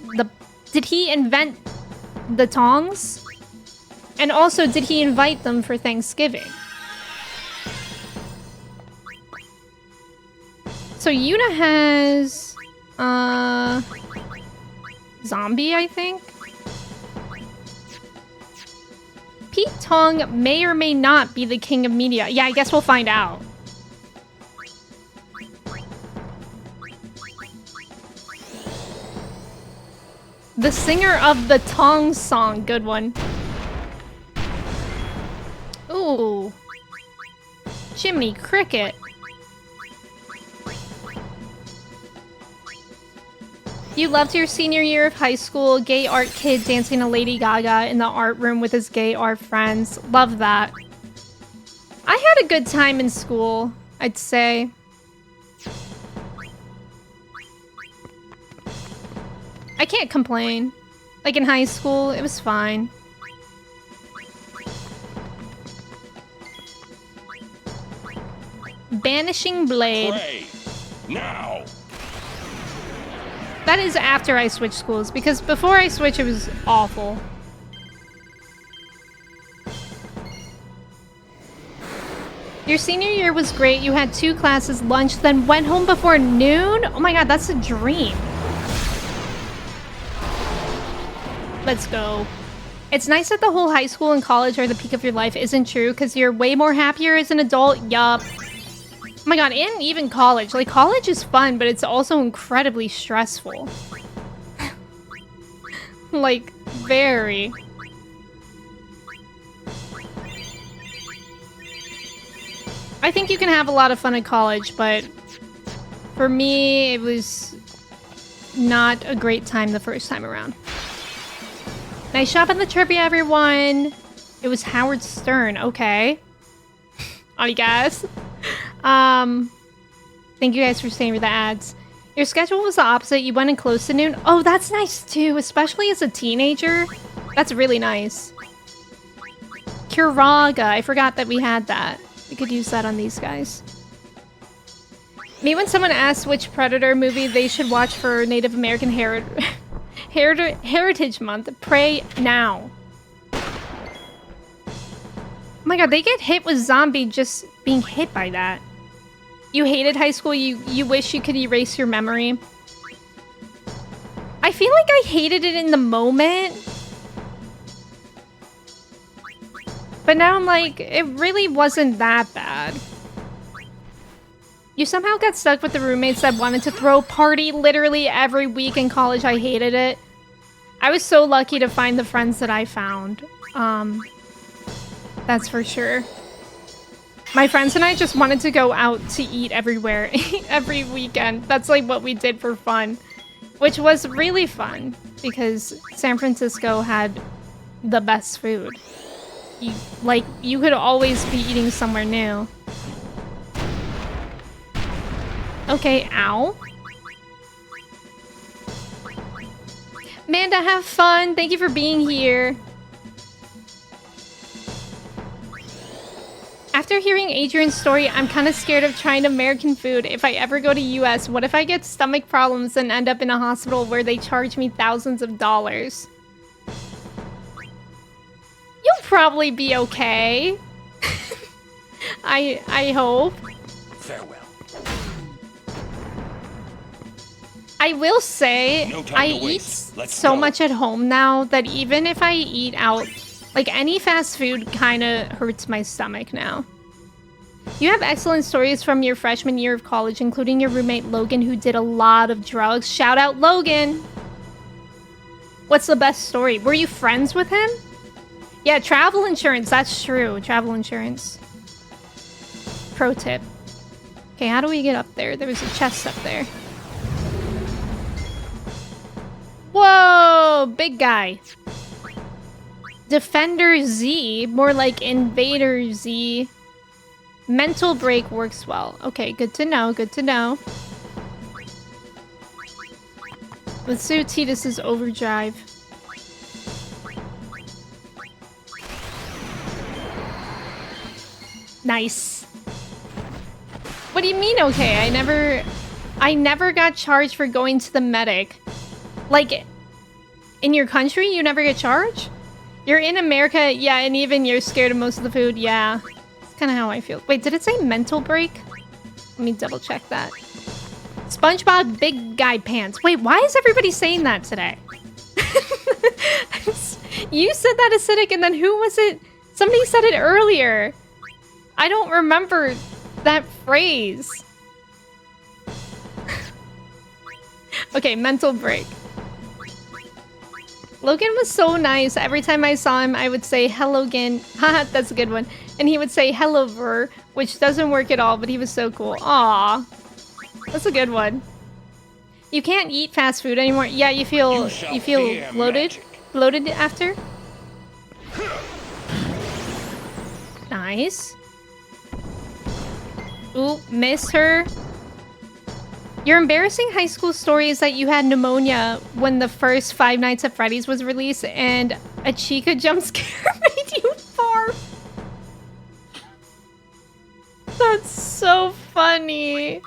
[SPEAKER 1] the tongs? And also, did he invite them for Thanksgiving? So Yuna has... zombie, I think? Pete Tong may or may not be the king of media. Yeah, I guess we'll find out. The singer of the Tong song. Good one. Ooh. Jiminy Cricket. You loved your senior year of high school. Gay art kid dancing to Lady Gaga in the art room with his gay art friends. Love that. I had a good time in school, I'd say. I can't complain. Like in high school, it was fine. Banishing Blade.
[SPEAKER 6] Pray. Now.
[SPEAKER 1] That is after I switched schools, because before I switched, it was awful. Your senior year was great. You had 2 classes, lunch, then went home before noon? Oh my god, that's a dream. Let's go. It's nice that the whole high school and college are the peak of your life isn't true, because you're way more happier as an adult. Yup. Oh my god, and even college. Like, college is fun, but it's also incredibly stressful. Like, very. I think you can have a lot of fun at college, but for me, it was not a great time the first time around. Nice shop on the trivia, everyone. It was Howard Stern. Okay. On you guys. Thank you guys for staying for the ads. Your schedule was the opposite. You went in close to noon. Oh, that's nice too, especially as a teenager. That's really nice. Kiraga. I forgot that we had that. We could use that on these guys. Me when someone asks which Predator movie they should watch for Native American Heritage Month, pray now. Oh my god, they get hit with zombie just being hit by that. You hated high school, you wish you could erase your memory. I feel like I hated it in the moment. But now I'm like, it really wasn't that bad. You somehow got stuck with the roommates that wanted to throw a party literally every week in college. I hated it. I was so lucky to find the friends that I found. That's for sure. My friends and I just wanted to go out to eat everywhere, every weekend. That's like what we did for fun, which was really fun because San Francisco had the best food. You could always be eating somewhere new. Okay, ow. Amanda, have fun. Thank you for being here. After hearing Adrian's story, I'm kind of scared of trying American food. If I ever go to US, what if I get stomach problems and end up in a hospital where they charge me thousands of dollars? You'll probably be okay. I hope.
[SPEAKER 6] Farewell.
[SPEAKER 1] I will say,
[SPEAKER 6] No time
[SPEAKER 1] I
[SPEAKER 6] to
[SPEAKER 1] eat
[SPEAKER 6] waste. Let's
[SPEAKER 1] so
[SPEAKER 6] go.
[SPEAKER 1] much at home now that even if I eat out, like any fast food kind of hurts my stomach now. You have excellent stories from your freshman year of college, including your roommate Logan, who did a lot of drugs. Shout out Logan! What's the best story? Were you friends with him? Yeah, travel insurance. That's true. Travel insurance. Pro tip. Okay, how do we get up there? There was a chest up there. Whoa! Big guy. Defender Z. More like Invader Z. Mental break works well. Okay, good to know. Good to know. Let's do Titus's overdrive. Nice. What do you mean, okay? I never got charged for going to the medic. Like, in your country, you never get charged? You're in America, yeah, and even you're scared of most of the food, yeah. That's kind of how I feel. Wait, did it say mental break? Let me double check that. SpongeBob Big Guy Pants. Wait, why is everybody saying that today? You said that, Acidic, and then who was it? Somebody said it earlier. I don't remember that phrase. Okay, mental break. Logan was so nice. Every time I saw him, I would say, hello, Gin. Haha, that's a good one. And he would say, hello, Ver, which doesn't work at all, but he was so cool. Aw. That's a good one. You can't eat fast food anymore. Yeah, you feel bloated.
[SPEAKER 6] Magic.
[SPEAKER 1] Bloated after. Nice. Ooh, miss her. Your embarrassing high school story is that you had pneumonia when the first Five Nights at Freddy's was released and a Chica jump scare made you barf. That's so funny.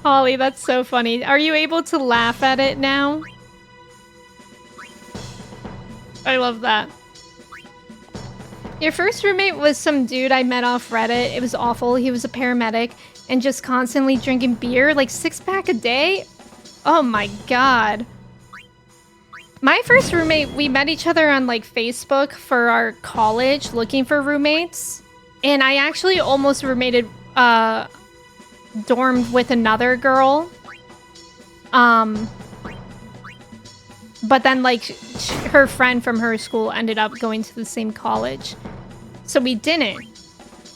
[SPEAKER 1] Holly, that's so funny. Are you able to laugh at it now? I love that. Your first roommate was some dude I met off Reddit. It was awful. He was a paramedic and just constantly drinking beer, like 6-pack a day. Oh my god. My first roommate, we met each other on like Facebook for our college looking for roommates. And I actually almost roommated, dormed with another girl. But then like her friend from her school ended up going to the same college. So we didn't,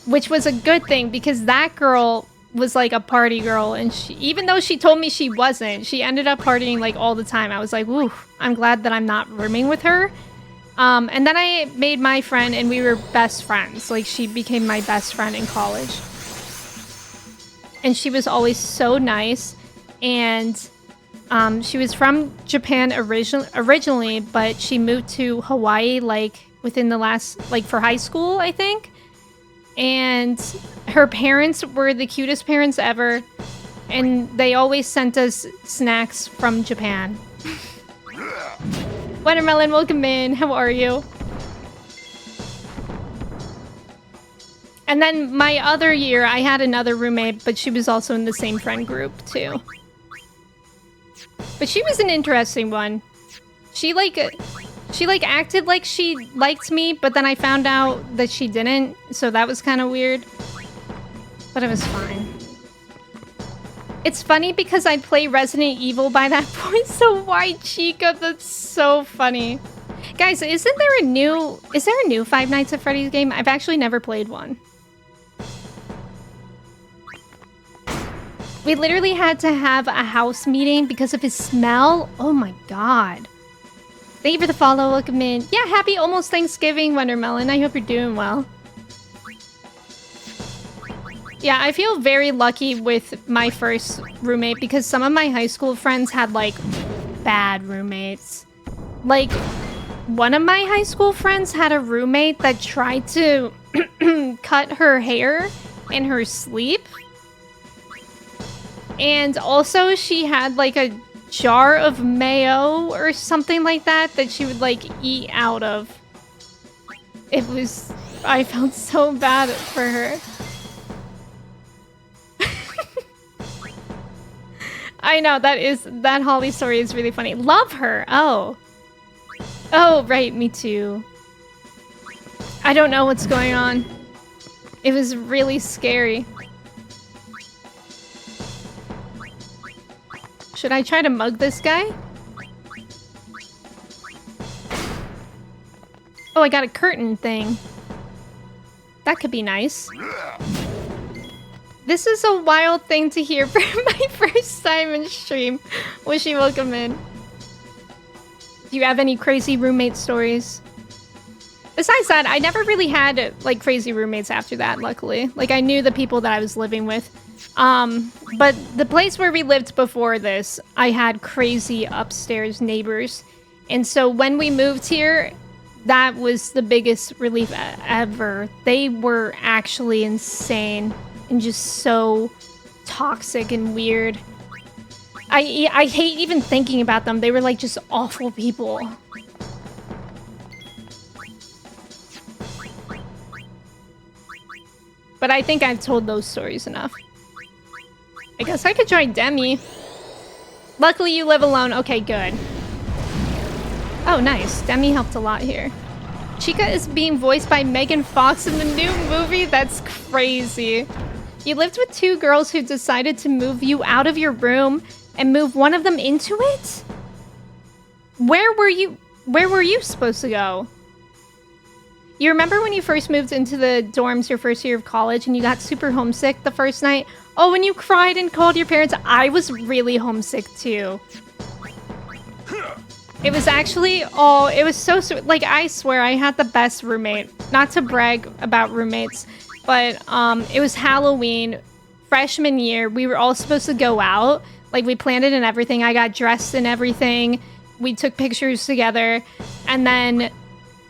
[SPEAKER 1] which was a good thing because that girl was like a party girl, and she, even though she told me she wasn't, she ended up partying like all the time. I was like, ooh, I'm glad that I'm not rooming with her. And then I made my friend and we were best friends. Like she became my best friend in college. And she was always so nice. And she was from Japan originally, but she moved to Hawaii like within the last, like for high school, I think. And her parents were the cutest parents ever. And they always sent us snacks from Japan. Watermelon, welcome in. How are you? And then my other year, I had another roommate, but she was also in the same friend group too. But she was an interesting one. She acted like she liked me, but then I found out that she didn't, so that was kind of weird. But it was fine. It's funny because I play Resident Evil by that point, so why Chica? That's so funny. Guys, is there a new Five Nights at Freddy's game? I've actually never played one. We literally had to have a house meeting because of his smell. Oh my god. Thank you for the follow, welcome in. Yeah, happy almost Thanksgiving, Wondermelon. I hope you're doing well. Yeah, I feel very lucky with my first roommate because some of my high school friends had, like, bad roommates. Like, one of my high school friends had a roommate that tried to cut her hair in her sleep. And also she had, like, a jar of mayo or something like that that she would, like, eat out of. It was... I felt so bad for her. I know, that Holly story is really funny. Love her! Oh. Oh, right, me too. I don't know what's going on. It was really scary. Should I try to mug this guy? Oh, I got a curtain thing. That could be nice. This is a wild thing to hear for my first time in stream. Wishy, welcome in. Do you have any crazy roommate stories? Besides that, I never really had, like, crazy roommates after that, luckily. Like, I knew the people that I was living with. But the place where we lived before this, I had crazy upstairs neighbors. And so when we moved here, that was the biggest relief ever. They were actually insane and just so toxic and weird. I hate even thinking about them. They were like just awful people. But I think I've told those stories enough. I guess I could try Demi. Luckily you live alone. Okay, good. Oh, nice. Demi helped a lot here. Chica is being voiced by Megan Fox in the new movie? That's crazy. You lived with two girls who decided to move you out of your room and move one of them into it? Where were you supposed to go? You remember when you first moved into the dorms your first year of college and you got super homesick the first night? Oh, when you cried and called your parents, I was really homesick too. It was actually, oh, it was so sweet. Like, I swear I had the best roommate. Not to brag about roommates, but it was Halloween, freshman year. We were all supposed to go out. Like, we planned it and everything. I got dressed and everything. We took pictures together. And then,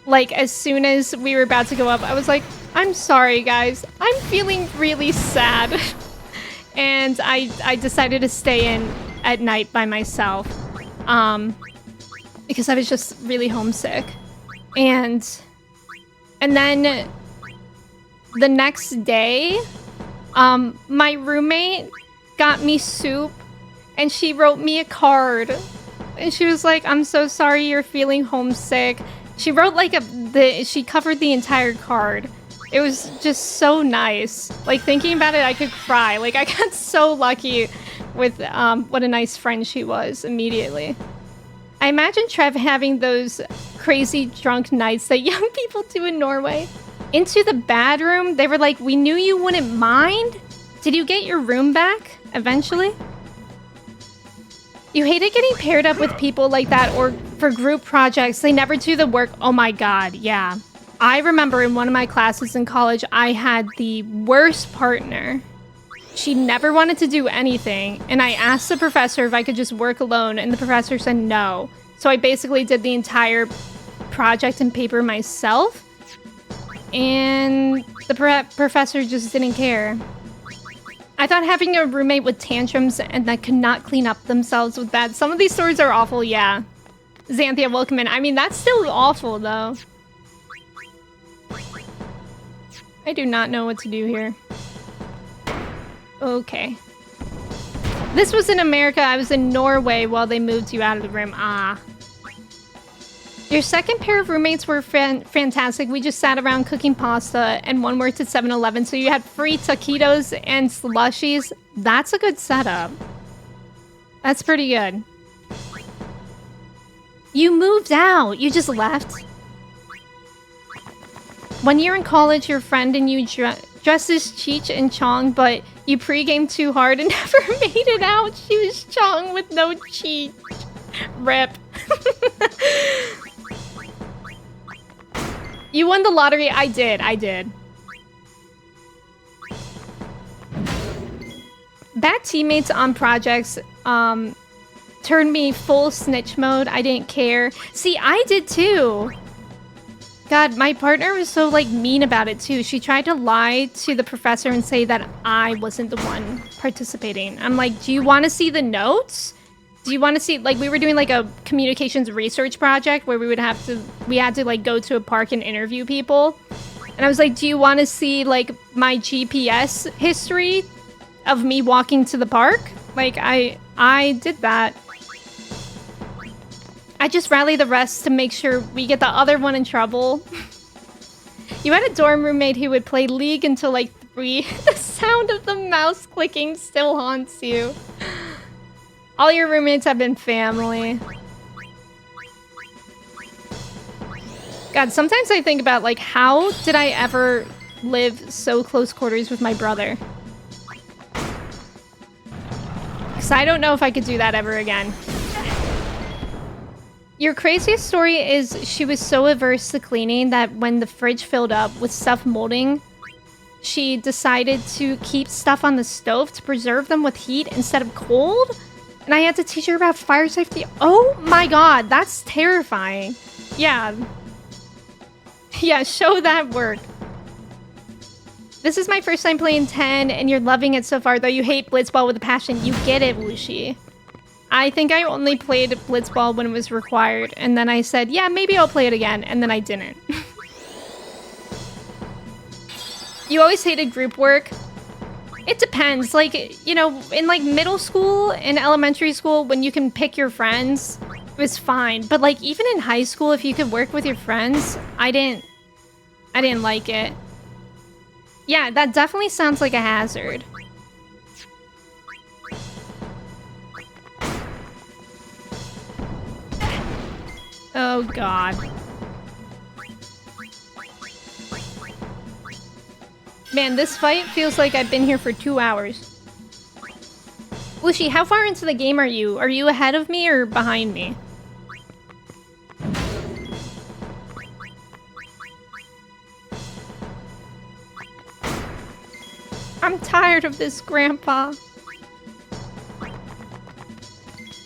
[SPEAKER 1] like, as soon as we were about to go up, I was like, I'm sorry, guys. I'm feeling really sad. And I decided to stay in at night by myself. Because I was just really homesick. And then the next day, my roommate got me soup and she wrote me a card. And she was like, I'm so sorry you're feeling homesick. She wrote like she covered the entire card. It was just so nice. Like, thinking about it, I could cry. Like, I got so lucky with what a nice friend she was immediately. I imagine Trev having those crazy drunk nights that young people do in Norway. Into the bad room, they were like, we knew you wouldn't mind. Did you get your room back eventually? You hated getting paired up with people like that or for group projects. They never do the work. Oh my god, yeah. I remember in one of my classes in college, I had the worst partner. She never wanted to do anything, and I asked the professor if I could just work alone, and the professor said no. So I basically did the entire project and paper myself, and the professor just didn't care. I thought having a roommate with tantrums and that could not clean up themselves was bad. Some of these stories are awful, yeah. Xanthia, welcome in. I mean, that's still awful, though. I do not know what to do here. Okay. This was in America. I was in Norway while they moved you out of the room. Ah. Your second pair of roommates were fantastic. We just sat around cooking pasta, and one worked at 7-Eleven, so you had free taquitos and slushies. That's a good setup. That's pretty good. You moved out. You just left. One year in college, your friend and you dressed as Cheech and Chong, but you pre-gamed too hard and never made it out. She was Chong with no Cheech. Rip. You won the lottery. I did. Bad teammates on projects turned me full snitch mode. I didn't care. See, I did too. God, my partner was so, like, mean about it too. She tried to lie to the professor and say that I wasn't the one participating. I'm like, do you want to see the notes? Do you want to see, like, we were doing like a communications research project where we had to like go to a park and interview people. And I was like, do you want to see like my GPS history of me walking to the park? Like, I did that. I just rally the rest to make sure we get the other one in trouble. You had a dorm roommate who would play League until like 3. The sound of the mouse clicking still haunts you. All your roommates have been family. God, sometimes I think about, like, how did I ever live so close quarters with my brother? Because I don't know if I could do that ever again. Your craziest story is she was so averse to cleaning that when the fridge filled up with stuff molding, she decided to keep stuff on the stove to preserve them with heat instead of cold? And I had to teach her about fire safety. Oh my god, that's terrifying. Yeah. Yeah, show that work. This is my first time playing 10, and you're loving it so far, though you hate Blitzball with a passion. You get it, Wushi. I think I only played Blitzball when it was required, and then I said, yeah, maybe I'll play it again, and then I didn't. You always hated group work. It depends. Like, you know, in like middle school and elementary school, when you can pick your friends, it was fine. But like even in high school, if you could work with your friends, I didn't like it. Yeah, that definitely sounds like a hazard. Oh god. Man, this fight feels like I've been here for 2 hours. Wushi, how far into the game are you? Are you ahead of me or behind me? I'm tired of this, Grandpa.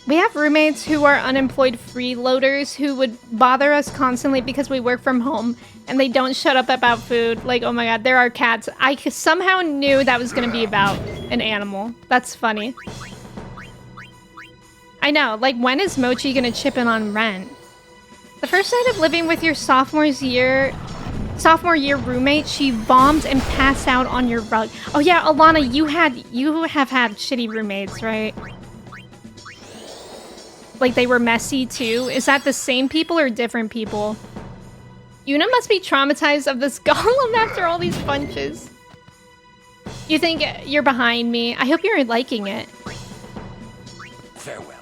[SPEAKER 1] We have roommates who are unemployed freeloaders who would bother us constantly because we work from home and they don't shut up about food. Like, oh my god, there are cats. I somehow knew that was gonna be about an animal. That's funny. I know, like, when is Mochi gonna chip in on rent? The first night of living with your sophomore year roommate, she bombed and passed out on your rug. Oh yeah, Alana, you have had shitty roommates, right? Like they were messy too. Is that the same people or different people? Yuna must be traumatized of this golem after all these punches. You think you're behind me? I hope you're liking it.
[SPEAKER 6] Farewell.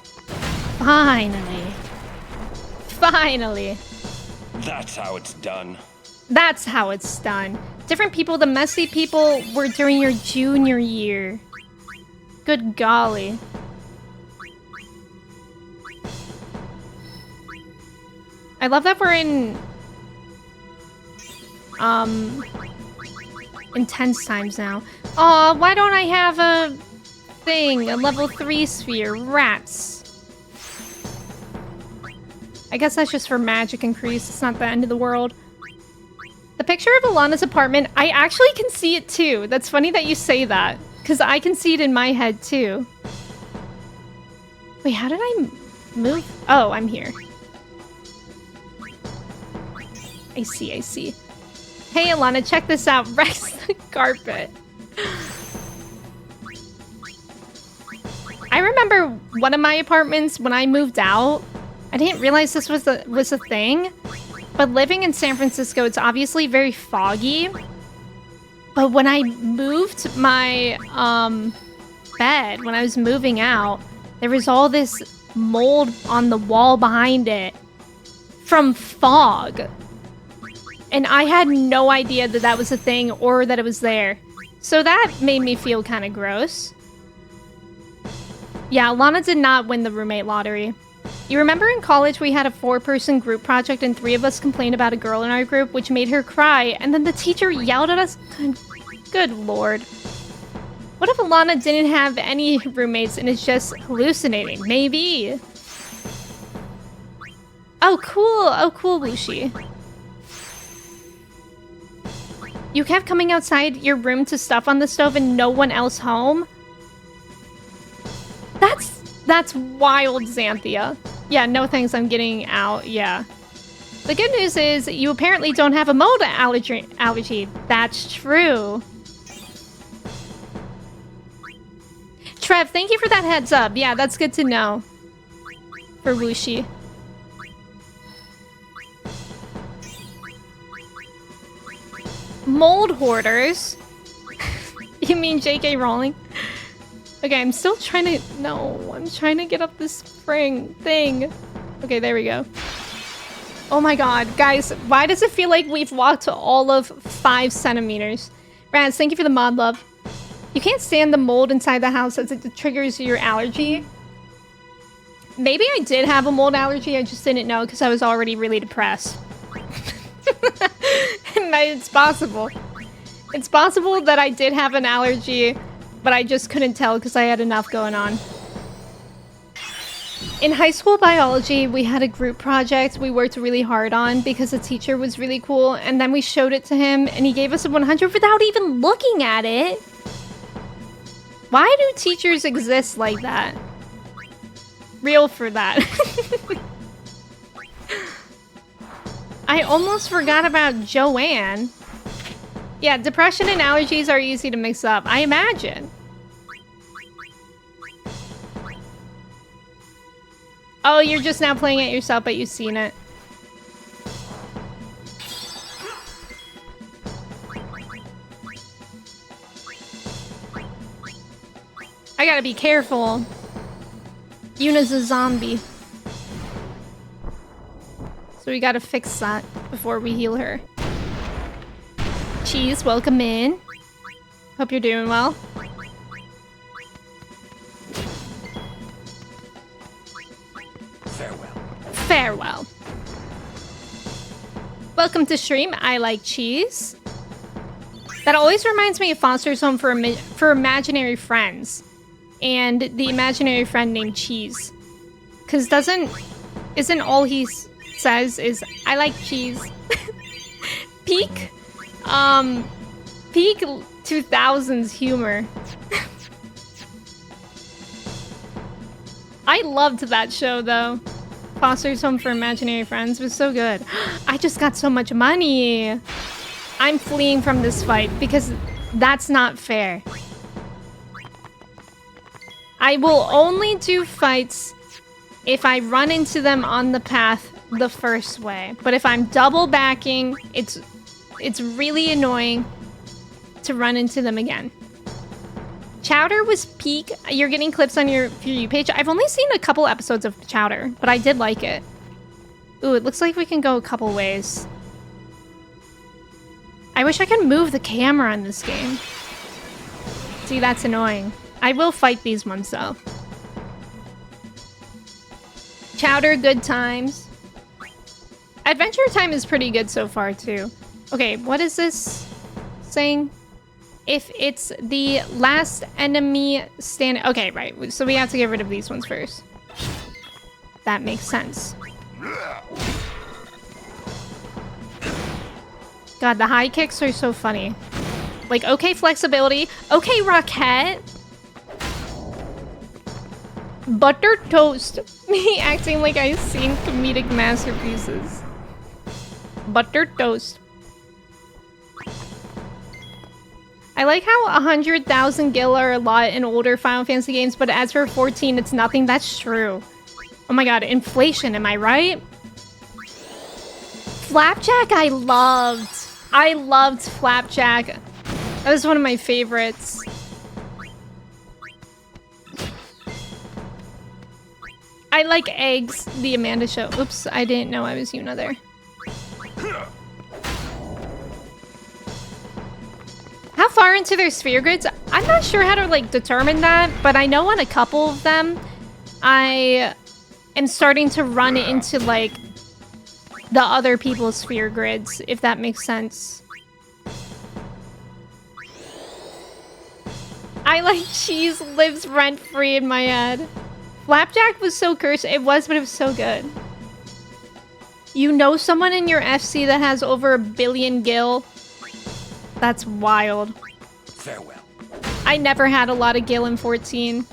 [SPEAKER 1] Finally. Finally.
[SPEAKER 6] That's how it's done.
[SPEAKER 1] That's how it's done. Different people, the messy people were during your junior year. Good golly. I love that we're in intense times now. Aw, why don't I have a thing? A level 3 sphere. Rats. I guess that's just for magic increase. It's not the end of the world. The picture of Alana's apartment, I actually can see it too. That's funny that you say that, because I can see it in my head too. Wait, how did I move? Oh, I'm here. I see, I see. Hey, Alana, check this out. Rex the carpet. I remember one of my apartments when I moved out. I didn't realize this was a thing. But living in San Francisco, it's obviously very foggy. But when I moved my bed, when I was moving out, there was all this mold on the wall behind it from fog. And I had no idea that that was a thing or that it was there. So that made me feel kind of gross. Yeah, Lana did not win the roommate lottery. You remember in college we had a 4-person group project and 3 of us complained about a girl in our group, which made her cry, and then the teacher yelled at us? Good lord. What if Alana didn't have any roommates and is just hallucinating? Maybe. Oh, cool. Oh, cool, Wushi. You kept coming outside your room to stuff on the stove and no one else home? That's wild, Xanthia. Yeah, no thanks, I'm getting out, yeah. The good news is you apparently don't have a mold allergy. That's true. Trev, thank you for that heads up. Yeah, that's good to know. For Wushi. Mold hoarders? You mean J.K. Rowling? Okay, I'm still trying to... No, I'm trying to get up this spring thing. Okay, there we go. Oh my god, guys, why does it feel like we've walked all of 5 centimeters? Raz, thank you for the mod love. You can't stand the mold inside the house as it triggers your allergy. Maybe I did have a mold allergy, I just didn't know because I was already really depressed. And it's possible. It's possible that I did have an allergy, but I just couldn't tell because I had enough going on. In high school biology, we had a group project we worked really hard on because the teacher was really cool, and then we showed it to him, and he gave us a 100 without even looking at it. Why do teachers exist like that? Real for that. I almost forgot about Joanne. Yeah, depression and allergies are easy to mix up, I imagine. Oh, you're just now playing it yourself, but you've seen it. I gotta be careful. Yuna's a zombie. So we gotta fix that before we heal her. Cheese, welcome in. Hope you're doing well.
[SPEAKER 6] Farewell.
[SPEAKER 1] Farewell. Welcome to stream. I like cheese. That always reminds me of Foster's Home for Imaginary Friends. And the imaginary friend named Cheese. Because isn't all he says is, I like cheese. Peak 2000s humor. I loved that show though. Foster's Home for Imaginary Friends was so good. I just got so much money. I'm fleeing from this fight because that's not fair. I will only do fights if I run into them on the path the first way. But if I'm double backing, it's really annoying to run into them again. Chowder was peak. You're getting clips on your For You page. I've only seen a couple episodes of Chowder, but I did like it. Ooh, it looks like we can go a couple ways. I wish I could move the camera in this game. See, that's annoying. I will fight these ones though. Chowder, good times. Adventure Time is pretty good so far too. Okay, what is this saying? If it's the last enemy stand... Okay, right. So we have to get rid of these ones first. That makes sense. God, the high kicks are so funny. Like, okay, flexibility. Okay, Rocket. Butter toast. Me acting like I've seen comedic masterpieces. Butter toast. I like how 100,000 gil are a lot in older Final Fantasy games, but as for 14, it's nothing. That's true. Oh my god, inflation, am I right? Flapjack, I loved. I loved Flapjack. That was one of my favorites. I like eggs, the Amanda show. Oops, I didn't know I was Yuna there. How far into their sphere grids? I'm not sure how to like determine that, but I know on a couple of them, I am starting to run into like the other people's sphere grids, if that makes sense. I like cheese lives rent-free in my head. Flapjack was so cursed. It was, but it was so good. You know someone in your FC that has over 1 billion gil? That's wild.
[SPEAKER 6] Farewell.
[SPEAKER 1] I never had a lot of gil in 14.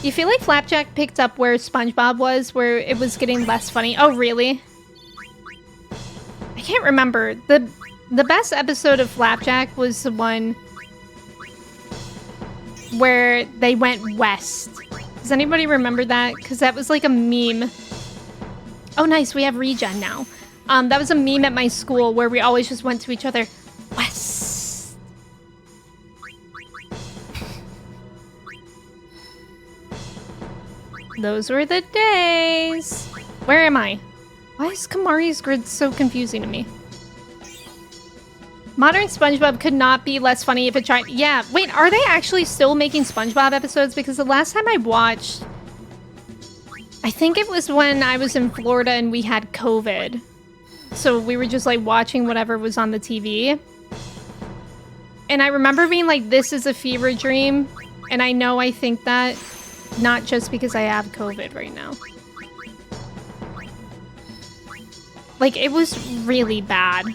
[SPEAKER 1] You feel like Flapjack picked up where SpongeBob was, where it was getting less funny? Oh, really? I can't remember. The best episode of Flapjack was the one where they went west. Does anybody remember that? Because that was like a meme. Oh, nice. We have regen now. That was a meme at my school where we always just went to each other. West. Those were the days. Where am I? Why is Kamari's grid so confusing to me? Modern SpongeBob could not be less funny if it tried. Yeah, wait, are they actually still making SpongeBob episodes? Because the last time I watched, I think it was when I was in Florida and we had COVID. So we were just like watching whatever was on the TV. And I remember being like, this is a fever dream. And I know I think that not just because I have COVID right now. Like, it was really bad.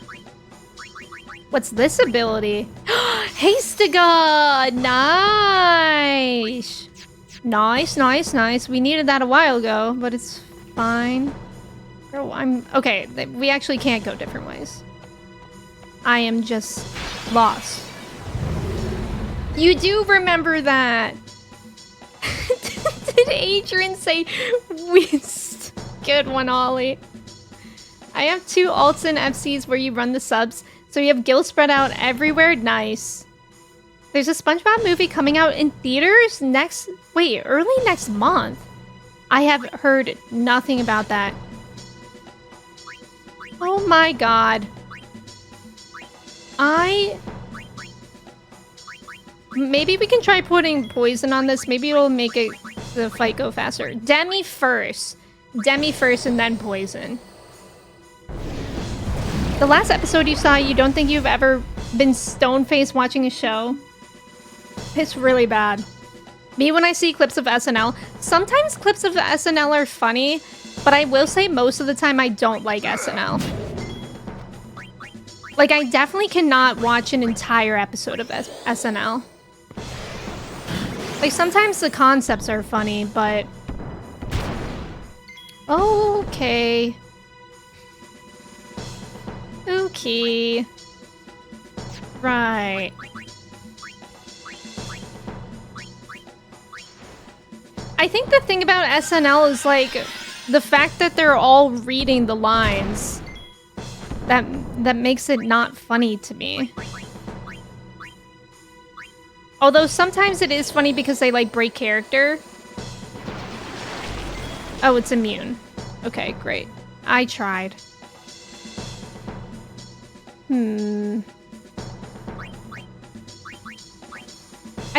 [SPEAKER 1] What's this ability? Hastiga! Nice! Nice, nice, nice. We needed that a while ago, but it's fine. Oh, okay, we actually can't go different ways. I am just lost. You do remember that! Did Adrian say whist? Good one, Ollie. I have 2 alts and FCs where you run the subs, so you have gil spread out everywhere. Nice. There's a SpongeBob movie coming out in theaters early next month. I have heard nothing about that. Oh my god. Maybe we can try putting poison on this. Maybe it'll make the fight go faster. Demi first. Demi first and then poison. The last episode you saw, you don't think you've ever been stone-faced watching a show? It's really bad. Me when I see clips of SNL. Sometimes clips of SNL are funny, but I will say most of the time I don't like SNL. Like, I definitely cannot watch an entire episode of SNL. Like, sometimes the concepts are funny, but... Okay. Okay. Right. I think the thing about SNL is, like, the fact that they're all reading the lines. That makes it not funny to me. Although sometimes it is funny because they, like, break character. Oh, it's immune. Okay, great. I tried. I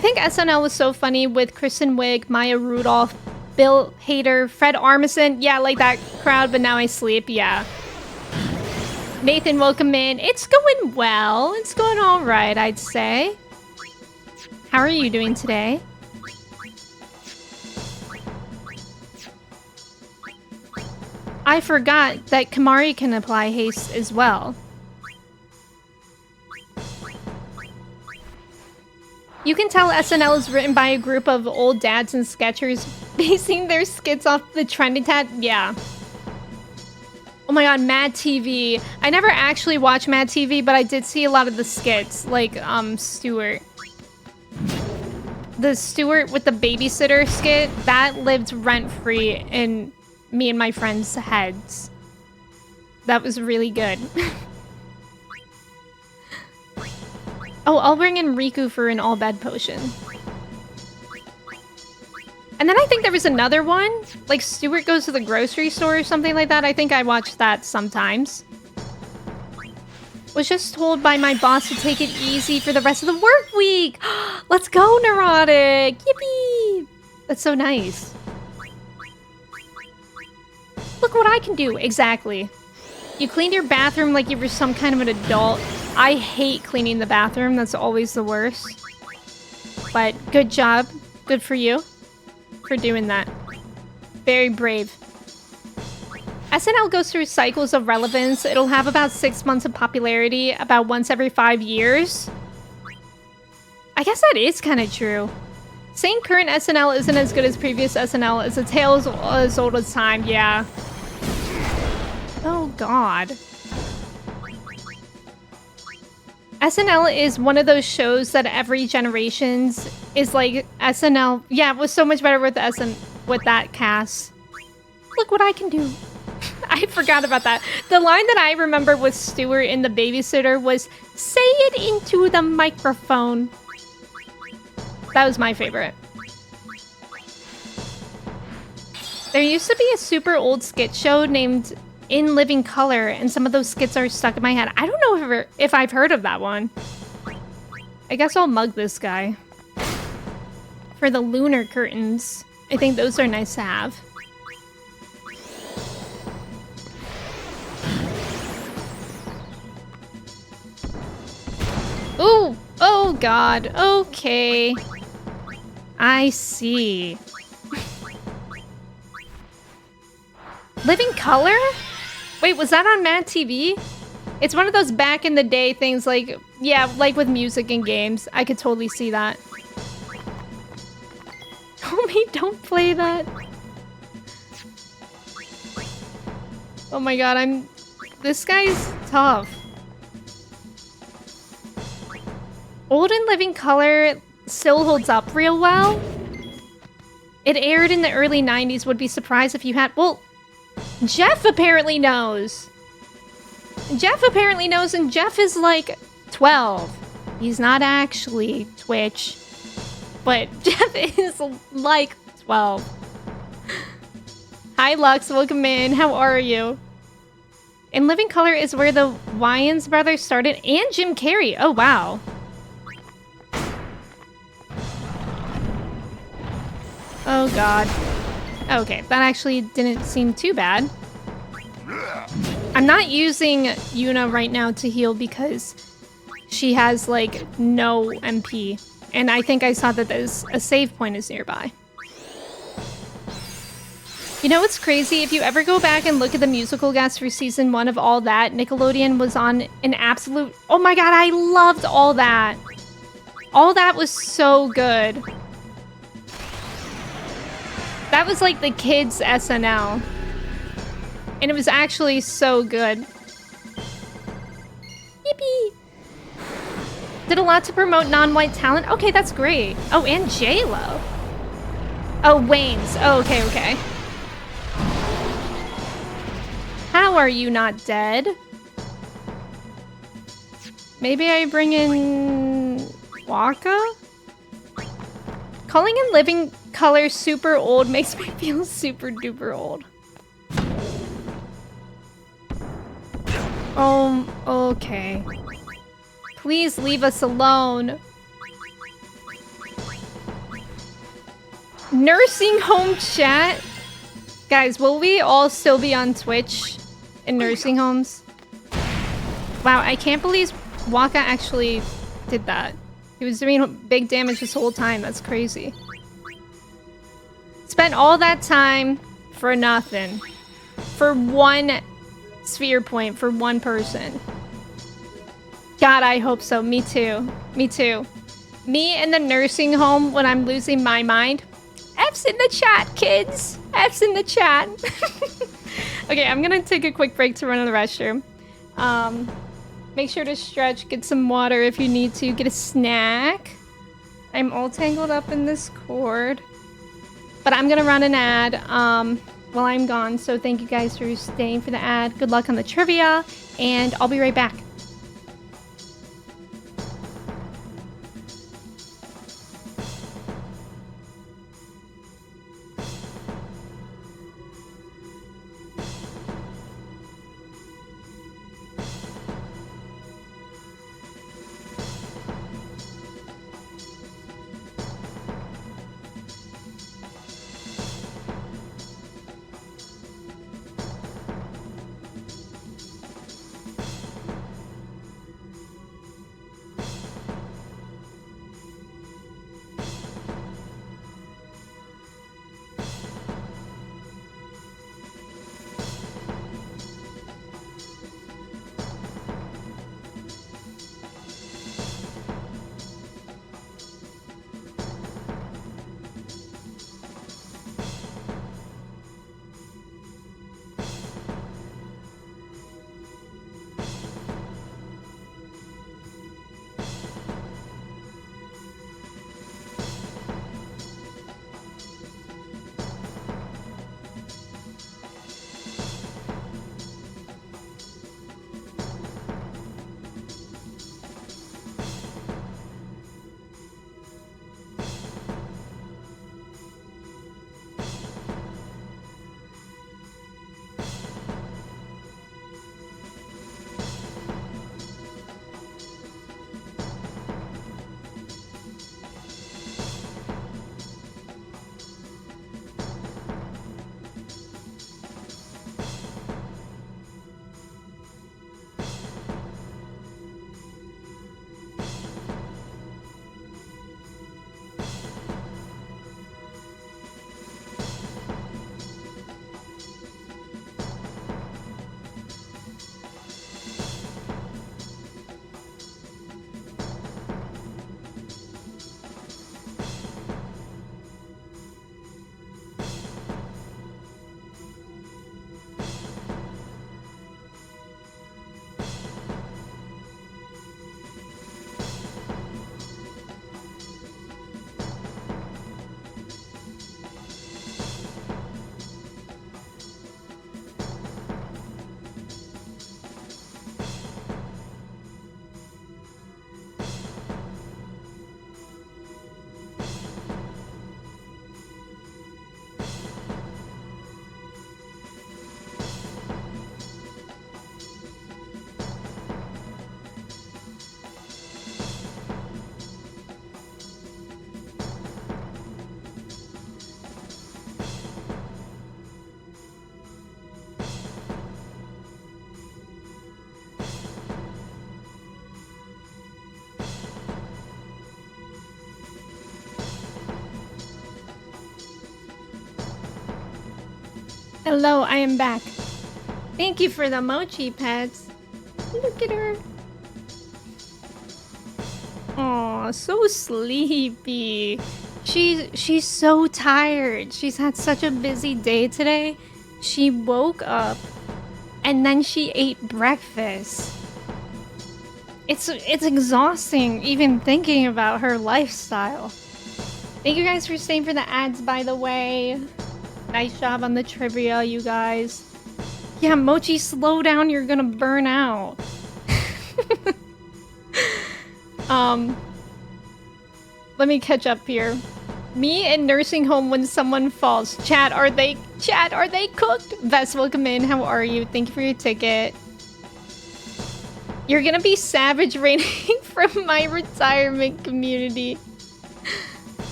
[SPEAKER 1] think SNL was so funny with Kristen Wiig, Maya Rudolph, Bill Hader, Fred Armisen. Yeah, like that crowd, but now I sleep. Yeah. Nathan, welcome in. It's going well. It's going all right, I'd say. How are you doing today? I forgot that Kamari can apply haste as well. You can tell SNL is written by a group of old dads and sketchers basing their skits off the trending tat. Yeah. Oh my god, Mad TV. I never actually watched Mad TV, but I did see a lot of the skits, like Stuart. The Stuart with the babysitter skit, that lived rent-free in me and my friends' heads. That was really good. Oh, I'll bring in Riku for an all-bed potion. And then I think there was another one. Like, Stuart goes to the grocery store or something like that. I think I watched that sometimes. Was just told by my boss to take it easy for the rest of the work week. Let's go, Neurotic! Yippee! That's so nice. Look what I can do. Exactly. You cleaned your bathroom like you were some kind of an adult. I hate cleaning the bathroom. That's always the worst. But good job. Good for you for doing that. Very brave. SNL goes through cycles of relevance. It'll have about 6 months of popularity, about once every 5 years. I guess that is kind of true. Saying current SNL isn't as good as previous SNL is a tale as old as time, yeah. Oh, God. SNL is one of those shows that every generation's is like SNL. Yeah, it was so much better with with that cast. Look what I can do. I forgot about that. The line that I remember with Stuart in The Babysitter was, "Say it into the microphone." That was my favorite. There used to be a super old skit show named In Living Color, and some of those skits are stuck in my head. I don't know if I've heard of that one. I guess I'll mug this guy. For the lunar curtains. I think those are nice to have. Ooh! Oh god. Okay. I see. Living Color? Wait, was that on Mad TV? It's one of those back in the day things like, yeah, like with music and games. I could totally see that. Homie, don't play that. Oh my god, this guy's tough. Old and Living Color still holds up real well. It aired in the early 90s. Would be surprised if you had... Well, Jeff apparently knows. Jeff apparently knows, and Jeff is like 12. He's not actually Twitch, but Jeff is like 12. Hi, Lux. Welcome in. How are you? In Living Color is where the Wayans brothers started, and Jim Carrey. Oh, wow. Oh, God. Okay, that actually didn't seem too bad. I'm not using Yuna right now to heal because she has, like, no MP. And I think I saw that there's a save point is nearby. You know what's crazy? If you ever go back and look at the musical guests for season 1 of All That, Nickelodeon was on an absolute... Oh my god, I loved All That! All That was so good. That was like the kids' SNL. And it was actually so good. Yippee! Did a lot to promote non-white talent. Okay, that's great. Oh, and J-Lo. Oh, Wayne's. Oh, okay, okay. How are you not dead? Maybe I bring in Waka? Calling in Living Color super old makes me feel super duper old. Okay. Please leave us alone. Nursing home chat? Guys, will we all still be on Twitch in nursing homes? Wow, I can't believe Waka actually did that. He was doing big damage this whole time. That's crazy. Spent all that time for nothing. For one sphere point, for one person. God, I hope so. Me too. Me too. Me in the nursing home when I'm losing my mind. F's in the chat, kids. F's in the chat. Okay, I'm gonna take a quick break to run to the restroom. Make sure to stretch, get some water if you need to, get a snack. I'm all tangled up in this cord. But I'm gonna run an ad while I'm gone, so thank you guys for staying for the ad. Good luck on the trivia, and I'll be right back. Hello, I am back. Thank you for the mochi pets. Look at her. Aw, so sleepy. She's so tired. She's had such a busy day today. She woke up and then she ate breakfast. It's exhausting even thinking about her lifestyle. Thank you guys for staying for the ads, by the way. Nice job on the trivia, you guys. Yeah, Mochi, slow down. You're gonna burn out. Let me catch up here. Me in nursing home when someone falls. Chat, are they cooked? Vess, welcome in. How are you? Thank you for your ticket. You're gonna be savage raining from my retirement community.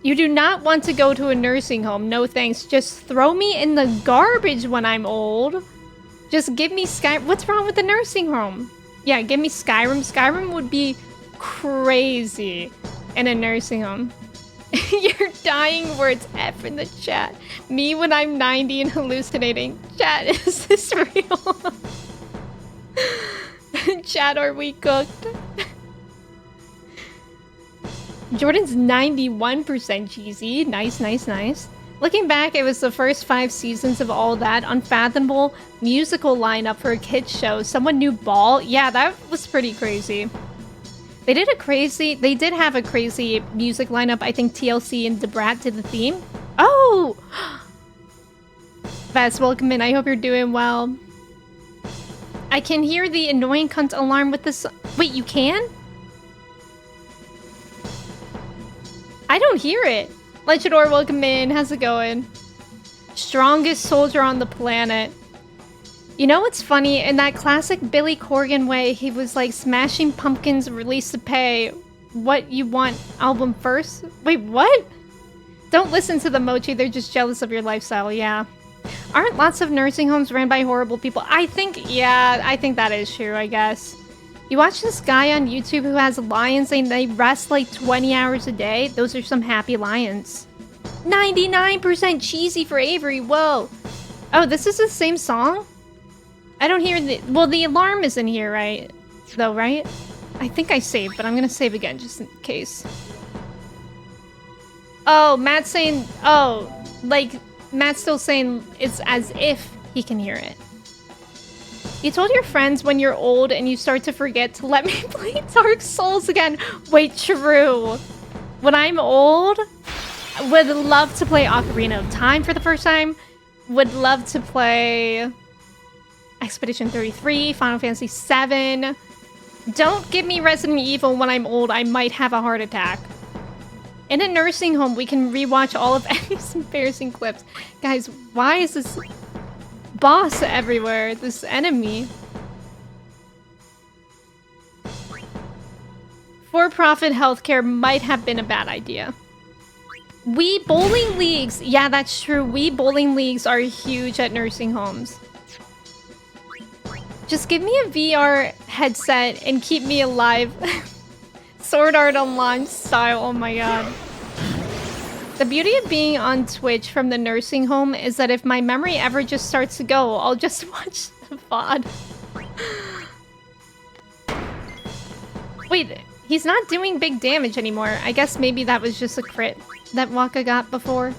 [SPEAKER 1] You do not want to go to a nursing home. No thanks. Just throw me in the garbage when I'm old. Just give me Skyrim. What's wrong with the nursing home? Yeah, give me Skyrim. Skyrim would be crazy in a nursing home. You're dying words F in the chat. Me when I'm 90 and hallucinating. Chat, is this real? Chat, are we cooked? Jordan's 91% cheesy. Nice, nice, nice. Looking back, it was the first 5 seasons of all that unfathomable musical lineup for a kids show. Someone knew Ball. Yeah, that was pretty crazy. They did have a crazy music lineup. I think TLC and Debrat did the theme. Oh! Vess, welcome in. I hope you're doing well. I can hear the annoying cunt alarm with this. Wait, you can? I don't hear it. Legidor, welcome in. How's it going? Strongest soldier on the planet. You know what's funny? In that classic Billy Corgan way, he was like Smashing Pumpkins released to pay What You Want album first. Wait, what? Don't listen to the Mochi. They're just jealous of your lifestyle. Yeah. Aren't lots of nursing homes ran by horrible people? I think that is true, I guess. You watch this guy on YouTube who has lions and they rest like 20 hours a day? Those are some happy lions. 99% cheesy for Avery. Whoa. Oh, this is the same song? I don't hear the... Well, the alarm is in here, right? Though, right? I think I saved, but I'm gonna save again just in case. Oh, Matt's saying... Oh, like, Matt's still saying it's as if he can hear it. You told your friends when you're old and you start to forget to let me play Dark Souls again. Wait, true. When I'm old, would love to play Ocarina of Time for the first time. Would love to play Expedition 33, Final Fantasy 7. Don't give me Resident Evil when I'm old. I might have a heart attack. In a nursing home, we can rewatch all of Emmy's embarrassing clips. Guys, why is this boss everywhere? This enemy. For-profit healthcare might have been a bad idea. Wii bowling leagues. Yeah, that's true. Wii bowling leagues are huge at nursing homes. Just give me a VR headset and keep me alive. Sword Art Online style. Oh my god. The beauty of being on Twitch from the nursing home is that if my memory ever just starts to go, I'll just watch the VOD. Wait, he's not doing big damage anymore. I guess maybe that was just a crit that Waka got before.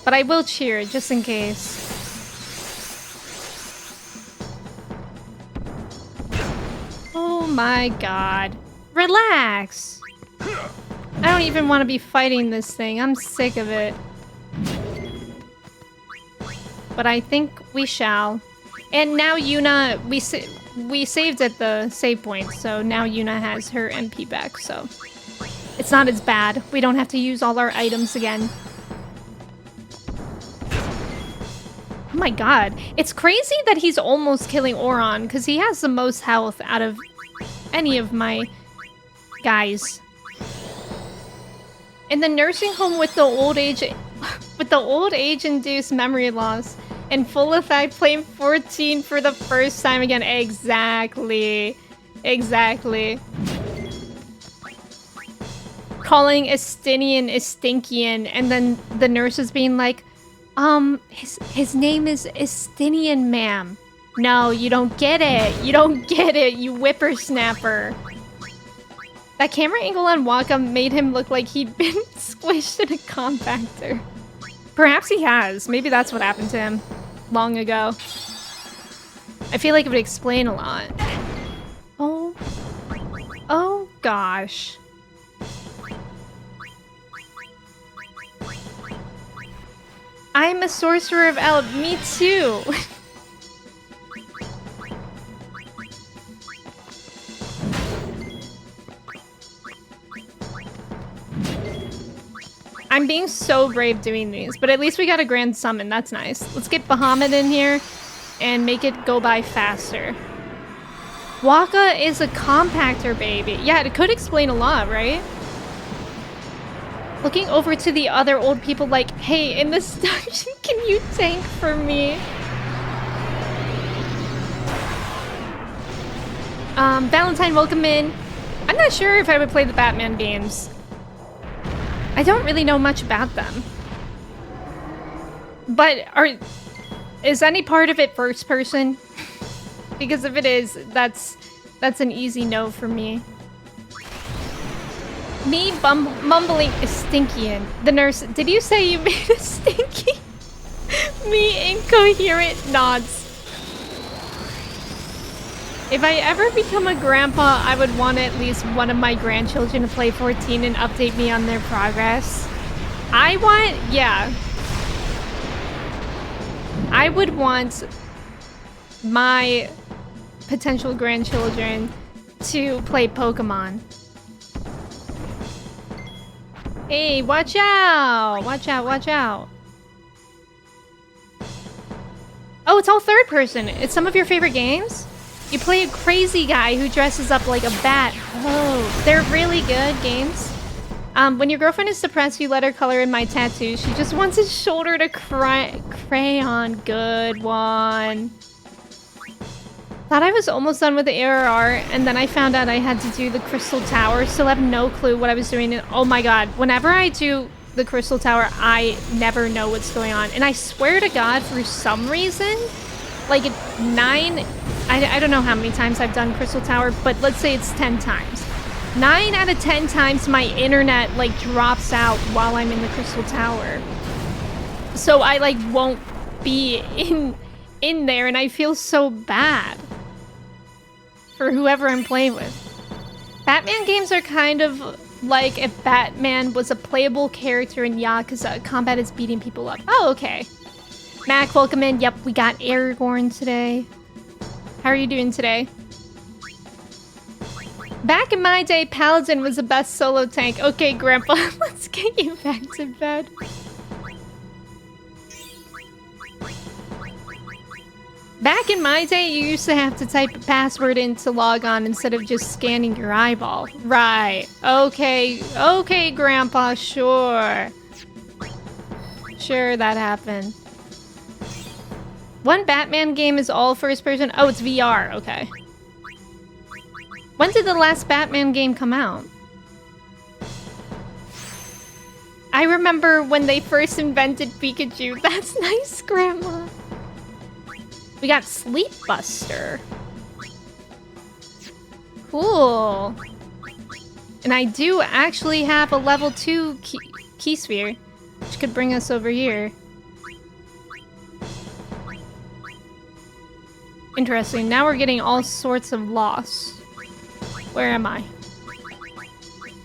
[SPEAKER 1] But I will cheer, just in case. Oh my god. Relax! I don't even want to be fighting this thing. I'm sick of it. But I think we shall. And now Yuna, we saved at the save point, so now Yuna has her MP back, so it's not as bad. We don't have to use all our items again. Oh my god. It's crazy that he's almost killing Oron, because he has the most health out of any of my guys. In the nursing home with the old age induced memory loss in full effect, playing 14 for the first time again. Exactly. Exactly. Calling Estinian Estinkian and then the nurses being like, His name is Estinian, ma'am. No, you don't get it. You don't get it, you whippersnapper. That camera angle on Waka made him look like he'd been squished in a compactor. Perhaps he has. Maybe that's what happened to him long ago. I feel like it would explain a lot. Oh. Oh, gosh. I'm a sorcerer of Eld. Me too. I'm being so brave doing these, but at least we got a grand summon. That's nice. Let's get Bahamut in here and make it go by faster. Waka is a compactor, baby. Yeah, it could explain a lot, right? Looking over to the other old people like, hey, in this dungeon, can you tank for me? Valentine, welcome in. I'm not sure if I would play the Batman games. I don't really know much about them. But is any part of it first person? Because if it is, that's an easy no for me. Me mumbling is stinkian. The nurse, did you say you made a stinky? Me incoherent nods. If I ever become a grandpa, I would want at least one of my grandchildren to play 14 and update me on their progress. I would want my potential grandchildren to play Pokemon. Hey, watch out! Watch out, watch out. Oh, it's all third person. It's some of your favorite games? You play a crazy guy who dresses up like a bat. Oh, they're really good games. When your girlfriend is depressed, you let her color in my tattoo. She just wants his shoulder to crayon. Good one. Thought I was almost done with the ARR, and then I found out I had to do the Crystal Tower. Still have no clue what I was doing. And oh my god, whenever I do the Crystal Tower, I never know what's going on. And I swear to god, for some reason, like I don't know how many times I've done Crystal Tower, but let's say it's 10 times. 9 out of 10 times my internet like drops out while I'm in the Crystal Tower. So I like won't be in there, and I feel so bad for whoever I'm playing with. Batman games are kind of like if Batman was a playable character in Yakuza. Combat is beating people up. Oh, okay. Mac, welcome in. Yep, we got Aragorn today. How are you doing today? Back in my day, Paladin was the best solo tank. Okay, Grandpa, let's get you back to bed. Back in my day, you used to have to type a password in to log on instead of just scanning your eyeball. Right. Okay. Okay, Grandpa, sure. Sure, that happened. One Batman game is all first person. Oh, it's VR. Okay. When did the last Batman game come out? I remember when they first invented Pikachu. That's nice, Grandma. We got Sleep Buster. Cool. And I do actually have a level 2 key sphere, which could bring us over here. Interesting. Now we're getting all sorts of loss. Where am I?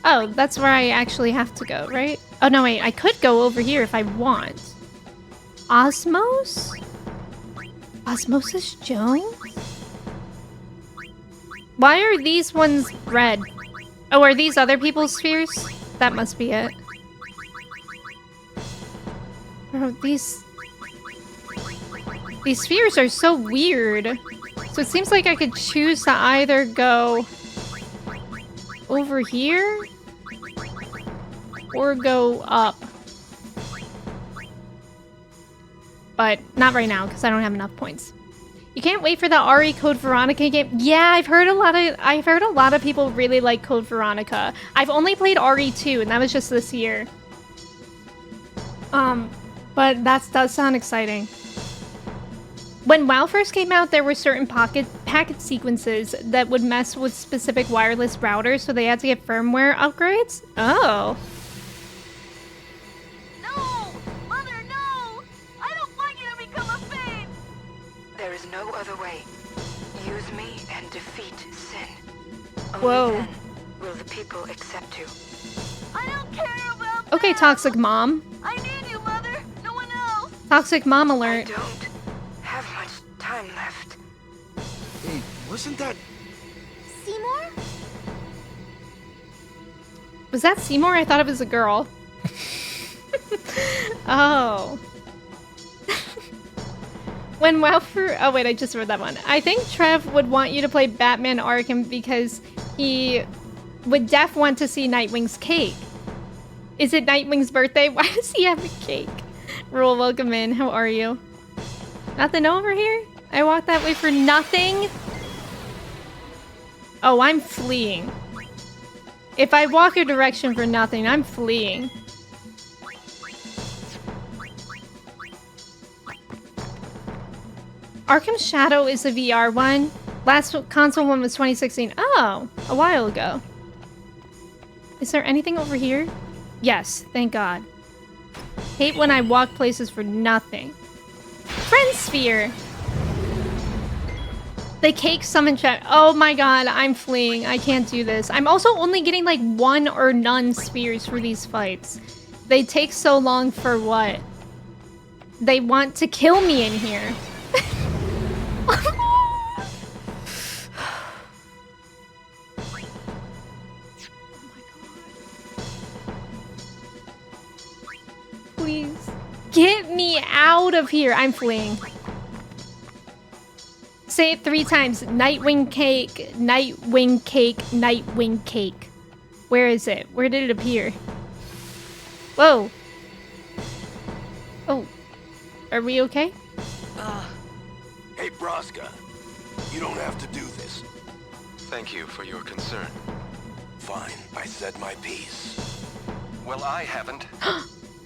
[SPEAKER 1] Oh, that's where I actually have to go, right? Oh, no, wait. I could go over here if I want. Osmos? Osmosis Jones? Why are these ones red? Oh, are these other people's spheres? That must be it. Oh, these spheres are so weird. So it seems like I could choose to either go over here or go up. But not right now because I don't have enough points. You can't wait for the RE Code Veronica game. Yeah, I've heard a lot of people really like Code Veronica. I've only played RE2 and that was just this year. But that does sound exciting. When WoW first came out, there were certain packet sequences that would mess with specific wireless routers, so they had to get firmware upgrades? Oh.
[SPEAKER 5] No! Mother, no! I don't want you to become a Fade! There is no other way. Use me and defeat sin. Only
[SPEAKER 1] Whoa.
[SPEAKER 5] then will the people accept you. I don't care about
[SPEAKER 1] Okay,
[SPEAKER 5] that.
[SPEAKER 1] toxic mom.
[SPEAKER 5] I need you, Mother! No one else!
[SPEAKER 1] Toxic mom
[SPEAKER 5] I
[SPEAKER 1] alert.
[SPEAKER 5] don't have much time left.
[SPEAKER 2] Hey, wasn't that...
[SPEAKER 5] Seymour?
[SPEAKER 1] Was that Seymour? I thought it was a girl. Oh. When WoW for... Oh, wait, I just read that one. I think Trev would want you to play Batman Arkham because he would want to see Nightwing's cake. Is it Nightwing's birthday? Why does he have a cake? Rule, welcome in. How are you? Nothing over here? I walked that way for nothing? Oh, I'm fleeing. If I walk a direction for nothing, I'm fleeing. Arkham Shadow is a VR one. Last console one was 2016. Oh, a while ago. Is there anything over here? Yes, thank God. Hate when I walk places for nothing. Friend Sphere! The cake summon chat. Oh my god, I'm fleeing. I can't do this. I'm also only getting like 1 or none spheres for these fights. They take so long for what? They want to kill me in here. Please. Get me out of here. I'm fleeing. Say it 3 times. Nightwing cake, Nightwing cake, Nightwing cake. Where is it? Where did it appear? Whoa. Oh. Are we okay?
[SPEAKER 2] Hey, Braska. You don't have to do this.
[SPEAKER 3] Thank you for your concern.
[SPEAKER 2] Fine, I said my piece.
[SPEAKER 3] Well, I haven't.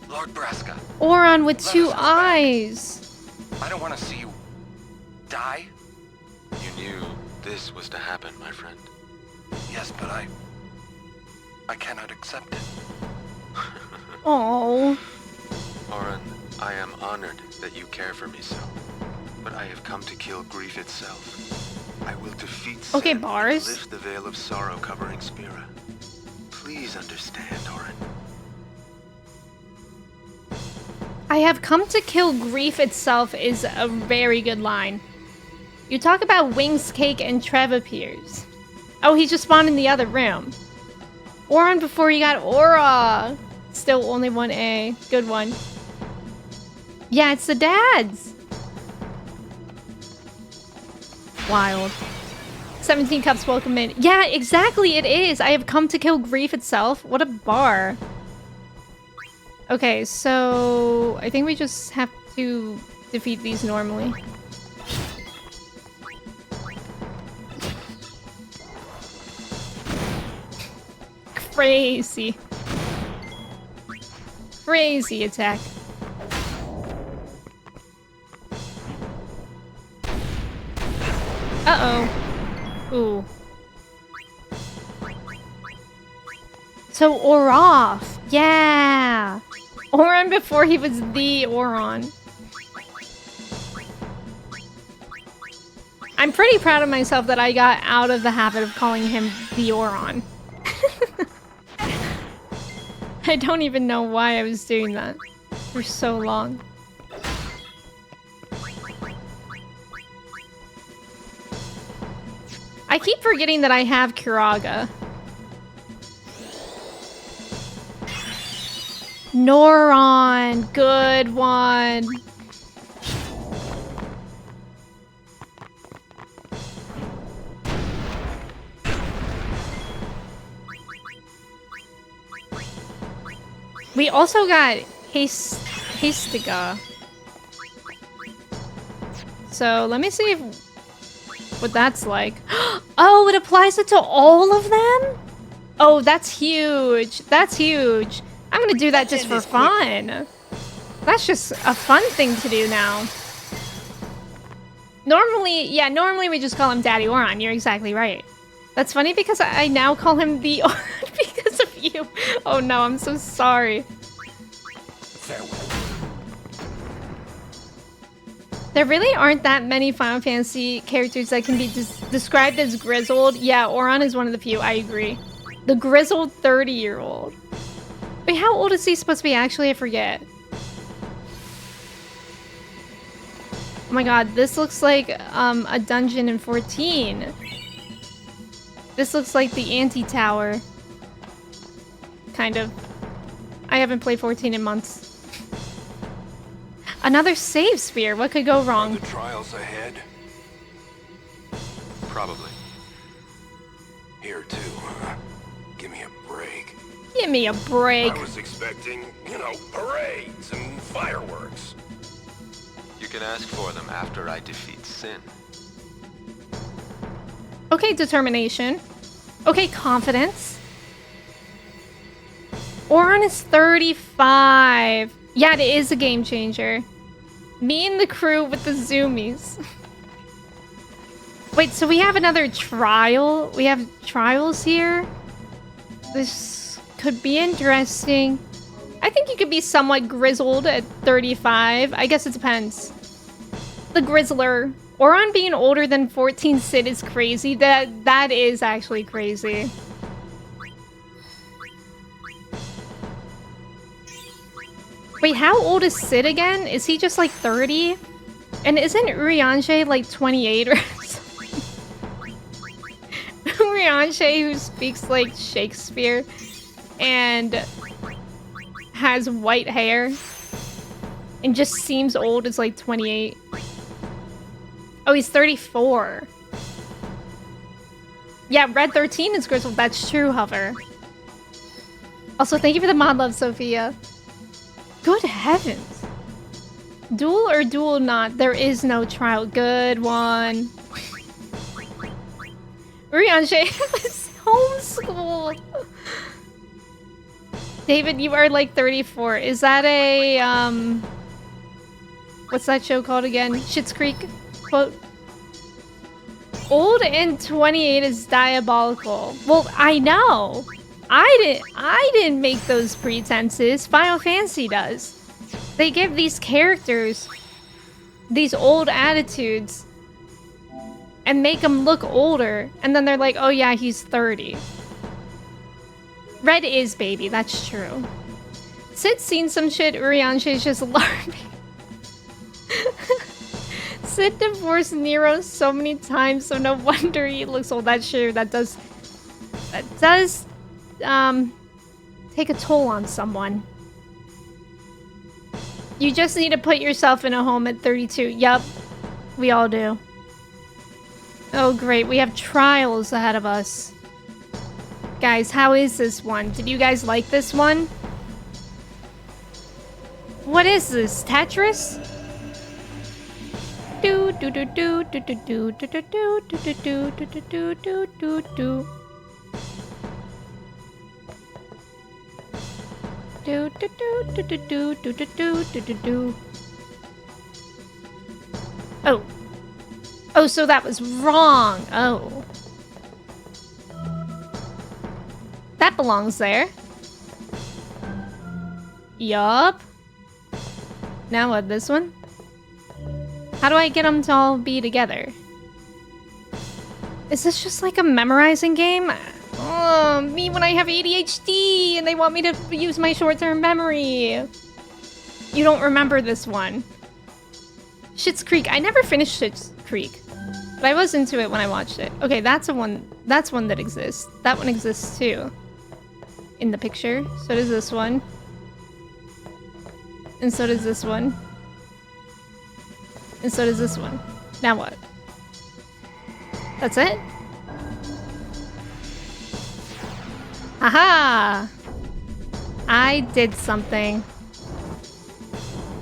[SPEAKER 3] Lord Braska,
[SPEAKER 1] Oron with
[SPEAKER 3] Let
[SPEAKER 1] 2
[SPEAKER 3] us go back.
[SPEAKER 1] eyes.
[SPEAKER 3] I don't want to see you die.
[SPEAKER 7] You knew this was to happen, my friend.
[SPEAKER 3] Yes, but I cannot accept it.
[SPEAKER 1] Oh.
[SPEAKER 7] Oren, I am honored that you care for me so. But I have come to kill grief itself. I will defeat sin
[SPEAKER 1] Okay,
[SPEAKER 7] and
[SPEAKER 1] bars.
[SPEAKER 7] lift the veil of sorrow covering Spira. Please understand, Oren.
[SPEAKER 1] I have come to kill grief itself is a very good line. You talk about Wings Cake and Trev appears. Oh, he just spawned in the other room. Oron before he got Aura. Still only 1A. Good one. Yeah, it's the dads. Wild. 17 cups welcome in. Yeah, exactly it is. I have come to kill grief itself. What a bar. Okay, so I think we just have to defeat these normally. Crazy. Crazy attack. Uh-oh. Ooh. So Orof. Yeah. Oron before he was the Oron. I'm pretty proud of myself that I got out of the habit of calling him the Oron. I don't even know why I was doing that for so long. I keep forgetting that I have Kiraga. Noron, good one. We also got Hastiga. So let me see what that's like. Oh, it applies it to all of them? Oh, that's huge. That's huge. I'm gonna do that just for fun. That's just a fun thing to do now. Normally we just call him Daddy Oron. You're exactly right. That's funny because I now call him the Oron because of you. Oh no, I'm so sorry.
[SPEAKER 2] Farewell.
[SPEAKER 1] There really aren't that many Final Fantasy characters that can be described as grizzled. Yeah, Oron is one of the few, I agree. The grizzled 30-year-old. Wait, how old is he supposed to be actually? I forget. Oh my god, this looks like a dungeon in 14. This looks like the anti-tower. Kind of. I haven't played 14 in months. Another save sphere. What could go wrong?
[SPEAKER 2] Are the trials ahead?
[SPEAKER 7] Probably.
[SPEAKER 2] Here too, huh? Give me a break.
[SPEAKER 1] Give me a break.
[SPEAKER 2] I was expecting, you know, parades and fireworks.
[SPEAKER 7] You can ask for them after I defeat Sin.
[SPEAKER 1] Okay, determination. Okay, confidence. Oron is 35. Yeah, it is a game changer. Me and the crew with the zoomies. Wait, so we have another trial? We have trials here? This could be interesting. I think you could be somewhat grizzled at 35. I guess it depends. The Grizzler. Oron being older than 14 Sid is crazy. That is actually crazy. Wait, how old is Sid again? Is he just like 30? And isn't Urianger like 28 or something? Urianger, who speaks like Shakespeare and has white hair and just seems old, is like 28. Oh, he's 34. Yeah, Red 13 is grizzled. That's true, Hover. Also, thank you for the mod love, Sophia. Good heavens. Duel or duel not? There is no trial. Good one. Urianger was homeschooled. David, you are like 34. Is that a, what's that show called again? Schitt's Creek quote? Old and 28 is diabolical. Well, I know. I didn't make those pretenses. Final Fantasy does. They give these characters these old attitudes and make them look older, and then they're like, oh yeah, he's 30. Red is baby, that's true. Sid's seen some shit, Urianger's just learning. Sid divorced Nero so many times, so no wonder he looks old. That's true. That does take a toll on someone. You just need to put yourself in a home at 32. Yup, we all do. Oh great, we have trials ahead of us. Guys, how is this one? Did you guys like this one? What is this? Tetris? Do do do do do do do do do do do do do do do do do. Do do do do do do do do do do do. Oh. Oh, so that was wrong. Oh. That belongs there. Yup. Now what, this one? How do I get them to all be together? Is this just like a memorizing game? Oh, me when I have ADHD and they want me to use my short-term memory. You don't remember this one. Schitt's Creek. I never finished Schitt's Creek, but I was into it when I watched it. Okay, that's one that exists. That one exists too. In the picture. So does this one. And so does this one. And so does this one. Now what? That's it? Haha! I did something.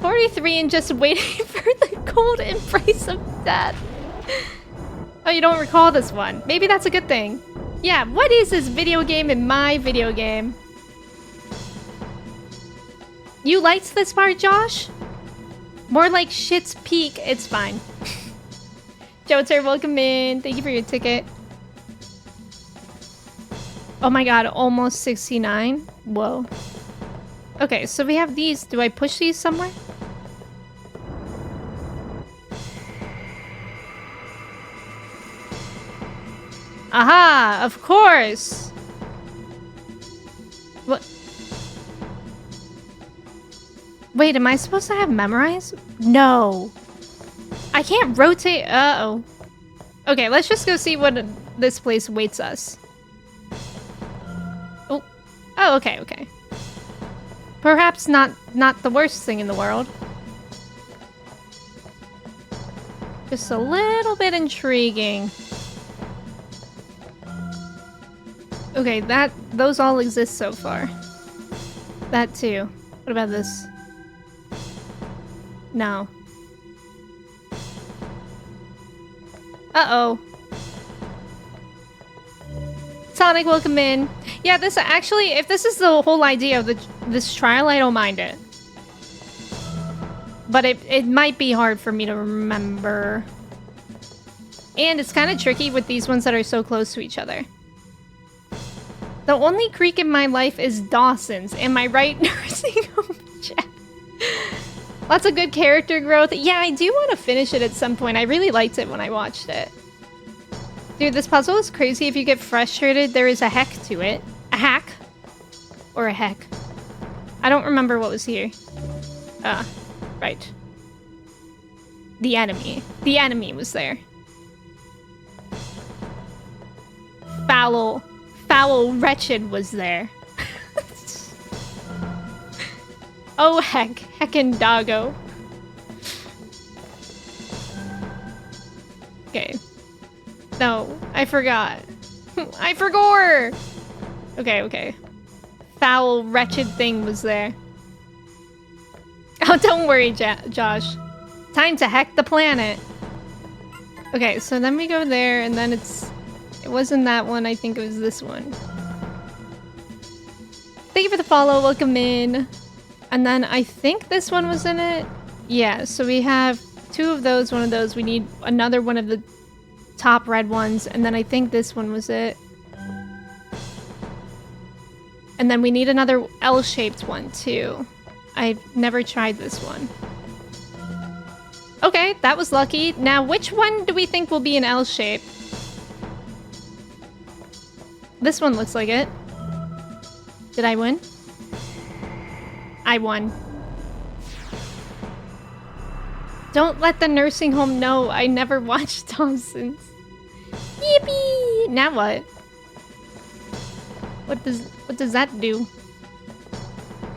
[SPEAKER 1] 43 and just waiting for the cold embrace of death. Oh, you don't recall this one. Maybe that's a good thing. Yeah, what is this video game in my video game? You liked this part, Josh? More like Shit's Peak. It's fine. Joter, welcome in. Thank you for your ticket. Oh my god, almost 69? Whoa. Okay, so we have these. Do I push these somewhere? Aha! Of course! What? Wait, am I supposed to have memorized? No. I can't rotate. Uh-oh. Okay, let's just go see what this place waits us. Oh. Oh, okay, okay. Perhaps not the worst thing in the world. Just a little bit intriguing. Okay, those all exist so far. That too. What about this? No. Uh-oh. Sonic, welcome in. Yeah, this actually, if this is the whole idea of this trial, I don't mind it. But it might be hard for me to remember. And it's kind of tricky with these ones that are so close to each other. The only creek in my life is Dawson's. Am I right, nursing home chat? Lots of good character growth. Yeah, I do want to finish it at some point. I really liked it when I watched it. Dude, this puzzle is crazy. If you get frustrated, there is a heck to it. A hack? Or a heck? I don't remember what was here. Right. The enemy. The enemy was there. Foul wretched was there. Oh heck. Heckin' doggo. Okay. No, I forgot. I forgot! Okay, okay. Foul wretched thing was there. Oh, don't worry, Josh. Time to heck the planet. Okay, so then we go there, and then it wasn't that one, I think it was this one. Thank you for the follow, welcome in. And then I think this one was in it. Yeah, so we have 2 of those, 1 of those. We need another one of the top red ones, and then I think this one was it. And then we need another L-shaped one, too. I've never tried this one. Okay, that was lucky. Now, which one do we think will be an L shape? This one looks like it. Did I win? I won. Don't let the nursing home know I never watched Thompson's. Yippee! Now what? What does that do?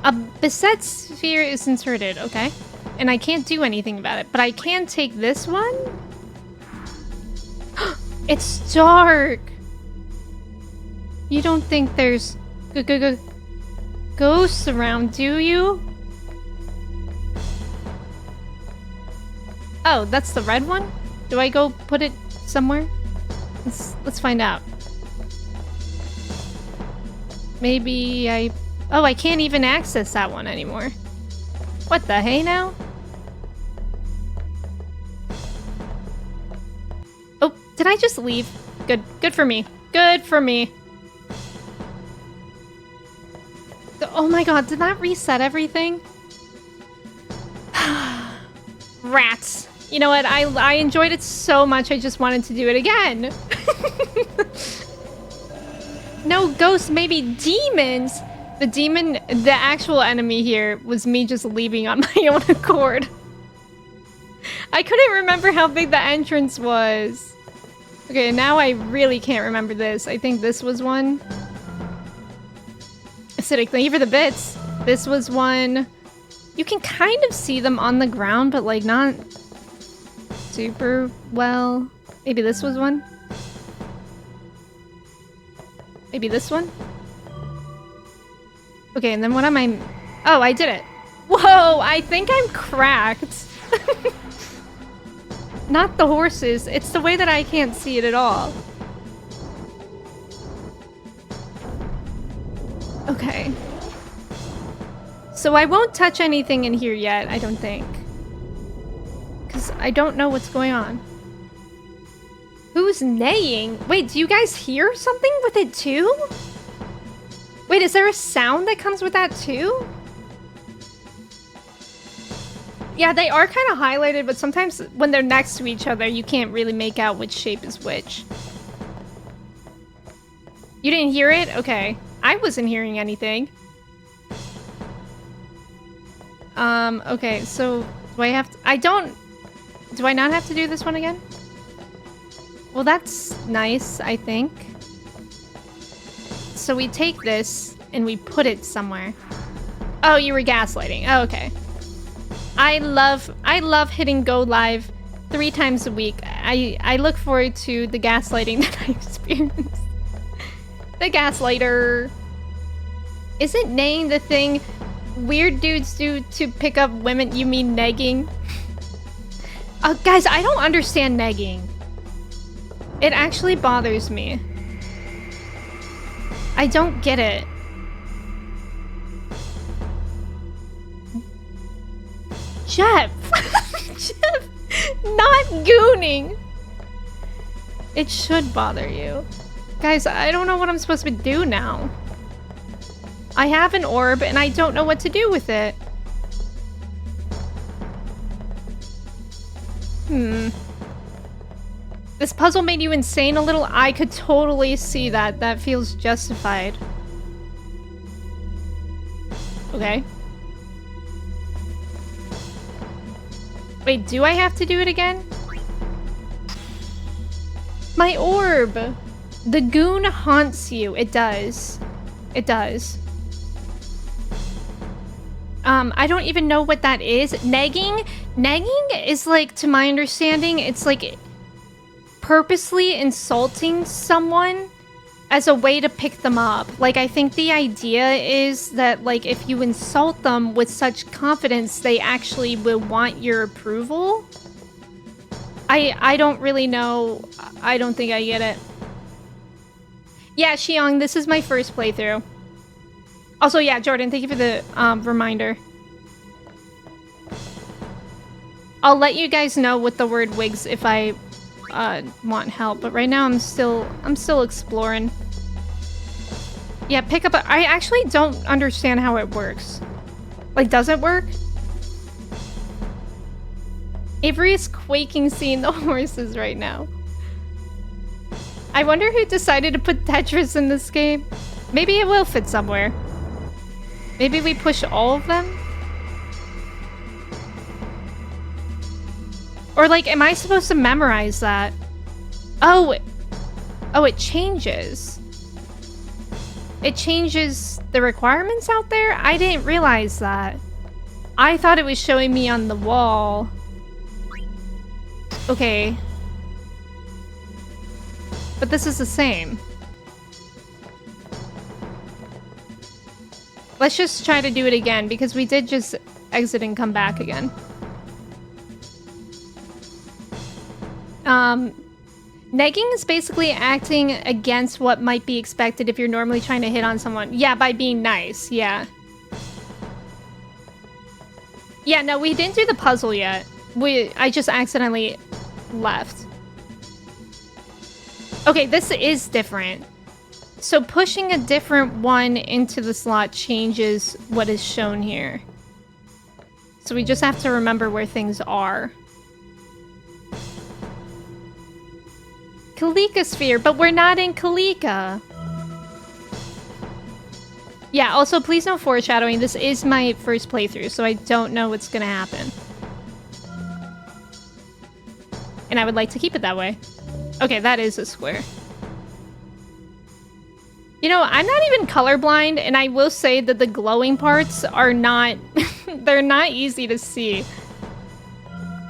[SPEAKER 1] A beset sphere is inserted, okay. And I can't do anything about it, but I can take this one? It's dark! You don't think there's ghosts around, do you? Oh, that's the red one? Do I go put it somewhere? Let's find out. Maybe oh, I can't even access that one anymore. What the hey now? Oh, did I just leave? Good for me. Good for me. Oh my god, did that reset everything? Rats. You know what? I enjoyed it so much, I just wanted to do it again. No ghosts, maybe demons. The actual enemy here was me just leaving on my own accord. I couldn't remember how big the entrance was. Okay, now I really can't remember this. I think this was one. Acidic, thank you for the bits. This was one. You can kind of see them on the ground, but like not super well. Maybe this was one. Maybe this one? Okay, and then what am I... Oh, I did it. Whoa, I think I'm cracked. Not the horses. It's the way that I can't see it at all. Okay. So I won't touch anything in here yet, I don't think. Because I don't know what's going on. Who's neighing? Wait, do you guys hear something with it too? Wait, is there a sound that comes with that too? Yeah, they are kind of highlighted, but sometimes when they're next to each other, you can't really make out which shape is which. You didn't hear it? Okay. I wasn't hearing anything. Okay, so do I have to... Do I not have to do this one again? Well, that's nice, I think. So we take this and we put it somewhere. Oh, you were gaslighting. Oh, okay. I love hitting go live 3 times a week. I look forward to the gaslighting that I experience. The gaslighter. Isn't neighing the thing weird dudes do to pick up women? You mean negging? Guys, I don't understand negging. It actually bothers me. I don't get it. Jeff! Jeff! Not gooning! It should bother you. Guys, I don't know what I'm supposed to do now. I have an orb and I don't know what to do with it. This puzzle made you insane a little? I could totally see that. That feels justified. Okay. Wait, do I have to do it again? My orb! The goon haunts you. It does. It does. I don't even know what that is. Negging? Negging is like, to my understanding, it's like purposely insulting someone as a way to pick them up. Like, I think the idea is that, like, if you insult them with such confidence, they actually will want your approval. I don't really know. I don't think I get it. Yeah, Xiong, this is my first playthrough. Also, yeah, Jordan, thank you for the reminder. I'll let you guys know with the word wigs if I want help, but right now I'm still exploring. Yeah, pick up I actually don't understand how it works. Like, does it work? Avery is quaking seeing the horses right now. I wonder who decided to put Tetris in this game. Maybe it will fit somewhere. Maybe we push all of them? Or, like, am I supposed to memorize that? Oh, it changes. It changes the requirements out there? I didn't realize that. I thought it was showing me on the wall. Okay. But this is the same. Let's just try to do it again, because we did just exit and come back again. Negging is basically acting against what might be expected if you're normally trying to hit on someone. Yeah, by being nice, yeah. Yeah, no, we didn't do the puzzle yet. I just accidentally left. Okay, this is different. So pushing a different one into the slot changes what is shown here. So we just have to remember where things are. Kalika sphere, but we're not in Kalika. Yeah, also please no foreshadowing. This is my first playthrough, so I don't know what's gonna happen. And I would like to keep it that way. Okay, that is a square. You know, I'm not even colorblind, and I will say that the glowing parts are not... they're not easy to see.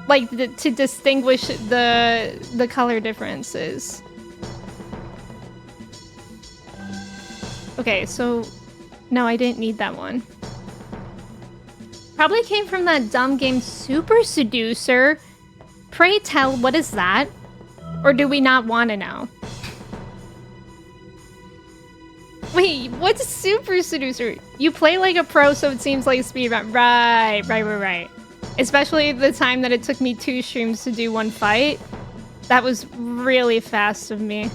[SPEAKER 1] Like, to distinguish the color differences. Okay, so... No, I didn't need that one. Probably came from that dumb game Super Seducer. Pray tell, what is that? Or do we not want to know? Wait, what's Super Seducer? You play like a pro, so it seems like a speedrun. Right. Especially the time that it took me 2 streams to do 1 fight. That was really fast of me.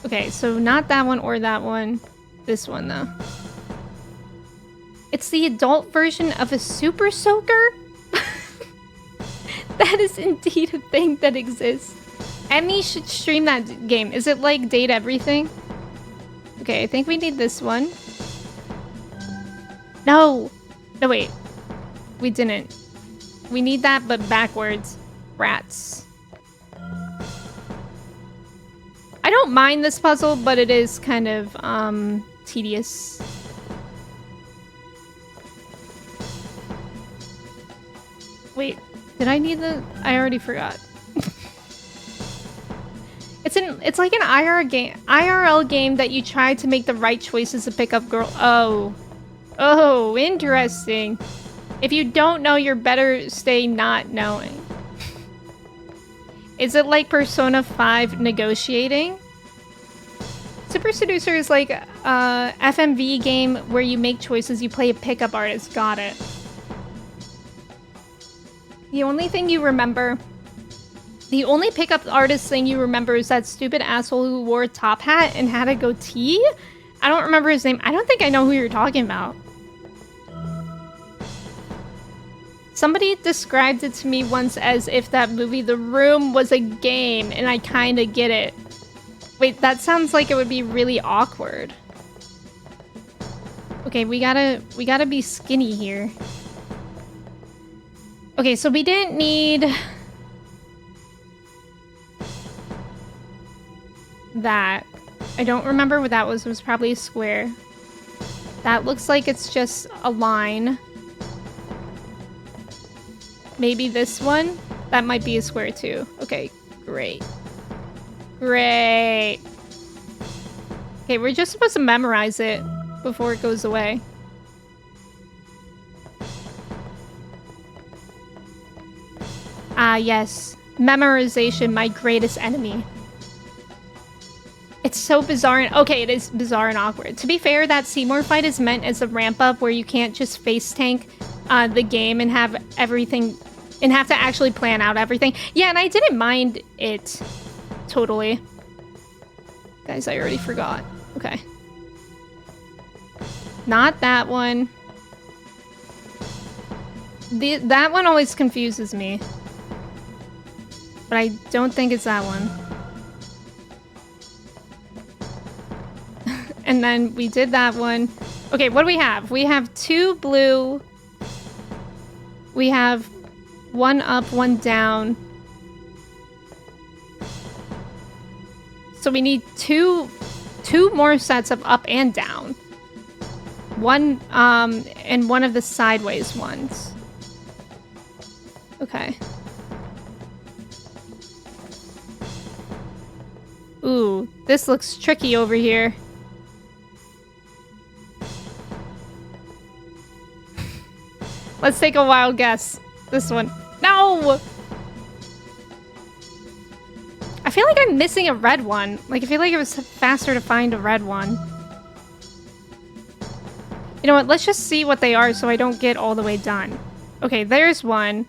[SPEAKER 1] Okay, so not that one or that one. This one, though. It's the adult version of a Super Soaker? That is indeed a thing that exists. Emme should stream that game. Is it like Date Everything? Okay, I think we need this one. No! No, wait. We didn't. We need that, but backwards. Rats. I don't mind this puzzle, but it is kind of, tedious. Wait, did I need the... I already forgot. It's like an IRL game that you try to make the right choices to pick up girl. Oh, interesting. If you don't know, you're better stay not knowing. Is it like Persona 5 negotiating? Super Seducer is like a FMV game where you make choices, you play a pickup artist. Got it. The only pickup artist thing you remember is that stupid asshole who wore a top hat and had a goatee? I don't remember his name. I don't think I know who you're talking about. Somebody described it to me once as if that movie The Room was a game, and I kinda get it. Wait, that sounds like it would be really awkward. Okay, we gotta be skinny here. Okay, so we didn't need... that. I don't remember what that was. It was probably a square. That looks like it's just a line. Maybe this one? That might be a square too. Okay, great. Great. Okay, we're just supposed to memorize it before it goes away. Ah, yes. Memorization, my greatest enemy. It's so bizarre and... okay, it is bizarre and awkward. To be fair, that Seymour fight is meant as a ramp-up where you can't just face tank the game and have everything... and have to actually plan out everything. Yeah, and I didn't mind it. Totally. Guys, I already forgot. Okay. Not that one. That one always confuses me. But I don't think it's that one. And then we did that one. Okay, what do we have? We have 2 blue. We have 1 up, 1 down. So we need two more sets of up and down. One, and one of the sideways ones. Okay. Ooh, this looks tricky over here. Let's take a wild guess. This one. No! I feel like I'm missing a red one. Like, I feel like it was faster to find a red one. You know what? Let's just see what they are so I don't get all the way done. Okay, there's one.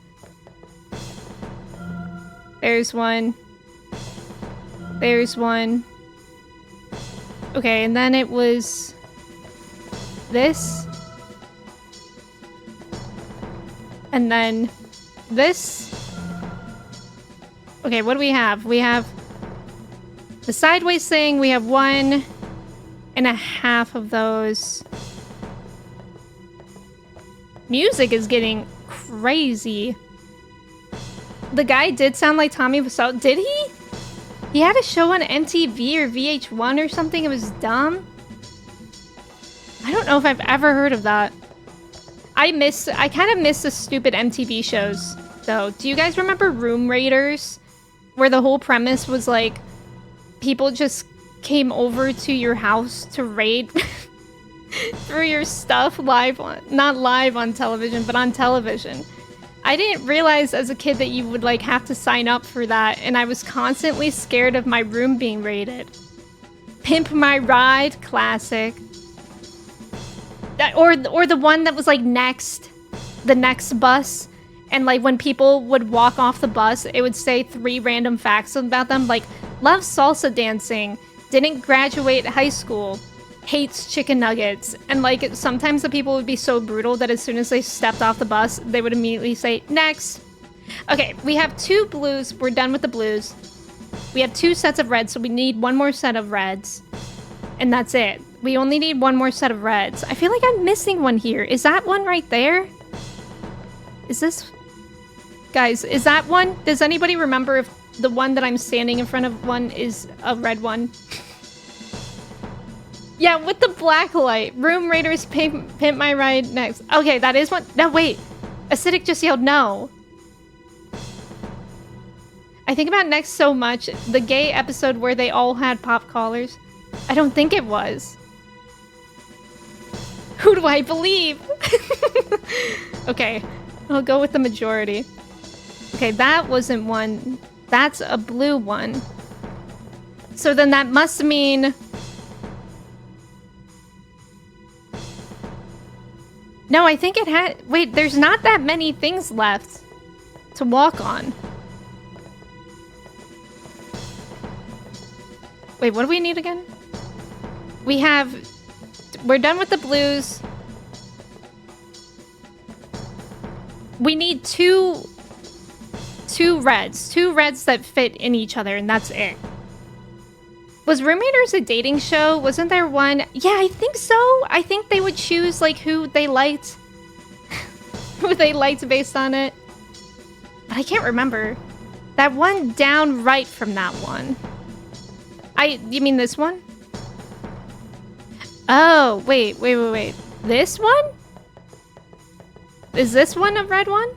[SPEAKER 1] There's one. There's one. Okay, and then it was... this. And then this. Okay, what do we have? We have the sideways thing. We have 1.5 of those. Music is getting crazy. The guy did sound like Tommy Wiseau. Did he? He had a show on MTV or VH1 or something. It was dumb. I don't know if I've ever heard of that. I kind of miss the stupid MTV shows, though. Do you guys remember Room Raiders? Where the whole premise was like, people just came over to your house to raid through your stuff live on, not live on television, but on television. I didn't realize as a kid that you would like have to sign up for that, and I was constantly scared of my room being raided. Pimp My Ride, classic. That, or the one that was like the next bus, and like when people would walk off the bus, it would say 3 random facts about them, like loves salsa dancing, didn't graduate high school, hates chicken nuggets, and like sometimes the people would be so brutal that as soon as they stepped off the bus, they would immediately say next. Okay, we have 2 blues. We're done with the blues. We have 2 sets of reds, so we need 1 more set of reds. And that's it. We only need 1 more set of reds. I feel like I'm missing one here. Is that one right there? Is this... Guys, is that one? Does anybody remember if the one that I'm standing in front of one is a red one? Yeah, with the black light. Room Raiders Pimp My Ride next. Okay, that is one. No, wait. Acidic just yelled no. I think about next so much. The gay episode where they all had pop collars. I don't think it was. Who do I believe? Okay, I'll go with the majority. Okay, that wasn't one. That's a blue one. So then that must mean... No, I think it had... Wait, there's not that many things left to walk on. Wait, what do we need again? We have... We're done with the blues. We need two reds. 2 reds that fit in each other, and that's it. Was Roommaters a dating show? Wasn't there one? Yeah, I think so. I think they would choose, like, who they liked. Who they liked based on it. But I can't remember. That one down right from that one. You mean this one? Oh, wait. This one? Is this one a red one?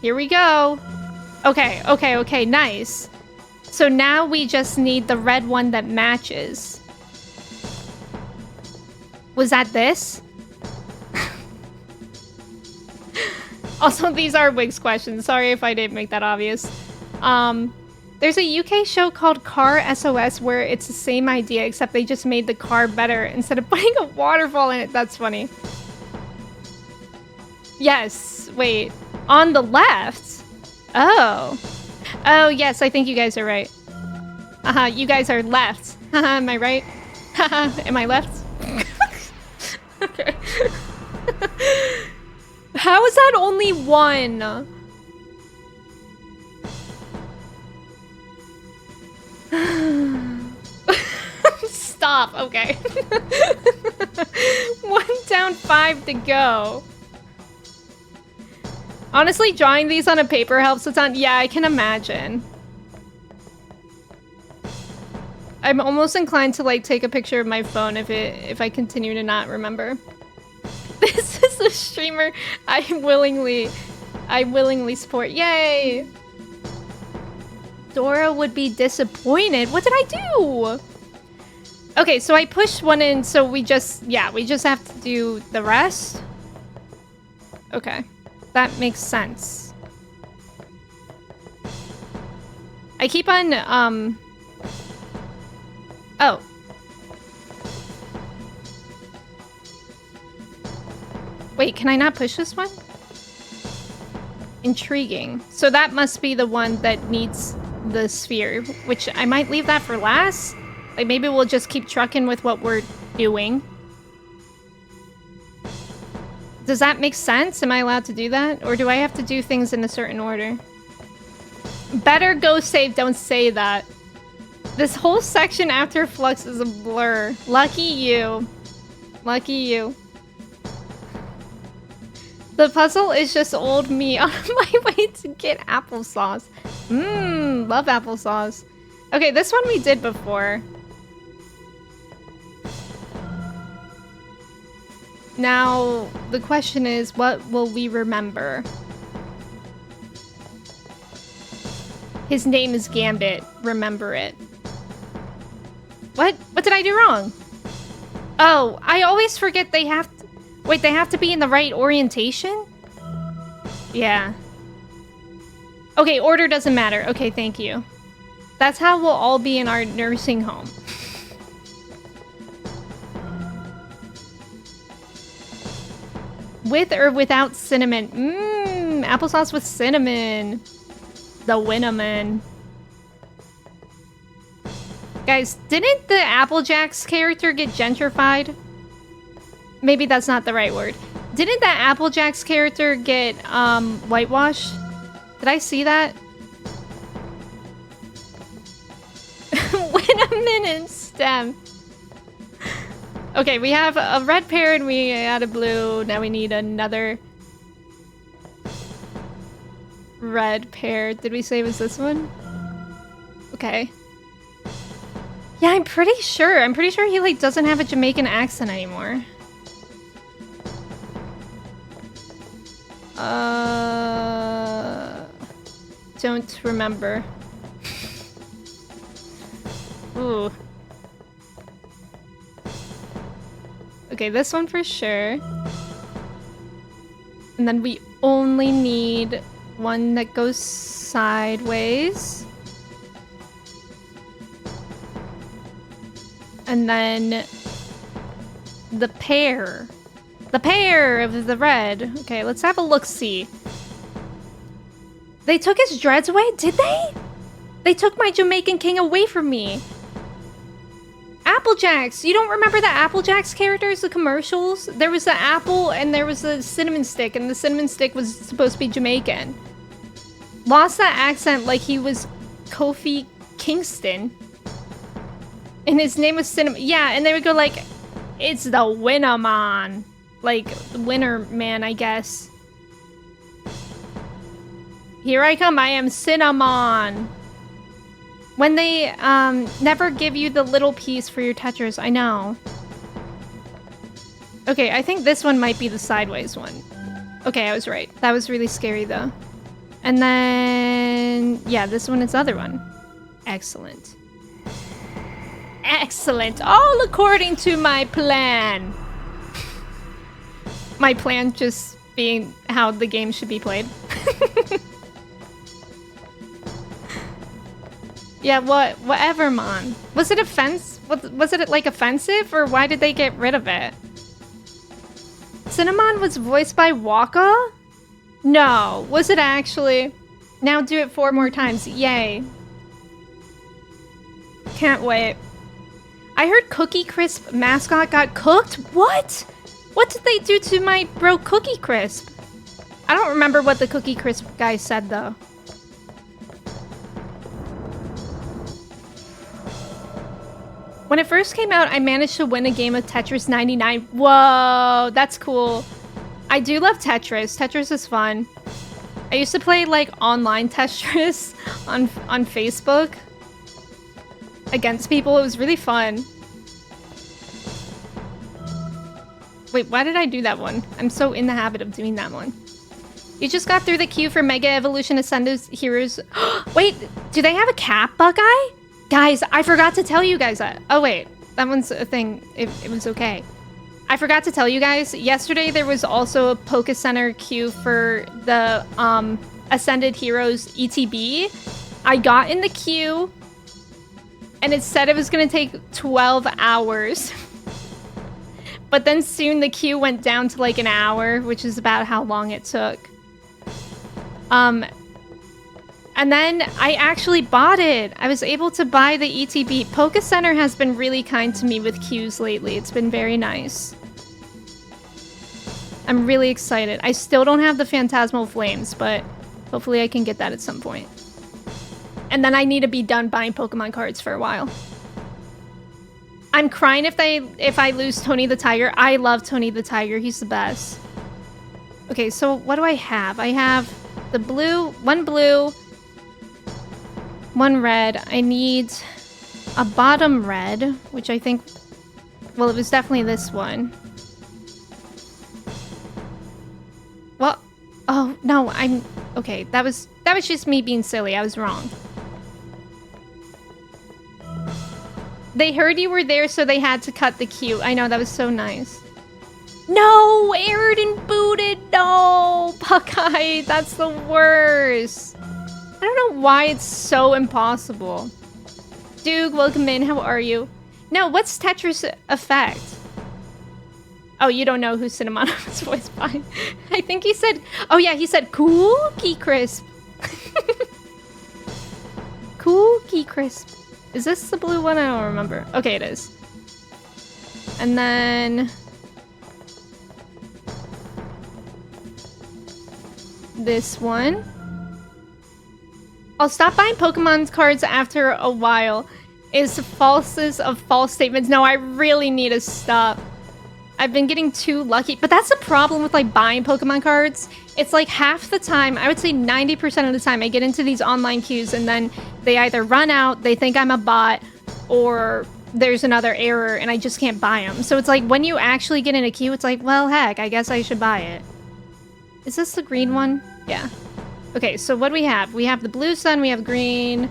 [SPEAKER 1] Here we go. Okay, nice. So now we just need the red one that matches. Was that this? Also, these are Wigs questions. Sorry if I didn't make that obvious. There's a UK show called Car SOS where it's the same idea, except they just made the car better instead of putting a waterfall in it. That's funny. Yes, wait. On the left? Oh. Oh, yes, I think you guys are right. You guys are left. Am I right? Am I left? Okay. How is that only one? Stop, okay. 1 down, 5 to go. Honestly, drawing these on a paper helps a ton. Yeah, I can imagine. I'm almost inclined to like take a picture of my phone if I continue to not remember. This is a streamer I willingly support. Yay! Dora would be disappointed. What did I do? Okay, so I pushed one in, so we just have to do the rest. Okay. That makes sense. I keep on, Oh. Wait, can I not push this one? Intriguing. So that must be the one that needs the sphere, which I might leave that for last. Like, maybe we'll just keep trucking with what we're doing. Does that make sense? Am I allowed to do that? Or do I have to do things in a certain order? Better go save, don't say that. This whole section after Flux is a blur. Lucky you. Lucky you. The puzzle is just old me on my way to get applesauce. Mmm, love applesauce. Okay, this one we did before. Now, the question is, what will we remember? His name is Gambit. Remember it. What? What did I do wrong? Oh, I always forget they have to... Wait, they have to be in the right orientation? Yeah. Okay, order doesn't matter. Okay, thank you. That's how we'll all be in our nursing home. With or without cinnamon? Mmm, applesauce with cinnamon. The Winnaman. Guys, didn't the Applejack's character get gentrified? Maybe that's not the right word. Didn't that Applejack's character get whitewashed? Did I see that? Winnaman and stem. Okay, we have a red pear and we had a blue. Now we need another red pear. Did we say it was this one? Okay. Yeah, I'm pretty sure. I'm pretty sure he like doesn't have a Jamaican accent anymore. Don't remember. Ooh. Okay, this one for sure. And then we only need one that goes sideways. And then the pear. The pear of the red. Okay, let's have a look-see. They took his dreads away? Did they? They took my Jamaican king away from me. Applejacks! You don't remember the Applejacks characters, the commercials? There was the apple and there was the cinnamon stick, and the cinnamon stick was supposed to be Jamaican. Lost that accent like he was Kofi Kingston. And his name was Cinnamon. Yeah, and they would go like, it's the Winnaman. Like, winner man, I guess. Here I come, I am Cinnamon. When they never give you the little piece for your Tetris, I know. Okay, I think this one might be the sideways one. Okay, I was right. That was really scary though. And then, yeah, this one is the other one. Excellent. Excellent. All according to my plan. My plan just being how the game should be played. Yeah, whatever, man. Was it was it like offensive, or why did they get rid of it? Cinnamon was voiced by Waka? No, was it actually? Now do it 4 more times. Yay. Can't wait. I heard Cookie Crisp mascot got cooked? What? What did they do to my bro Cookie Crisp? I don't remember what the Cookie Crisp guy said though. When it first came out, I managed to win a game of Tetris 99. Whoa, that's cool. I do love Tetris. Tetris is fun. I used to play like online Tetris on Facebook against people. It was really fun. Wait, why did I do that one? I'm so in the habit of doing that one. You just got through the queue for Mega Evolution Ascendo's Heroes. Wait, do they have a cap, Buckeye? Guys, I forgot to tell you guys that. Oh wait, that one's a thing. It was okay. I forgot to tell you guys. Yesterday there was also a Poké Center queue for the Ascended Heroes ETB. I got in the queue, and it said it was gonna take 12 hours. But then soon the queue went down to like an hour, which is about how long it took. And then I actually bought it. I was able to buy the ETB. Poké Center has been really kind to me with queues lately. It's been very nice. I'm really excited. I still don't have the Phantasmal Flames, but hopefully I can get that at some point. And then I need to be done buying Pokemon cards for a while. I'm crying if I lose Tony the Tiger. I love Tony the Tiger. He's the best. Okay, so what do I have? I have the blue, one red. I need a bottom red, which I think, well, it was definitely this one. Well, oh no, okay. That was just me being silly. I was wrong. They heard you were there, so they had to cut the queue. I know, that was so nice. No, Airden booted. No, Buckeye, that's the worst. I don't know why it's so impossible. Duke, welcome in. How are you? No, what's Tetris Effect? Oh, you don't know who Cinnamon was voiced by. I think he said... Oh, yeah, he said Cookie Crisp. Cookie Crisp. Is this the blue one? I don't remember. Okay, it is. And then... this one. I'll stop buying Pokemon cards after a while. Is falses of false statements. No, I really need to stop. I've been getting too lucky. But that's the problem with like buying Pokemon cards. It's like half the time, I would say 90% of the time, I get into these online queues and then they either run out, they think I'm a bot, or there's another error and I just can't buy them. So it's like when you actually get in a queue, it's like, well, heck, I guess I should buy it. Is this the green one? Yeah. Okay, so what do we have? We have the blue sun, we have green.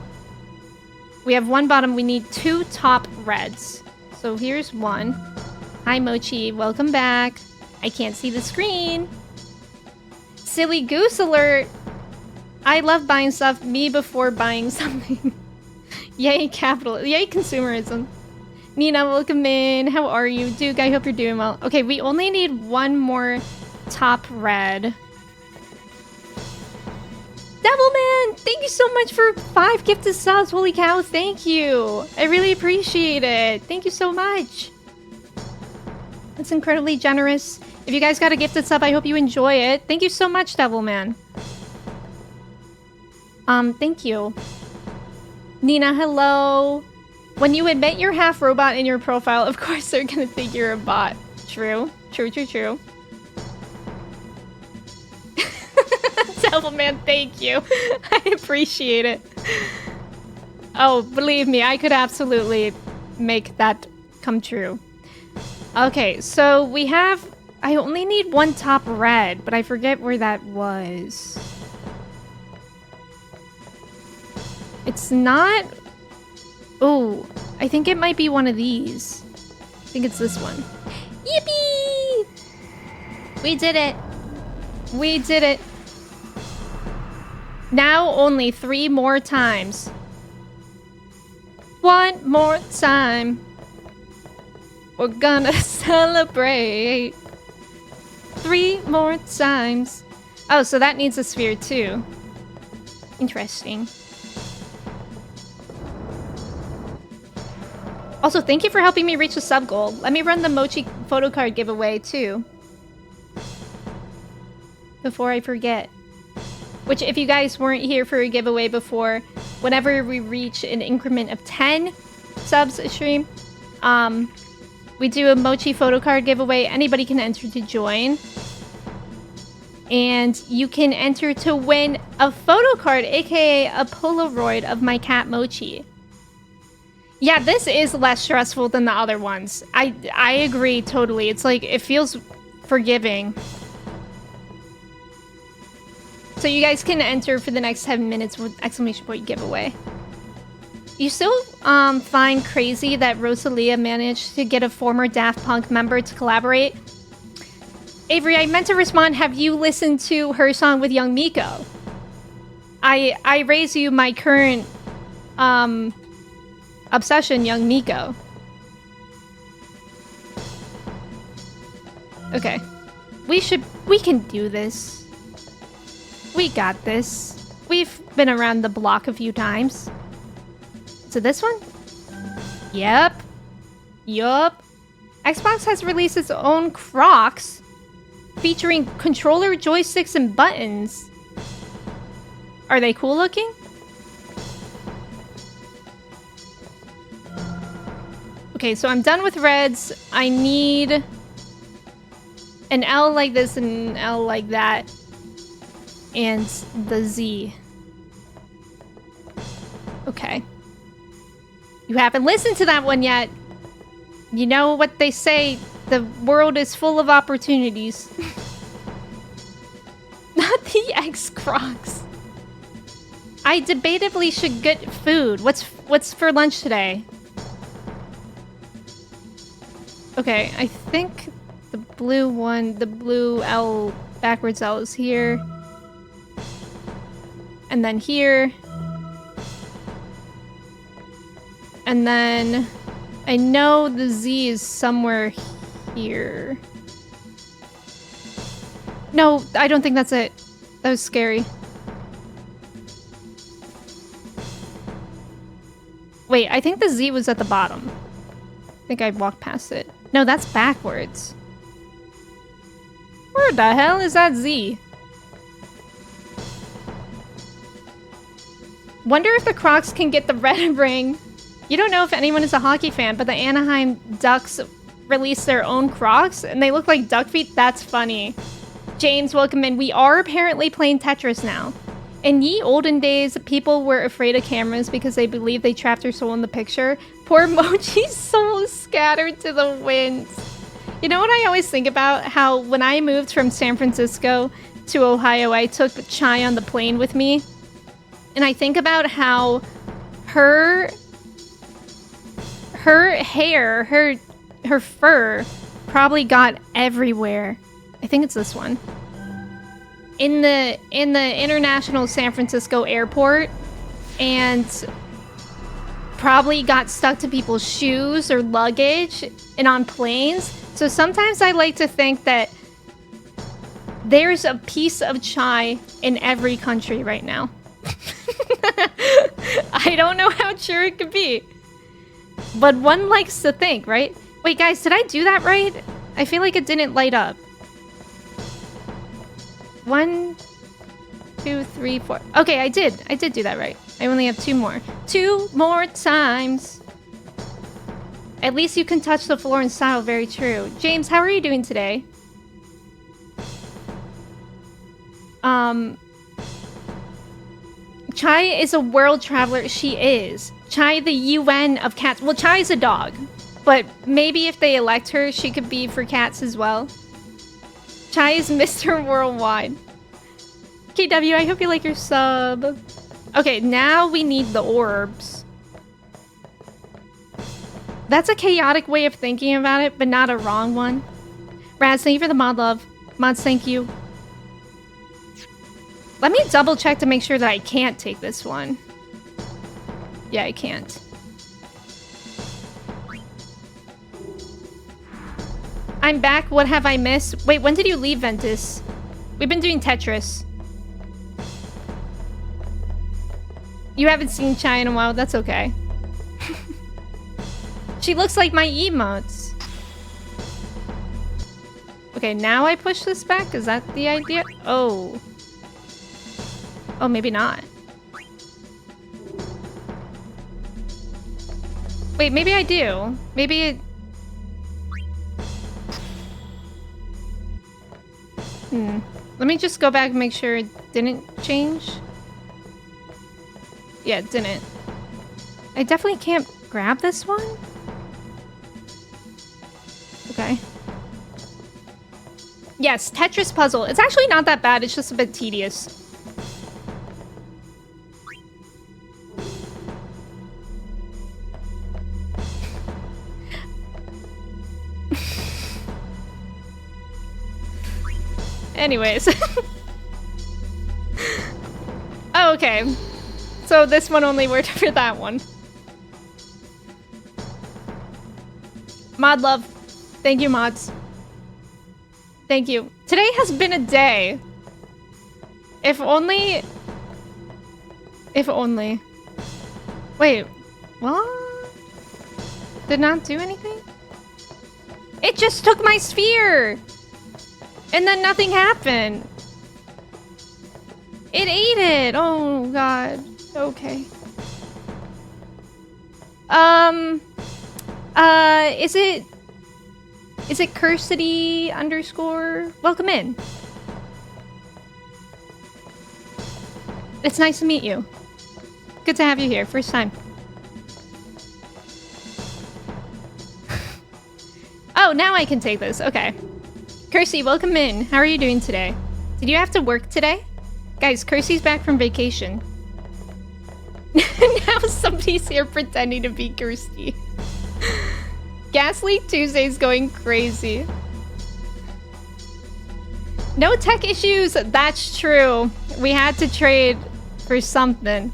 [SPEAKER 1] We have one bottom, we need 2 top reds. So here's one. Hi, Mochi. Welcome back. I can't see the screen. Silly goose alert. I love buying stuff. Me before buying something. Yay, capital. Yay, consumerism. Nina, welcome in. How are you? Duke, I hope you're doing well. Okay, we only need one more top red. Devilman, thank you so much for 5 gifted subs. Holy cow, thank you. I really appreciate it. Thank you so much. That's incredibly generous. If you guys got a gifted sub, I hope you enjoy it. Thank you so much, Devilman. Thank you. Nina, hello. When you admit you're half robot in your profile, of course they're gonna think you're a bot. True. True, true, true. Devilman, thank you. I appreciate it. Oh, believe me, I could absolutely make that come true. Okay, so we have... I only need one top red, but I forget where that was. It's not... Oh, I think it might be one of these. I think it's this one. Yippee! We did it. We did it. Now only 3 more times. One more time. We're gonna celebrate. 3 more times. Oh, so that needs a sphere too. Interesting. Also, thank you for helping me reach the sub goal. Let me run the Mochi photo card giveaway too. Before I forget. Which, if you guys weren't here for a giveaway before, whenever we reach an increment of 10 subs a stream, we do a Mochi photo card giveaway. Anybody can enter to join. And you can enter to win a photo card, aka a Polaroid of my cat Mochi. Yeah, this is less stressful than the other ones. I agree totally. It's like, it feels forgiving. So you guys can enter for the next 10 minutes with exclamation point giveaway. You still find crazy that Rosalia managed to get a former Daft Punk member to collaborate? Avery, I meant to respond, have you listened to her song with Young Miko? I raise you my current obsession, Young Miko. Okay. We can do this. We got this. We've been around the block a few times. So this one? Yep. Yup. Xbox has released its own Crocs featuring controller, joysticks, and buttons. Are they cool looking? Okay, so I'm done with reds. I need an L like this and an L like that. And the Z. Okay. You haven't listened to that one yet. You know what they say, the world is full of opportunities. Not the X-Crocs. I debatably should get food. What's for lunch today? Okay, I think the blue one, the blue L, backwards L is here. And then here. And then I know the Z is somewhere here. No, I don't think that's it. That was scary. Wait, I think the Z was at the bottom. I think I walked past it. No, that's backwards. Where the hell is that Z? Wonder if the Crocs can get the red ring. You don't know if anyone is a hockey fan, but the Anaheim Ducks released their own Crocs, and they look like duck feet. That's funny. James, welcome in. We are apparently playing Tetris now. In ye olden days, people were afraid of cameras because they believed they trapped their soul in the picture. Poor Mochi's soul scattered to the winds. You know what I always think about? How when I moved from San Francisco to Ohio, I took Chai on the plane with me. And I think about how her hair, her fur probably got everywhere. I think it's this one. In the international San Francisco airport, and probably got stuck to people's shoes or luggage and on planes. So sometimes I like to think that there's a piece of Chai in every country right now. I don't know how true it could be, but one likes to think, right? Wait, guys, did I do that right? I feel like it didn't light up. 1, 2, 3, 4. Okay, I did do that right. I only have 2 more. 2 more times. At least you can touch the floor in style. Very true. James, how are you doing today? Chai is a world traveler. She is. Chai, the UN of cats. Well, Chai's a dog, but maybe if they elect her, she could be for cats as well. Chai is Mr. Worldwide. KW, I hope you like your sub. Okay, now we need the orbs. That's a chaotic way of thinking about it, but not a wrong one. Raz, thank you for the mod love. Mods, thank you. Let me double check to make sure that I can't take this one. Yeah, I can't. I'm back. What have I missed? Wait, when did you leave, Ventus? We've been doing Tetris. You haven't seen Chai in a while. That's okay. She looks like my emotes. Okay, now I push this back? Is that the idea? Oh. Oh, maybe not. Wait, maybe I do. Maybe it... Let me just go back and make sure it didn't change. Yeah, it didn't. I definitely can't grab this one. Okay. Yes, Tetris puzzle. It's actually not that bad. It's just a bit tedious. Anyways. Oh, okay. So this one only worked for that one. Mod love. Thank you, mods. Thank you. Today has been a day. If only... If only... Wait. What? Did not do anything? It just took my sphere! And then nothing happened. It ate it. Oh, God. Okay. Is it Cursity _ Welcome in. It's nice to meet you. Good to have you here. First time. Oh, now I can take this. Okay. Kersey, welcome in. How are you doing today? Did you have to work today? Guys, Kersey's back from vacation. Now somebody's here pretending to be Kirsty. Gas Leak Tuesday's going crazy. No tech issues. That's true. We had to trade for something.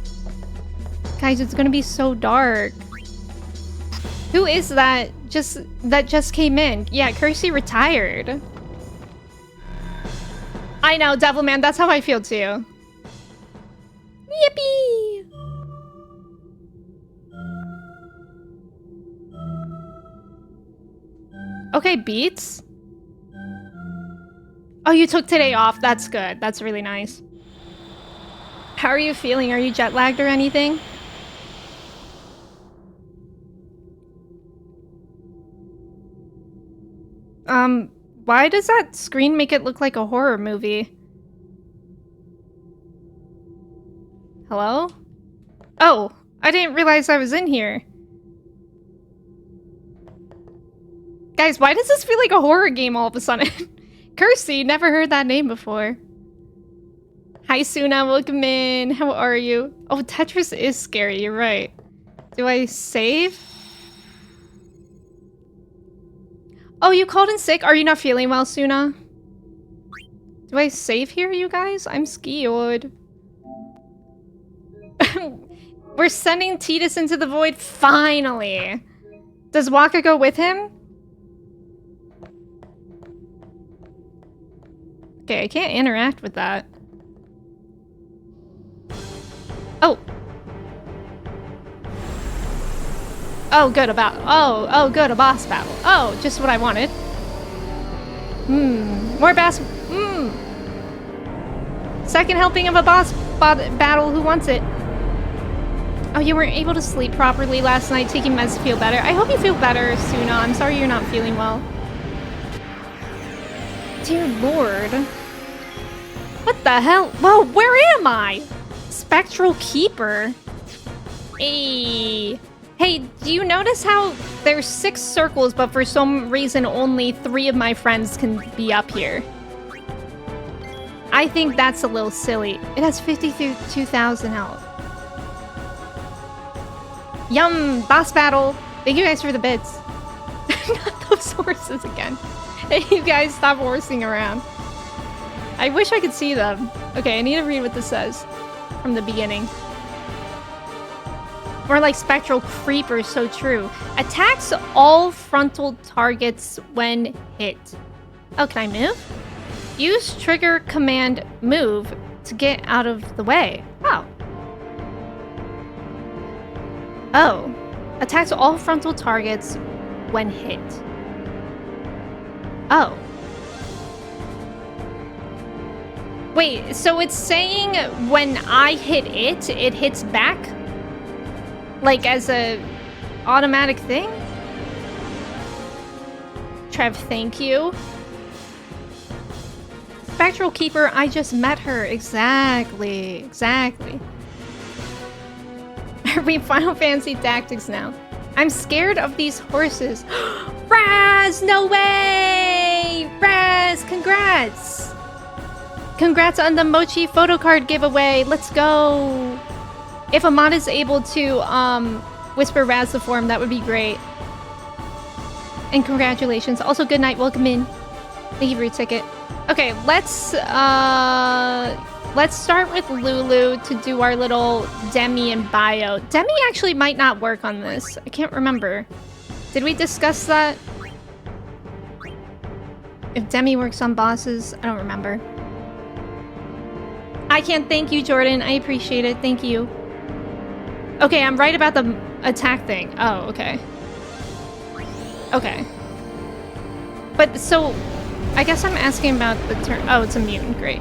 [SPEAKER 1] Guys, it's gonna be so dark. Who is that just came in? Yeah, Kersey retired. I know, Devilman, that's how I feel too. Yippee! Okay, Beats. Oh, you took today off. That's good. That's really nice. How are you feeling? Are you jet lagged or anything? Why does that screen make it look like a horror movie? Hello? Oh, I didn't realize I was in here. Guys, why does this feel like a horror game all of a sudden? Kersey, never heard that name before. Hi, Suna, welcome in. How are you? Oh, Tetris is scary, you're right. Do I save? Oh, you called in sick? Are you not feeling well, Suna? Do I save here, you guys? I'm scared. We're sending Tidus into the void, finally. Does Waka go with him? Okay, I can't interact with that. Oh. Oh, good, oh, good, a boss battle. Oh, just what I wanted. More second helping of a boss battle, who wants it? Oh, you weren't able to sleep properly last night, taking meds to feel better. I hope you feel better, Suna. I'm sorry you're not feeling well. Dear Lord. What the hell? Whoa, where am I? Spectral Keeper? Hey. Hey, do you notice how there's 6 circles, but for some reason only 3 of my friends can be up here? I think that's a little silly. It has 52,000 health. Yum! Boss battle! Thank you guys for the bits. Not those horses again. Hey, you guys, stop horsing around. I wish I could see them. Okay, I need to read what this says from the beginning. More like Spectral Creeper, so true. Attacks all frontal targets when hit. Oh, can I move? Use trigger command move to get out of the way. Oh. Oh. Attacks all frontal targets when hit. Oh. Wait, so it's saying when I hit it, it hits back? Like as a automatic thing? Trev, thank you. Spectral Keeper, I just met her. Exactly. Exactly. Are we Final Fantasy Tactics now? I'm scared of these horses. Raz, no way! Raz, congrats! Congrats on the Mochi photo card giveaway. Let's go. If Amon is able to whisper Raz the form, that would be great. And congratulations. Also, good night. Welcome in. Thank you for your ticket. Okay, let's start with Lulu to do our little Demi and bio. Demi actually might not work on this. I can't remember. Did we discuss that? If Demi works on bosses, I don't remember. I can't thank you, Jordan. I appreciate it. Thank you. Okay, I'm right about the attack thing. Oh, okay. Okay. But, so, I guess I'm asking about the turn. Oh, it's a mutant. Great.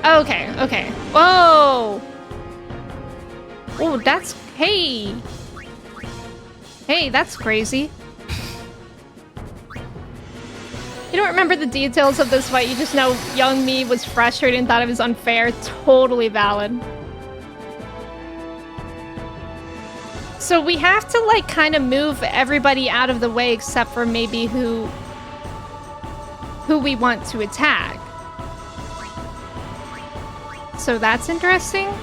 [SPEAKER 1] Okay, okay. Whoa! Oh, that's... Hey! Hey, that's crazy. You don't remember the details of this fight, you just know young me was frustrated and thought it was unfair. Totally valid. So we have to, like, kind of move everybody out of the way except for maybe who we want to attack. So that's interesting.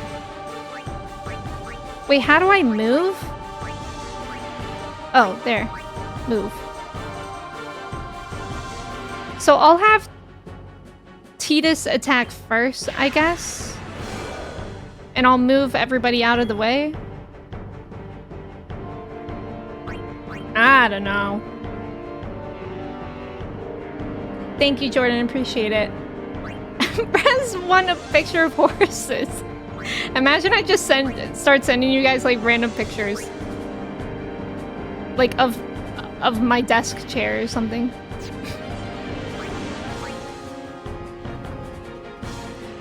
[SPEAKER 1] Wait, how do I move? Oh, there. Move. So I'll have Tidus attack first, I guess. And I'll move everybody out of the way. I don't know. Thank you, Jordan. Appreciate it. Press one a picture of horses. Imagine I just start sending you guys like random pictures, like of my desk chair or something.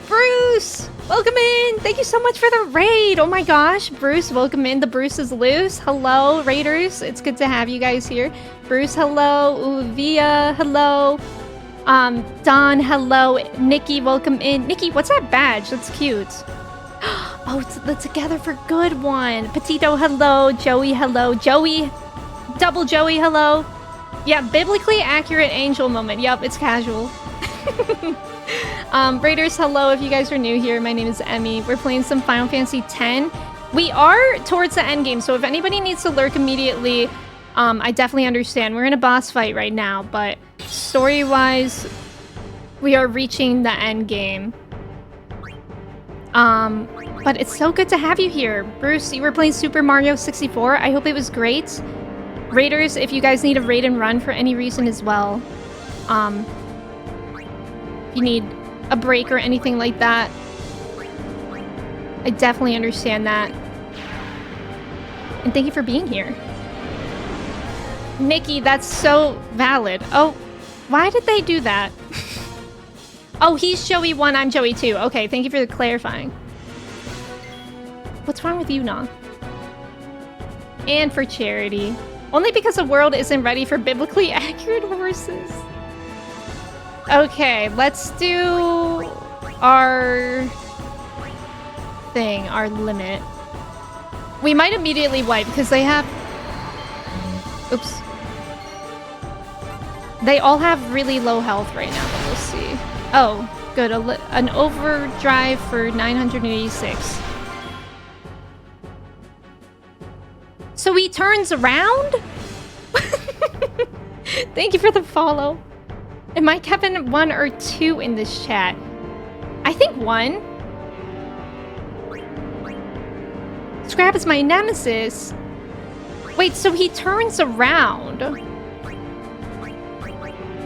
[SPEAKER 1] Bruce, welcome in. Thank you so much for the raid. Oh my gosh, Bruce, welcome in. The Bruce is loose. Hello, raiders. It's good to have you guys here. Bruce, hello. Uvia, hello. Don, hello. Nikki, welcome in. Nikki, what's that badge? That's cute. Oh, it's the Together for Good one. Petito, hello. Joey, hello. Joey, double Joey, hello. Yeah, biblically accurate angel moment. Yup, it's casual. Raiders, hello. If you guys are new here, my name is Emme. We're playing some Final Fantasy X. We are towards the end game, so if anybody needs to lurk immediately, I definitely understand. We're in a boss fight right now, but story-wise, we are reaching the end game. But it's so good to have you here. Bruce, you were playing Super Mario 64. I hope it was great. Raiders, if you guys need a raid and run for any reason as well, if you need a break or anything like that, I definitely understand that. And thank you for being here. Nikki, that's so valid. Oh, why did they do that? Oh, he's Joey 1, I'm Joey 2. Okay, thank you for clarifying. What's wrong with you, Nah? And for charity. Only because the world isn't ready for biblically accurate horses. Okay, let's do our thing, our limit. We might immediately wipe because they have... Oops. They all have really low health right now, but we'll see. Oh, good. An overdrive for 986. So he turns around? Thank you for the follow. Am I Kevin 1 or 2 in this chat? I think 1. Scrap is my nemesis. Wait, so he turns around.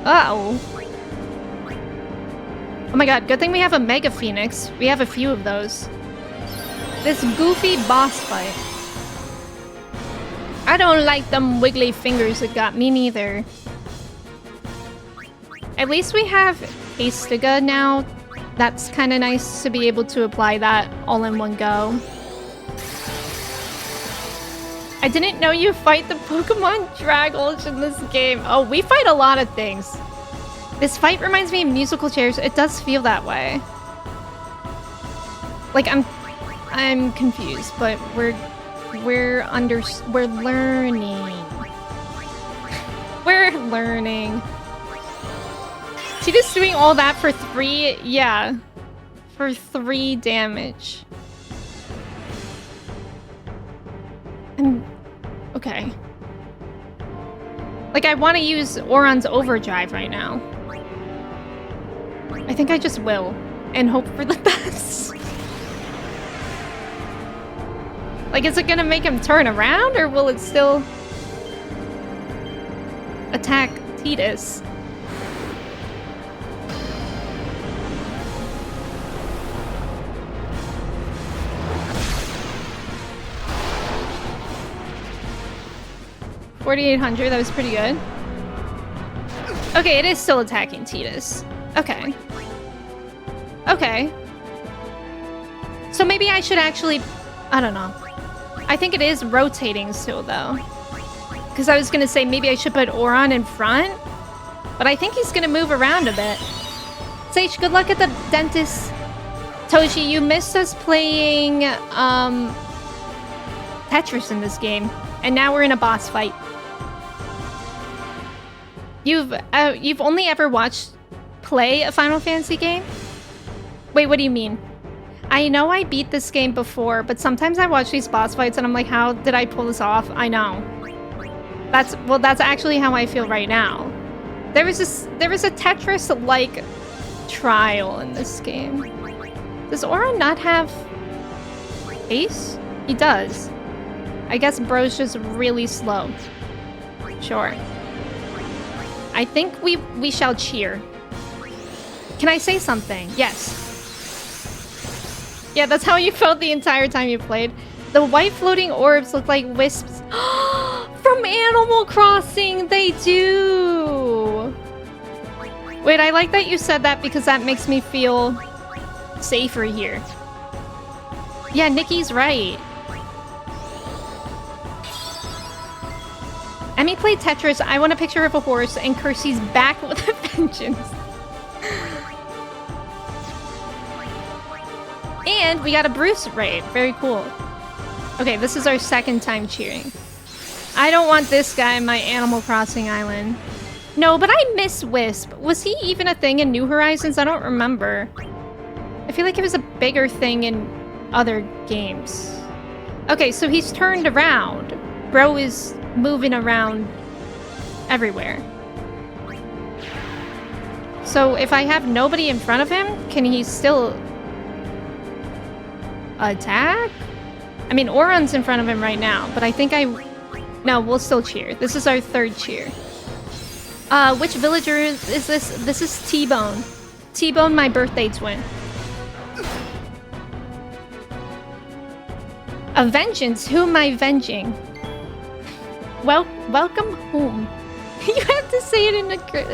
[SPEAKER 1] Uh-oh. Oh my god, good thing we have a Mega Phoenix. We have a few of those. This goofy boss fight. I don't like them wiggly fingers it got. Me neither. At least we have Hastiga now. That's kind of nice to be able to apply that all in one go. I didn't know you fight the Pokemon Dragulch in this game. Oh, we fight a lot of things. This fight reminds me of musical chairs. It does feel that way. Like I'm confused, but we're learning. We're learning. She just doing all that for 3, yeah. For 3 damage. Okay. Like, I want to use Auron's Overdrive right now. I think I just will. And hope for the best. Like, is it gonna make him turn around, or will it still attack Tidus? $4,800, that was pretty good. Okay, it is still attacking Tidus. Okay. Okay. So maybe I should actually... I don't know. I think it is rotating still, though. Because I was going to say maybe I should put Auron in front. But I think he's going to move around a bit. Sage, good luck at the dentist. Toshi, you missed us playing Tetris in this game. And now we're in a boss fight. You've only ever watched play a Final Fantasy game? Wait, what do you mean? I know I beat this game before, but sometimes I watch these boss fights and I'm like, how did I pull this off? I know. That's actually how I feel right now. There was a Tetris-like trial in this game. Does Aura not have haste? He does. I guess bro's just really slow. Sure. I think we shall cheer. Can I say something? Yes. Yeah, that's how you felt the entire time you played. The white floating orbs look like wisps. From Animal Crossing, they do! Wait, I like that you said that because that makes me feel safer here. Yeah, Nikki's right. Emmy played Tetris. I want a picture of a horse, and Kirsty's back with a vengeance. And we got a Bruce raid. Very cool. Okay, this is our second time cheering. I don't want this guy in my Animal Crossing island. No, but I miss Wisp. Was he even a thing in New Horizons? I don't remember. I feel like it was a bigger thing in other games. Okay, so he's turned around. Bro is moving around everywhere. So if I have nobody in front of him, can he still attack? I mean, Oron's in front of him right now, but I think no, we'll still cheer. This is our third cheer. Which villager is this? This is T-Bone. T-Bone, my birthday twin. A vengeance? Who am I venging? Welcome home. You have to say it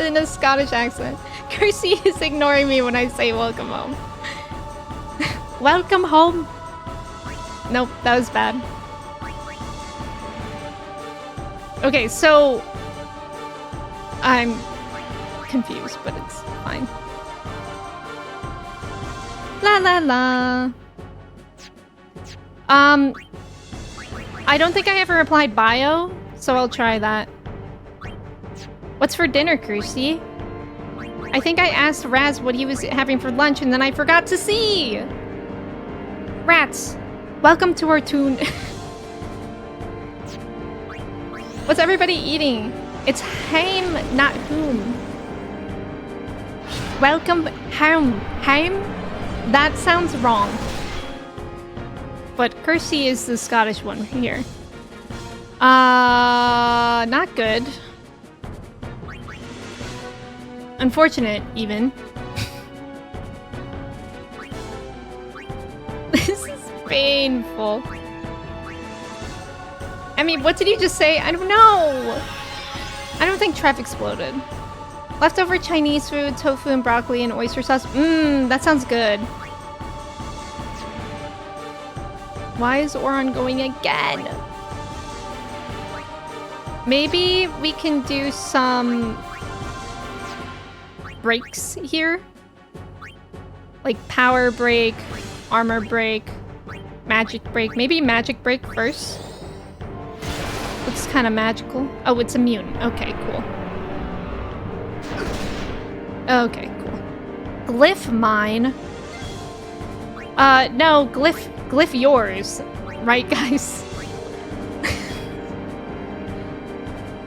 [SPEAKER 1] in a Scottish accent. Kirsty is ignoring me when I say welcome home. Welcome home. Nope, that was bad. Okay, so I'm confused, but it's fine. La la la. I don't think I ever applied bio, so I'll try that. What's for dinner, Kirsty? I think I asked Raz what he was having for lunch, and then I forgot to see. Rats, welcome to our tune. What's everybody eating? It's Haim, not whom. Welcome home. Haim? That sounds wrong. But Kirsty is the Scottish one here. Not good. Unfortunate, even. This is painful. I mean, what did you just say? I don't know. I don't think Trev exploded. Leftover Chinese food, tofu and broccoli and oyster sauce. Mmm, that sounds good. Why is Oron going again? Maybe we can do some breaks here. Like power break, armor break, magic break. Maybe magic break first. Looks kind of magical. Oh, it's immune. Okay, cool. Okay, cool. Glyph mine. No, glyph yours. Right, guys?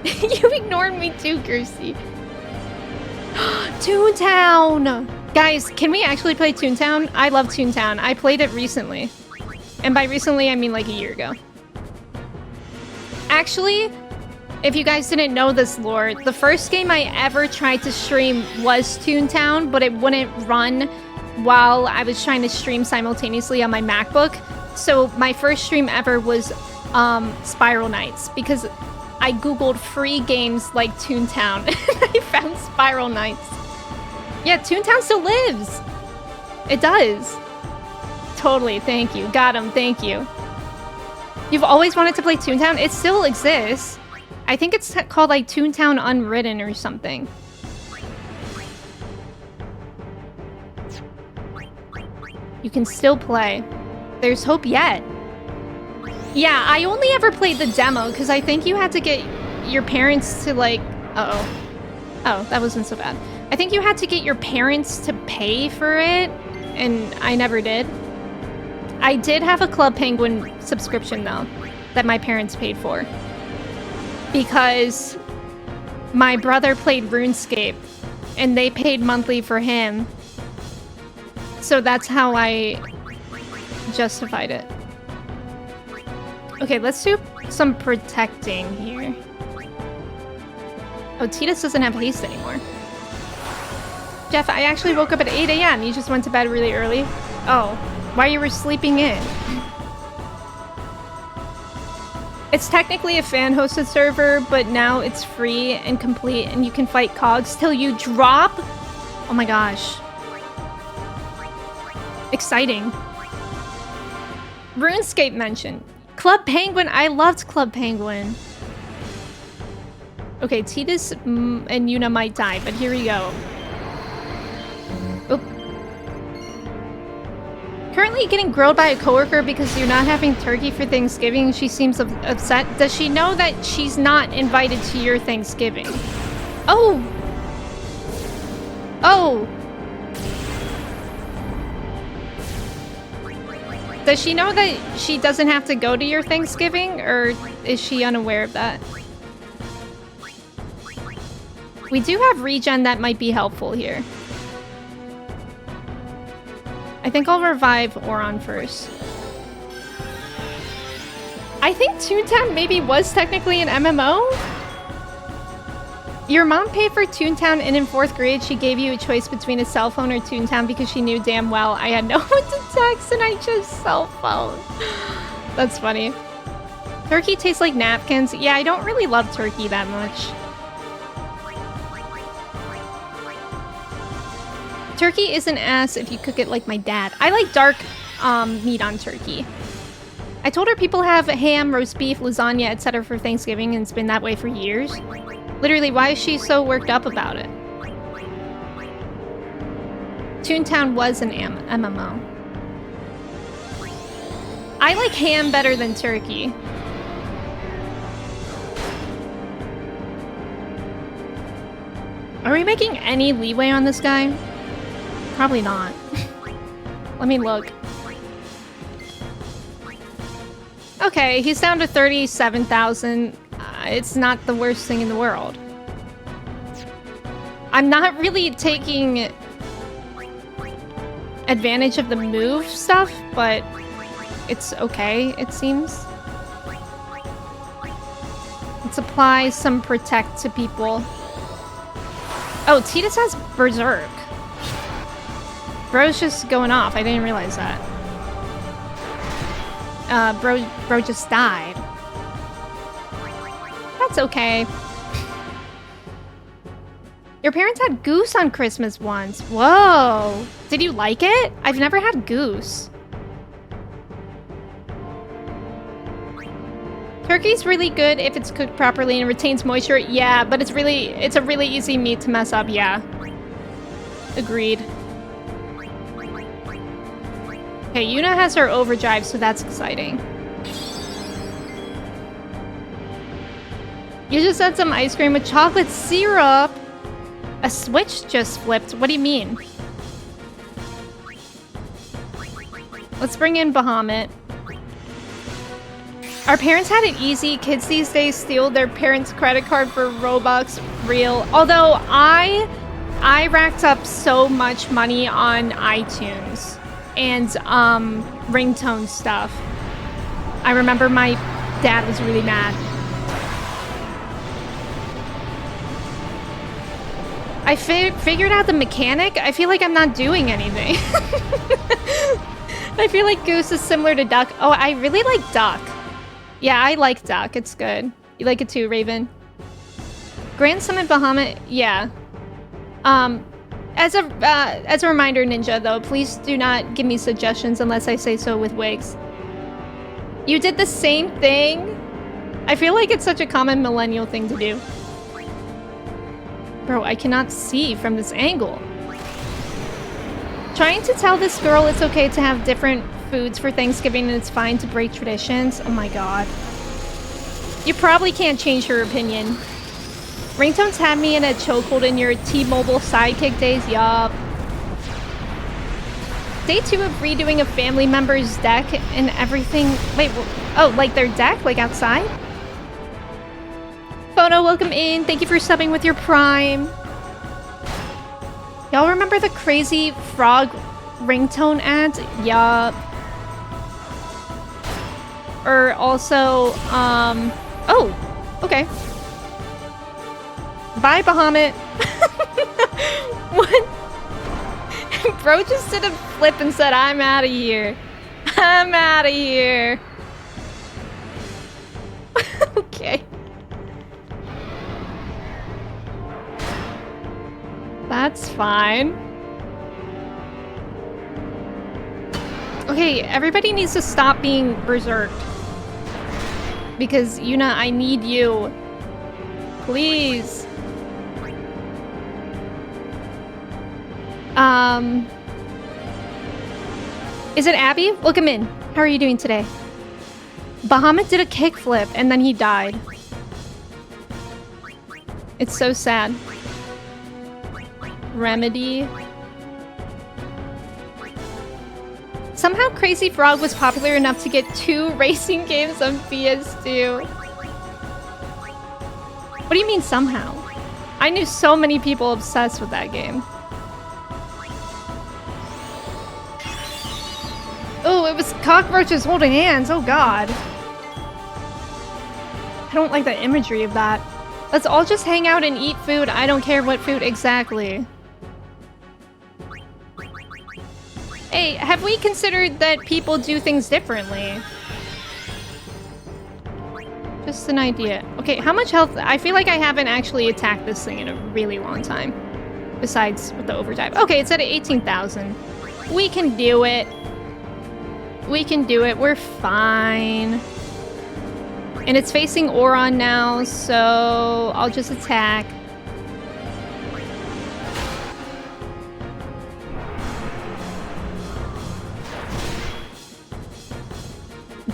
[SPEAKER 1] You ignored me too, Kirsty. Toontown! Guys, can we actually play Toontown? I love Toontown. I played it recently. And by recently, I mean like a year ago. Actually, if you guys didn't know this lore, the first game I ever tried to stream was Toontown, but it wouldn't run while I was trying to stream simultaneously on my MacBook. So my first stream ever was Spiral Knights, because I googled free games like Toontown and I found Spiral Knights. Yeah, Toontown still lives. It does. Totally, thank you. Got him, thank you. You've always wanted to play Toontown? It still exists. I think it's called like Toontown Unwritten or something. You can still play. There's hope yet. Yeah, I only ever played the demo because I think you had to get your parents to like... Uh-oh. Oh, that wasn't so bad. I think you had to get your parents to pay for it, and I never did. I did have a Club Penguin subscription, though, that my parents paid for. Because my brother played RuneScape, and they paid monthly for him. So that's how I justified it. Okay, let's do some protecting here. Oh, Titus doesn't have haste anymore. Jeff, I actually woke up at 8 a.m. You just went to bed really early? Oh, while you were sleeping in. It's technically a fan-hosted server, but now it's free and complete, and you can fight cogs till you drop? Oh my gosh. Exciting. RuneScape mentioned. Club Penguin, I loved Club Penguin. Okay, Titus and Yuna might die, but here we go. Oop. Currently getting grilled by a coworker because you're not having turkey for Thanksgiving. She seems upset. Does she know that she's not invited to your Thanksgiving? Oh! Oh! Does she know that she doesn't have to go to your Thanksgiving, or is she unaware of that? We do have regen that might be helpful here. I think I'll revive Oron first. I think Toontown maybe was technically an MMO? Your mom paid for Toontown, and in 4th grade she gave you a choice between a cell phone or Toontown because she knew damn well I had no one to text and I chose cell phone. That's funny. Turkey tastes like napkins. Yeah, I don't really love turkey that much. Turkey isn't ass if you cook it like my dad. I like dark meat on turkey. I told her people have ham, roast beef, lasagna, etc. for Thanksgiving, and it's been that way for years. Literally, why is she so worked up about it? Toontown was an MMO. I like ham better than turkey. Are we making any leeway on this guy? Probably not. Let me look. Okay, he's down to 37,000. It's not the worst thing in the world. I'm not really taking advantage of the move stuff, but it's okay, it seems. Let's apply some protect to people. Oh, Titus has Berserk. Bro's just going off. I didn't realize that. Bro just died. That's okay. Your parents had goose on Christmas once. Whoa. Did you like it? I've never had goose. Turkey's really good if it's cooked properly and retains moisture. Yeah, but it's a really easy meat to mess up. Yeah. Agreed. Okay, Yuna has her overdrive, so that's exciting. You just had some ice cream with chocolate syrup. A switch just flipped. What do you mean? Let's bring in Bahamut. Our parents had it easy. Kids these days steal their parents' credit card for Robux. Real. Although I racked up so much money on iTunes and ringtone stuff. I remember my dad was really mad. I figured out the mechanic. I feel like I'm not doing anything. I feel like goose is similar to duck. Oh, I really like duck. Yeah, I like duck. It's good. You like it too, Raven? Grandson and Bahamut, yeah. As a reminder, Ninja, though, please do not give me suggestions unless I say so with wigs. You did the same thing? I feel like it's such a common millennial thing to do. Bro, I cannot see from this angle. Trying to tell this girl it's okay to have different foods for Thanksgiving and it's fine to break traditions. Oh my god. You probably can't change her opinion. Ringtones had me in a chokehold in your T-Mobile sidekick days, yup. Day 2 of redoing a family member's deck and everything. Wait, oh, like their deck? Like outside? Photo, welcome in. Thank you for subbing with your Prime. Y'all remember the crazy frog ringtone ads? Yup. Or also, oh, okay. Bye, Bahamut. What? Bro just did a flip and said, I'm out of here. I'm out of here. Okay. That's fine. Okay, everybody needs to stop being berserked. Because, Yuna, I need you. Please. Is it Abby? Welcome in. How are you doing today? Bahamut did a kickflip and then he died. It's so sad. Remedy. Somehow Crazy Frog was popular enough to get 2 racing games on PS2. What do you mean somehow? I knew so many people obsessed with that game. Oh, it was cockroaches holding hands. Oh god. I don't like the imagery of that. Let's all just hang out and eat food. I don't care what food exactly. Hey, have we considered that people do things differently? Just an idea. Okay, how much health? I feel like I haven't actually attacked this thing in a really long time. Besides with the overdrive. Okay, it's at 18,000. We can do it. We can do it. We're fine. And it's facing Oron now, so I'll just attack.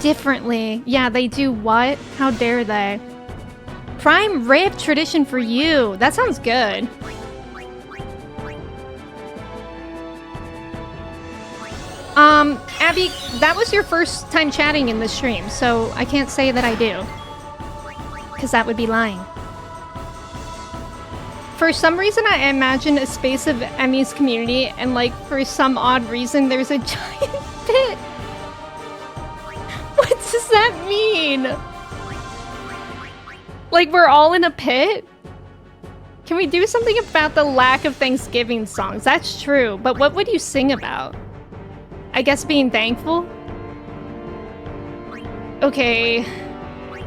[SPEAKER 1] Differently. Yeah, they do what? How dare they? Prime rib tradition for you. That sounds good. Abby, that was your first time chatting in the stream, so I can't say that I do. Because that would be lying. For some reason, I imagine a space of Emmy's community, and like, for some odd reason, there's a giant pit. What does that mean? Like, we're all in a pit? Can we do something about the lack of Thanksgiving songs? That's true, but what would you sing about? I guess being thankful? Okay.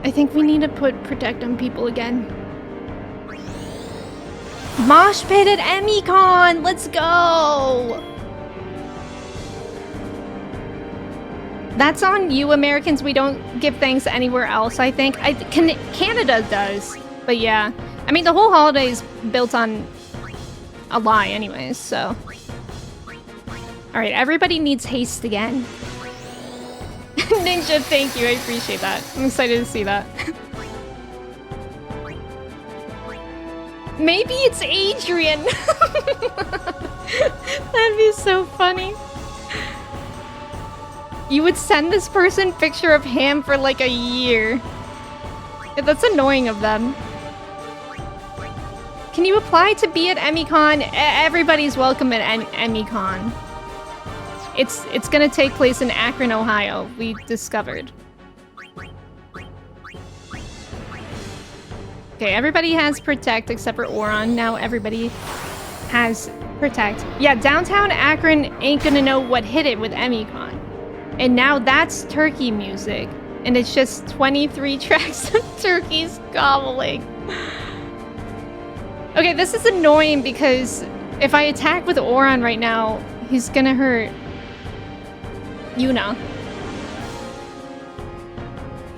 [SPEAKER 1] I think we need to put protect on people again. Mosh pit at EmmyCon! Let's go! That's on you, Americans. We don't give thanks anywhere else, I think. Canada does. But yeah. I mean, the whole holiday is built on a lie anyways, so... Alright, everybody needs haste again. Ninja, thank you. I appreciate that. I'm excited to see that. Maybe it's Adrian. That'd be so funny. You would send this person picture of ham for like a year. That's annoying of them. Can you apply to be at EmmyCon? Everybody's welcome at EmmyCon. It's gonna take place in Akron, Ohio, we discovered. Okay, everybody has Protect except for Oron. Now everybody has Protect. Yeah, downtown Akron ain't gonna know what hit it with EmmyCon. And now that's turkey music. And it's just 23 tracks of turkeys gobbling. Okay, this is annoying because if I attack with Oron right now, he's gonna hurt Yuna.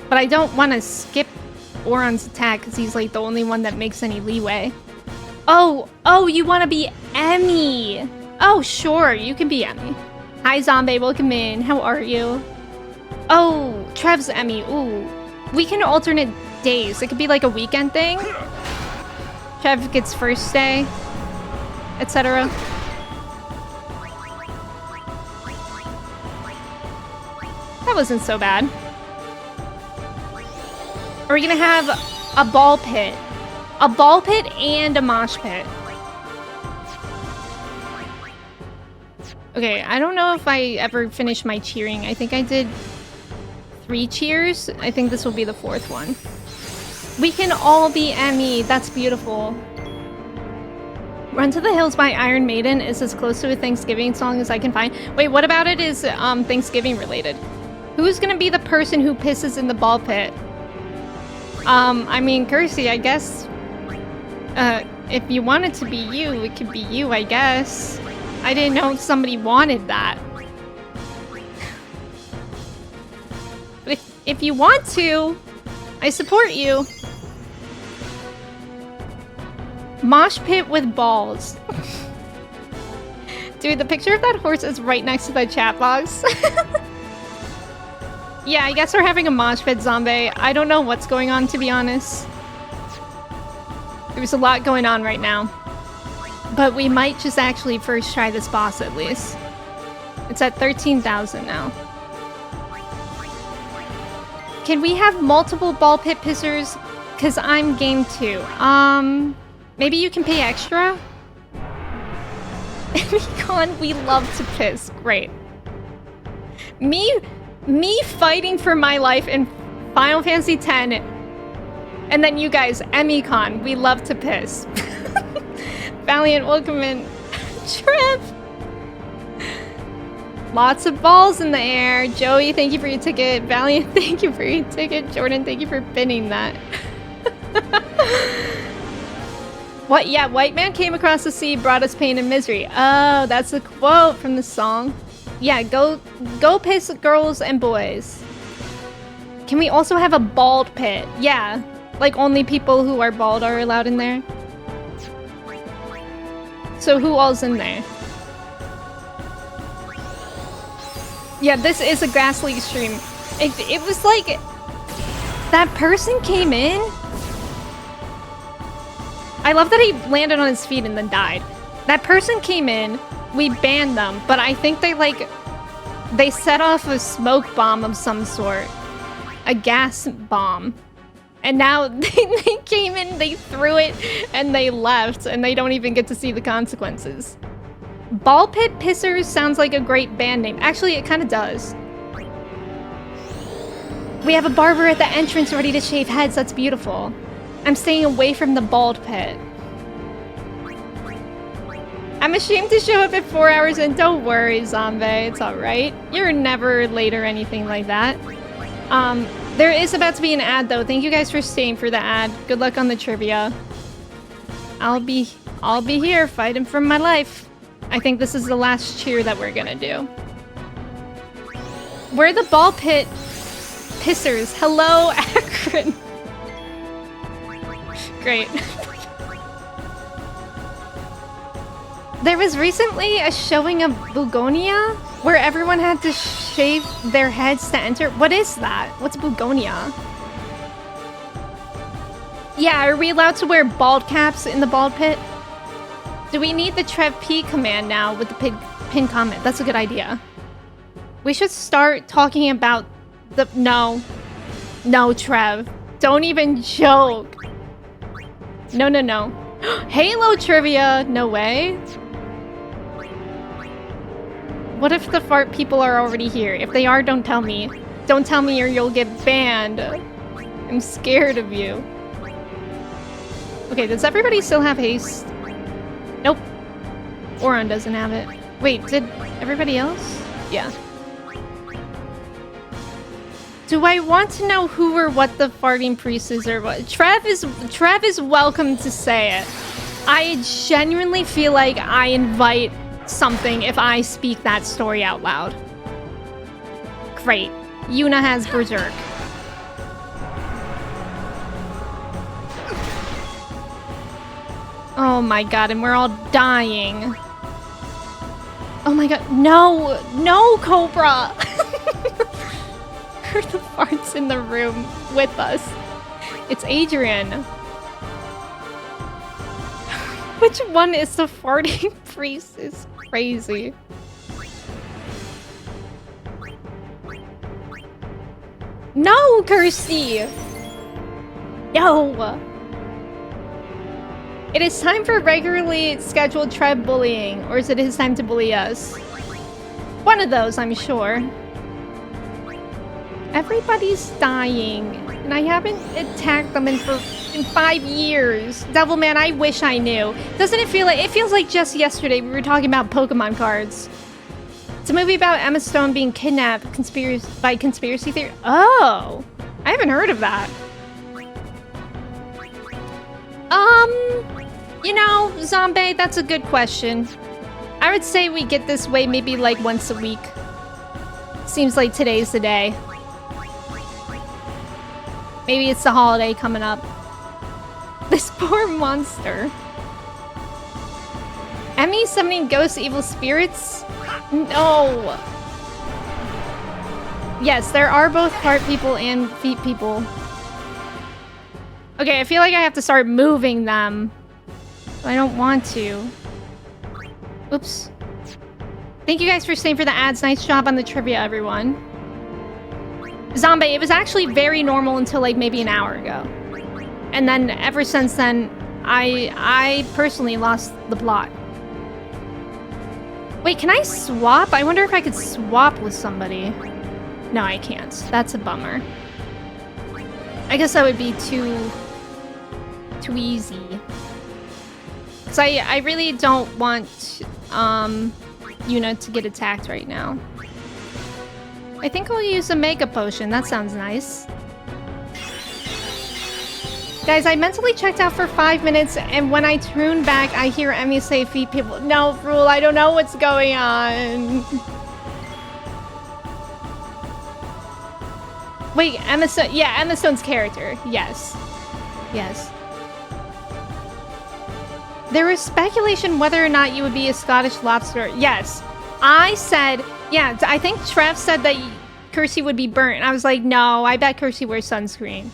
[SPEAKER 1] But I don't want to skip Oron's attack because he's like the only one that makes any leeway. Oh, you want to be Emmy. Oh, sure, you can be Emmy. Hi, Zombie, welcome in. How are you? Oh, Trev's Emmy. Ooh. We can alternate days. It could be like a weekend thing. Trev gets first day, etc. That wasn't so bad. Are we gonna have a ball pit? A ball pit and a mosh pit. Okay, I don't know if I ever finished my cheering. I think I did 3 cheers. I think this will be the 4th one. We can all be Emme. That's beautiful. Run to the Hills by Iron Maiden is as close to a Thanksgiving song as I can find. Wait, what about it is Thanksgiving related? Who's gonna be the person who pisses in the ball pit? I mean, Kersey, I guess. If you want it to be you, it could be you, I guess. I didn't know somebody wanted that. But if you want to, I support you. Mosh pit with balls. Dude, the picture of that horse is right next to the chat box. Yeah, I guess we're having a mosh pit, zombie. I don't know what's going on, to be honest. There's a lot going on right now. But we might just actually first try this boss, at least. It's at 13,000 now. Can we have multiple ball pit pissers? Because I'm game too. Maybe you can pay extra? Econ, we love to piss. Great. Me fighting for my life in Final Fantasy X, and then you guys, Emmecon, we love to piss. Valiant, welcome in. Trip! Lots of balls in the air. Joey, thank you for your ticket. Valiant, thank you for your ticket. Jordan, thank you for pinning that. What? Yeah, white man came across the sea, brought us pain and misery. Oh, that's a quote from the song. Yeah, go piss, girls and boys. Can we also have a bald pit? Yeah, like only people who are bald are allowed in there. So who all's in there? Yeah, this is a Grass League stream. It was like that person came in. I love that he landed on his feet and then died. That person came in. We banned them, but I think they set off a smoke bomb of some sort. A gas bomb. And now they came in, they threw it, and they left, and they don't even get to see the consequences. Ball Pit Pissers sounds like a great band name. Actually, it kind of does. We have a barber at the entrance ready to shave heads. That's beautiful. I'm staying away from the bald pit. I'm ashamed to show up at 4 hours in. Don't worry, zombie. It's alright. You're never late or anything like that. There is about to be an ad, though. Thank you guys for staying for the ad. Good luck on the trivia. I'll be here fighting for my life. I think this is the last cheer that we're gonna do. We're the ball pit pissers. Hello, Akron. Great. There was recently a showing of Bugonia where everyone had to shave their heads to enter. What is that? What's Bugonia? Yeah, are we allowed to wear bald caps in the bald pit? Do we need the Trev P command now with the pin comment? That's a good idea. We should start talking about the... No, Trev. Don't even joke. No. Halo trivia. No way. What if the fart people are already here? If they are, don't tell me. Don't tell me or you'll get banned. I'm scared of you. Okay, does everybody still have haste? Nope. Oron doesn't have it. Wait, did everybody else? Yeah. Do I want to know who or what the farting priest is or what? Trev is welcome to say it. I genuinely feel like I invite something if I speak that story out loud. Great. Yuna has Berserk. Oh my god, and we're all dying. Oh my god, no, Cobra! Are the farts in the room with us? It's Adrian. Which one is the farting priest? Is crazy. No, Kirsty! No! It is time for regularly scheduled tribe bullying, or is it his time to bully us? One of those, I'm sure. Everybody's dying, and I haven't attacked them in 5 years. Devilman, I wish I knew. Doesn't it feel like... It feels like just yesterday we were talking about Pokemon cards. It's a movie about Emma Stone being kidnapped by conspiracy theory. Oh! I haven't heard of that. You know, Zombie, that's a good question. I would say we get this way maybe like once a week. Seems like today's the day. Maybe it's the holiday coming up. This poor monster. Emmy summoning ghosts, evil spirits? No. Yes, there are both heart people and feet people. Okay, I feel like I have to start moving them. I don't want to. Oops. Thank you guys for staying for the ads. Nice job on the trivia, everyone. Zombie, it was actually very normal until like maybe an hour ago. And then ever since then, I personally lost the plot. Wait, can I swap? I wonder if I could swap with somebody. No, I can't. That's a bummer. I guess that would be too easy. So I really don't want Yuna to get attacked right now. I think I'll use a Mega Potion. That sounds nice. Guys, I mentally checked out for 5 minutes, and when I tune back, I hear Emmy say feet people. No, Rule, I don't know what's going on. Wait, Emma Stone. Yeah, Emma Stone's character. Yes. Yes. There was speculation whether or not you would be a Scottish lobster. Yes. I said, yeah, I think Trev said that Kirsty would be burnt. And I was like, no, I bet Kirsty wears sunscreen.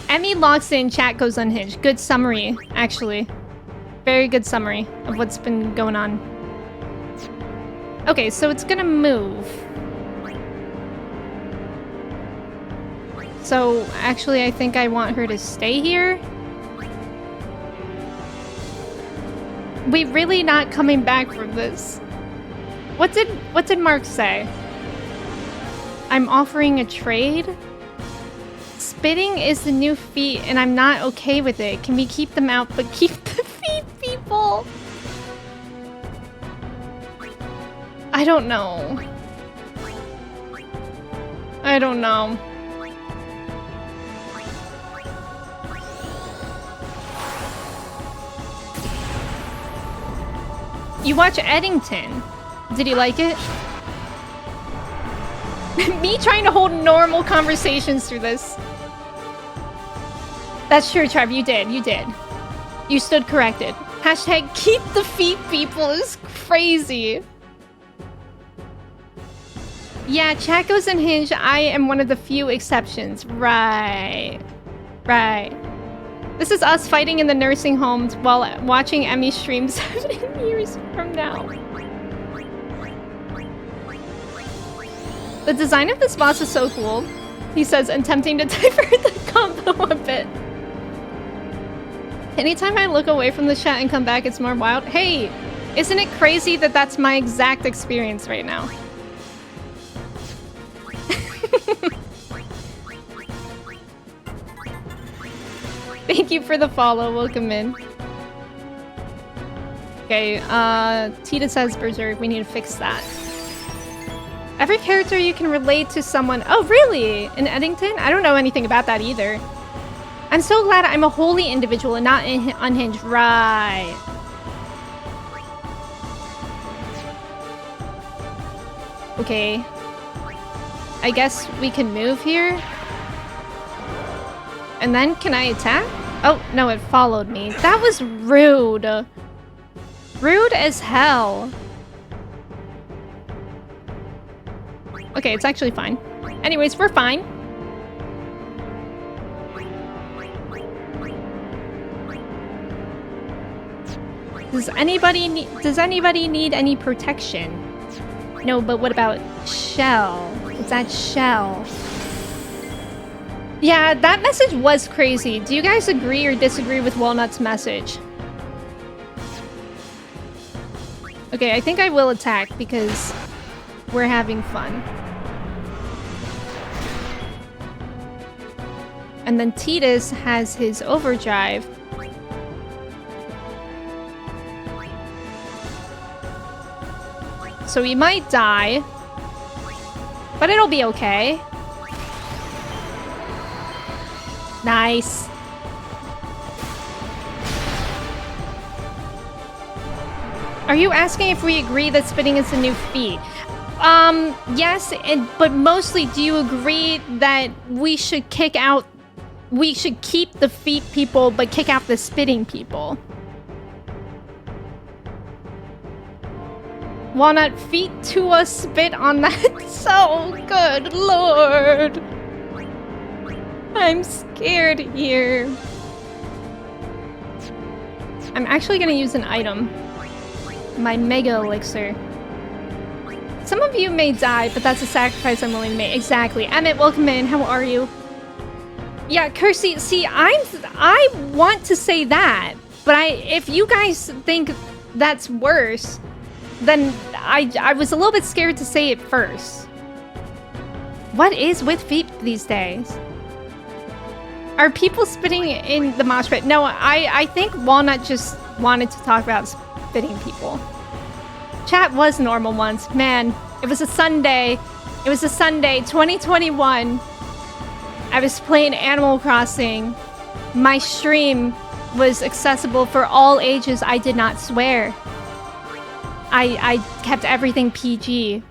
[SPEAKER 1] Emmy logs in, chat goes unhinged. Good summary, actually. Very good summary of what's been going on. Okay, so it's gonna move. So, actually, I think I want her to stay here. We really not coming back from this. What did Mark say? I'm offering a trade? Spitting is the new feet, and I'm not okay with it. Can we keep them out, but keep the feet, people? I don't know. I don't know. You watch Eddington. Did you like it? Me trying to hold normal conversations through this. That's true, Trev. You did. You did. You stood corrected. Hashtag keep the feet, people, is crazy. Yeah, chat goes unhinged. I am one of the few exceptions. Right. Right. This is us fighting in the nursing homes while watching Emmy stream 7 years from now. The design of this boss is so cool, he says, and tempting to divert the combo a bit. Anytime I look away from the chat and come back, it's more wild. Hey, isn't it crazy that that's my exact experience right now? Thank you for the follow. Welcome in. Okay, Tita says Berserk. We need to fix that. Every character you can relate to someone. Oh, really? In Eddington? I don't know anything about that either. I'm so glad I'm a holy individual and not unhinged. Right. Okay. I guess we can move here. And then can I attack? Oh, no, it followed me. That was rude. Rude as hell. Okay, it's actually fine. Anyways, we're fine. Does anybody need any protection? No, but what about Shell? It's that Shell. Yeah, that message was crazy. Do you guys agree or disagree with Walnut's message? Okay, I think I will attack because We're having fun. And then Titus has his overdrive. So he might die. But it'll be okay. Nice. Are you asking if we agree that spitting is a new feat? Yes, but mostly do you agree that we should keep the feet people, but kick out the spitting people? Walnut, feet to a spit on that. So good, Lord. I'm scared here. I'm actually gonna use an item. My mega elixir. Some of you may die, but that's a sacrifice I'm willing to make. Exactly. Emmett, welcome in. How are you? Yeah, Kirsty, see, I want to say that, but if you guys think that's worse, then I was a little bit scared to say it first. What is with feet these days? Are people spitting in the mosh pit? No, I think Walnut just wanted to talk about spitting people. Chat was normal once. Man, it was a Sunday. It was a Sunday, 2021. I was playing Animal Crossing. My stream was accessible for all ages. I did not swear. I kept everything PG.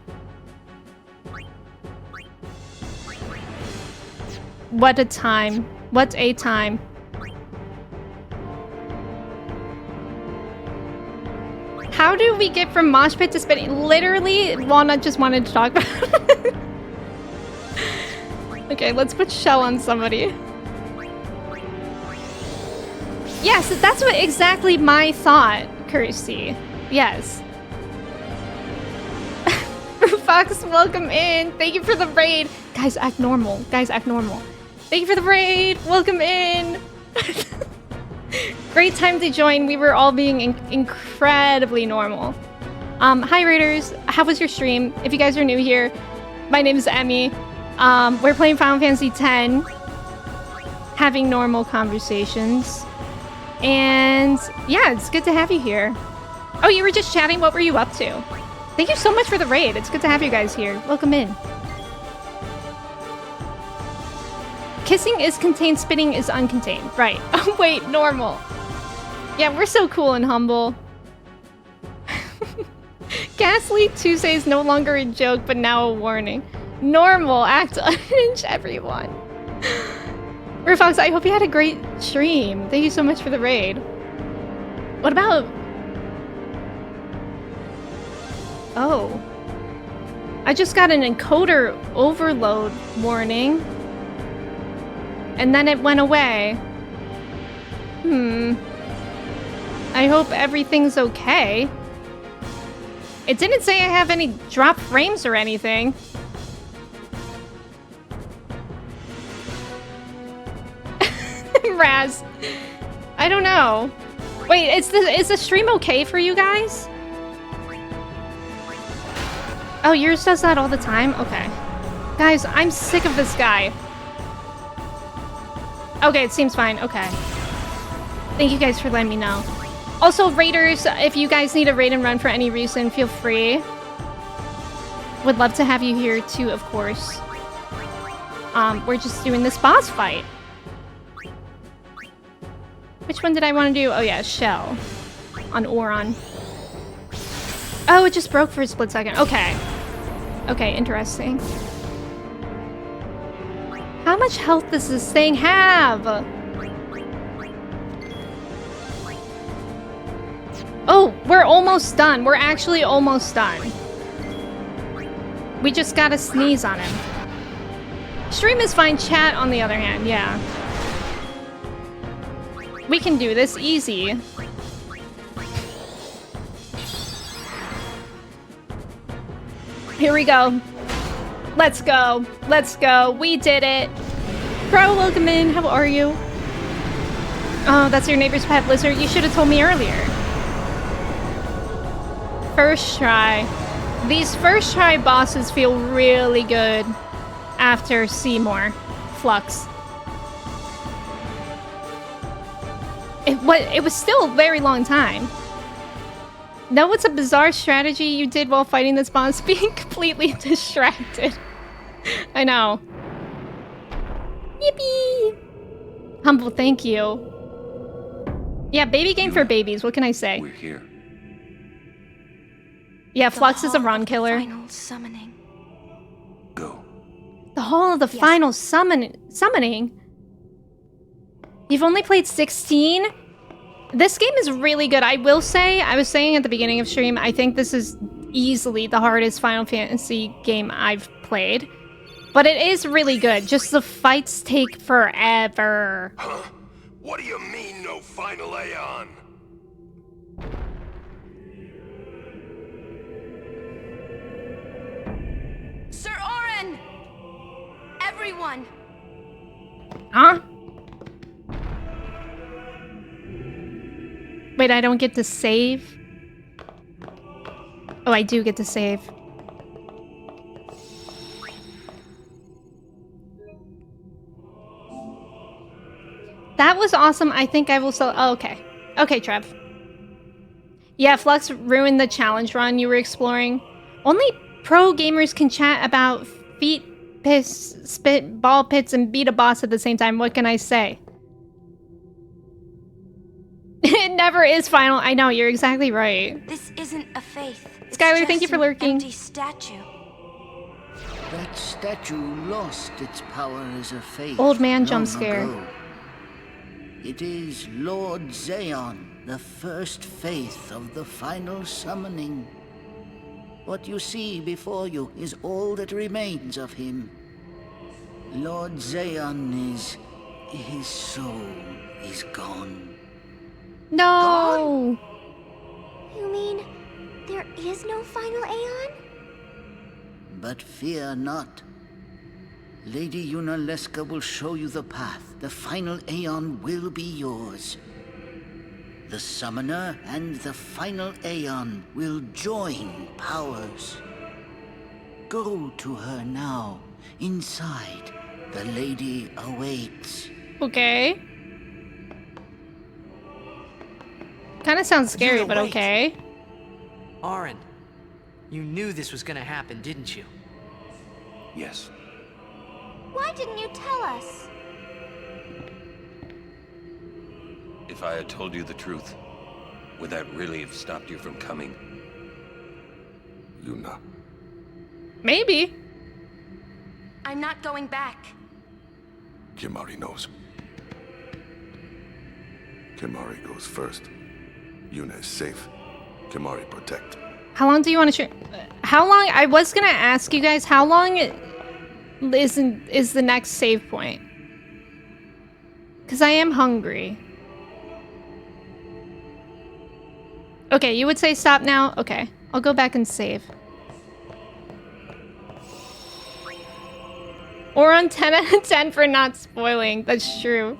[SPEAKER 1] What a time. What a time. How do we get from mosh pit to spitting? Literally, Walnut just wanted to talk about it. Okay, let's put shell on somebody. Yes, that's what exactly my thought, Kirsty. Yes. Fox, welcome in. Thank you for the raid. Guys, act normal. Guys, act normal. Thank you for the raid. Welcome in. Great time to join. We were all being incredibly normal. Hi, Raiders. How was your stream? If you guys are new here, my name is Emme. We're playing Final Fantasy X, having normal conversations. And yeah, it's good to have you here. Oh, you were just chatting? What were you up to? Thank you so much for the raid. It's good to have you guys here. Welcome in. Kissing is contained, spitting is uncontained. Right. Oh, wait, normal. Yeah, we're so cool and humble. Ghastly Tuesday is no longer a joke, but now a warning. Normal, act unhinged, everyone. Fox, I hope you had a great stream. Thank you so much for the raid. What about... Oh. I just got an encoder overload warning. And then it went away. I hope everything's okay. It didn't say I have any drop frames or anything. Raz. I don't know. Wait, is the stream okay for you guys? Oh, yours does that all the time? Okay. Guys, I'm sick of this guy. Okay, it seems fine. Okay. Thank you guys for letting me know. Also, Raiders, if you guys need a raid and run for any reason, feel free. Would love to have you here too, of course. We're just doing this boss fight. Which one did I want to do? Oh yeah, Shell. On Oron. Oh, it just broke for a split second. Okay. Okay, interesting. How much health does this thing have? Oh, we're almost done. We're actually almost done. We just gotta sneeze on him. Stream is fine. Chat, on the other hand, yeah. We can do this easy. Here we go. Let's go. Let's go. We did it. Bro, welcome in. How are you? Oh, that's your neighbor's pet lizard. You should have told me earlier. First try. These first try bosses feel really good after Seymour Flux. It was still a very long time. Know what's a bizarre strategy you did while fighting this boss? Being completely distracted. I know. Yippee! Humble, thank you. Yeah, baby game for babies. What can I say?
[SPEAKER 6] We're here.
[SPEAKER 1] Yeah, Flux is a run killer.
[SPEAKER 5] Final summoning.
[SPEAKER 6] Go.
[SPEAKER 1] The Hall of the Final Summoning? You've only played 16? This game is really good. I will say, I was saying at the beginning of stream, I think this is easily the hardest Final Fantasy game I've played. But it is really good. Just the fights take forever.
[SPEAKER 2] Huh? What do you mean, no final Aeon?
[SPEAKER 5] Sir Orin! Everyone!
[SPEAKER 1] Huh? Wait, I don't get to save? Oh, I do get to save. That was awesome. I think I will still... Oh, okay. Okay, Trev. Yeah, Flux ruined the challenge run you were exploring. Only pro gamers can chat about feet, piss, spit, ball pits, and beat a boss at the same time. What can I say? It never is final. I know, you're exactly right.
[SPEAKER 5] This isn't a faith. It's
[SPEAKER 1] Skylar, thank
[SPEAKER 5] just
[SPEAKER 1] you for
[SPEAKER 5] an
[SPEAKER 1] lurking.
[SPEAKER 5] Empty statue.
[SPEAKER 4] That statue lost its power as a faith.
[SPEAKER 1] Old man
[SPEAKER 4] long
[SPEAKER 1] jump scare.
[SPEAKER 4] ago. It is Lord Zayon, the first faith of the final summoning. What you see before you is all that remains of him. Lord Zayon is... his soul is gone.
[SPEAKER 1] No!
[SPEAKER 5] You mean there is no final Aeon?
[SPEAKER 4] But fear not. Lady Yunalesca will show you the path. The final Aeon will be yours. The Summoner and the final Aeon will join powers. Go to her now. Inside, the lady awaits.
[SPEAKER 1] Okay. Kind of sounds scary,
[SPEAKER 8] Yuna,
[SPEAKER 1] but
[SPEAKER 8] wait.
[SPEAKER 1] okay.
[SPEAKER 8] Auron, you knew this was gonna happen, didn't you?
[SPEAKER 6] Yes.
[SPEAKER 5] Why didn't you tell us?
[SPEAKER 6] If I had told you the truth, would that really have stopped you from coming?
[SPEAKER 2] Yuna.
[SPEAKER 1] Maybe.
[SPEAKER 5] I'm not going back.
[SPEAKER 2] Kimari knows. Kimari goes first. Yuna is safe. Kimari protect.
[SPEAKER 1] How long do you want to share? How long? I was gonna ask you guys, how long is the next save point? Because I am hungry. Okay, you would say stop now? Okay, I'll go back and save. Or on 10 out of 10 for not spoiling. That's true.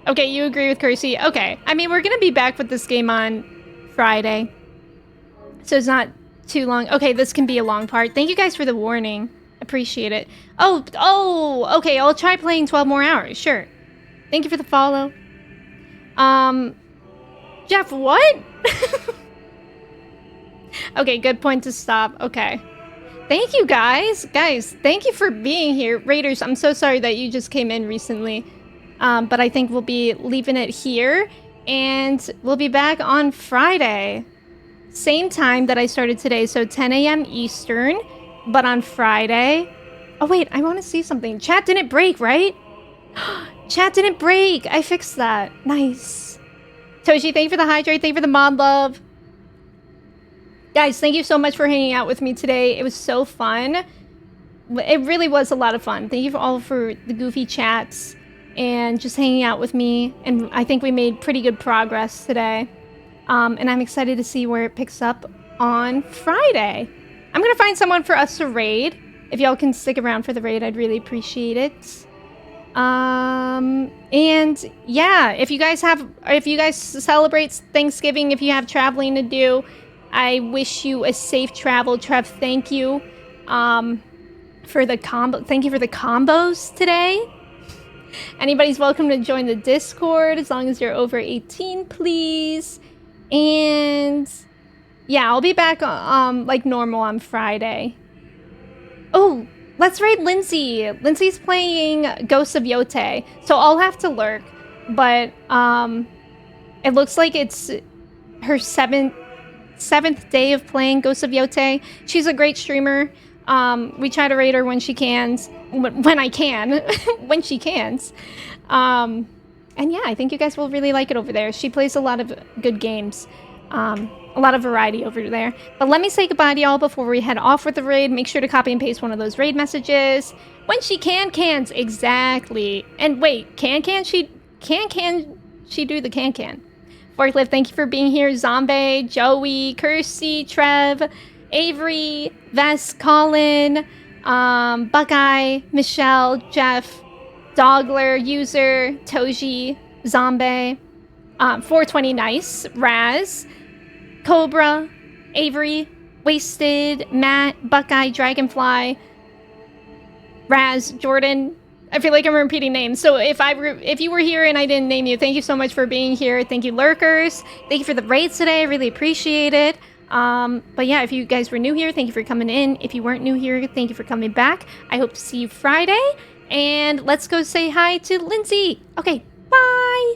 [SPEAKER 1] Okay, you agree with Kersey? Okay. I mean, we're gonna be back with this game on Friday. So it's not too long. Okay, this can be a long part. Thank you guys for the warning. Appreciate it. Oh, okay. I'll try playing 12 more hours. Sure. Thank you for the follow. Jeff, what? Okay, good point to stop. Okay. Thank you, guys. Guys, thank you for being here. Raiders, I'm so sorry that you just came in recently. But I think we'll be leaving it here. And we'll be back on Friday. Same time that I started today, so 10 a.m. Eastern. But on Friday... Oh, wait, I want to see something. Chat didn't break, right? Chat didn't break. I fixed that. Nice. Toshi, thank you for the hydrate. Thank you for the mod love. Guys, thank you so much for hanging out with me today. It was so fun. It really was a lot of fun. Thank you all for the goofy chats and just hanging out with me. And I think we made pretty good progress today. And I'm excited to see where it picks up on Friday. I'm going to find someone for us to raid. If y'all can stick around for the raid, I'd really appreciate it. And yeah, if you guys celebrate Thanksgiving, if you have traveling to do, I wish you a safe travel, Trev. Thank you for the combo. Thank you for the combos today. Anybody's welcome to join the Discord as long as you're over 18, please. And yeah, I'll be back like normal on Friday. Oh, let's raid Lindsay. Lindsay's playing Ghosts of Yote, so I'll have to lurk. But it looks like it's her seventh day of playing Ghosts of Yote. She's a great streamer. We try to raid her when she can, when I can, when she can. And yeah, I think you guys will really like it over there. She plays a lot of good games. A lot of variety over there. But let me say goodbye to y'all before we head off with the raid. Make sure to copy and paste one of those raid messages. When she cans. Exactly. And wait, can she do the can? Forklift, thank you for being here. Zombie, Joey, Kirsty, Trev, Avery, Vess, Colin, Buckeye, Michelle, Jeff, Dogler, User, Toji, Zombie, 420 Nice, Raz, Cobra, Avery, Wasted, Matt, Buckeye, Dragonfly, Raz, Jordan. I feel like I'm repeating names. So if you were here and I didn't name you, thank you so much for being here. Thank you, lurkers. Thank you for the raids today. I really appreciate it. But yeah, if you guys were new here, thank you for coming in. If you weren't new here, thank you for coming back. I hope to see you Friday. And let's go say hi to Lindsay. Okay, bye.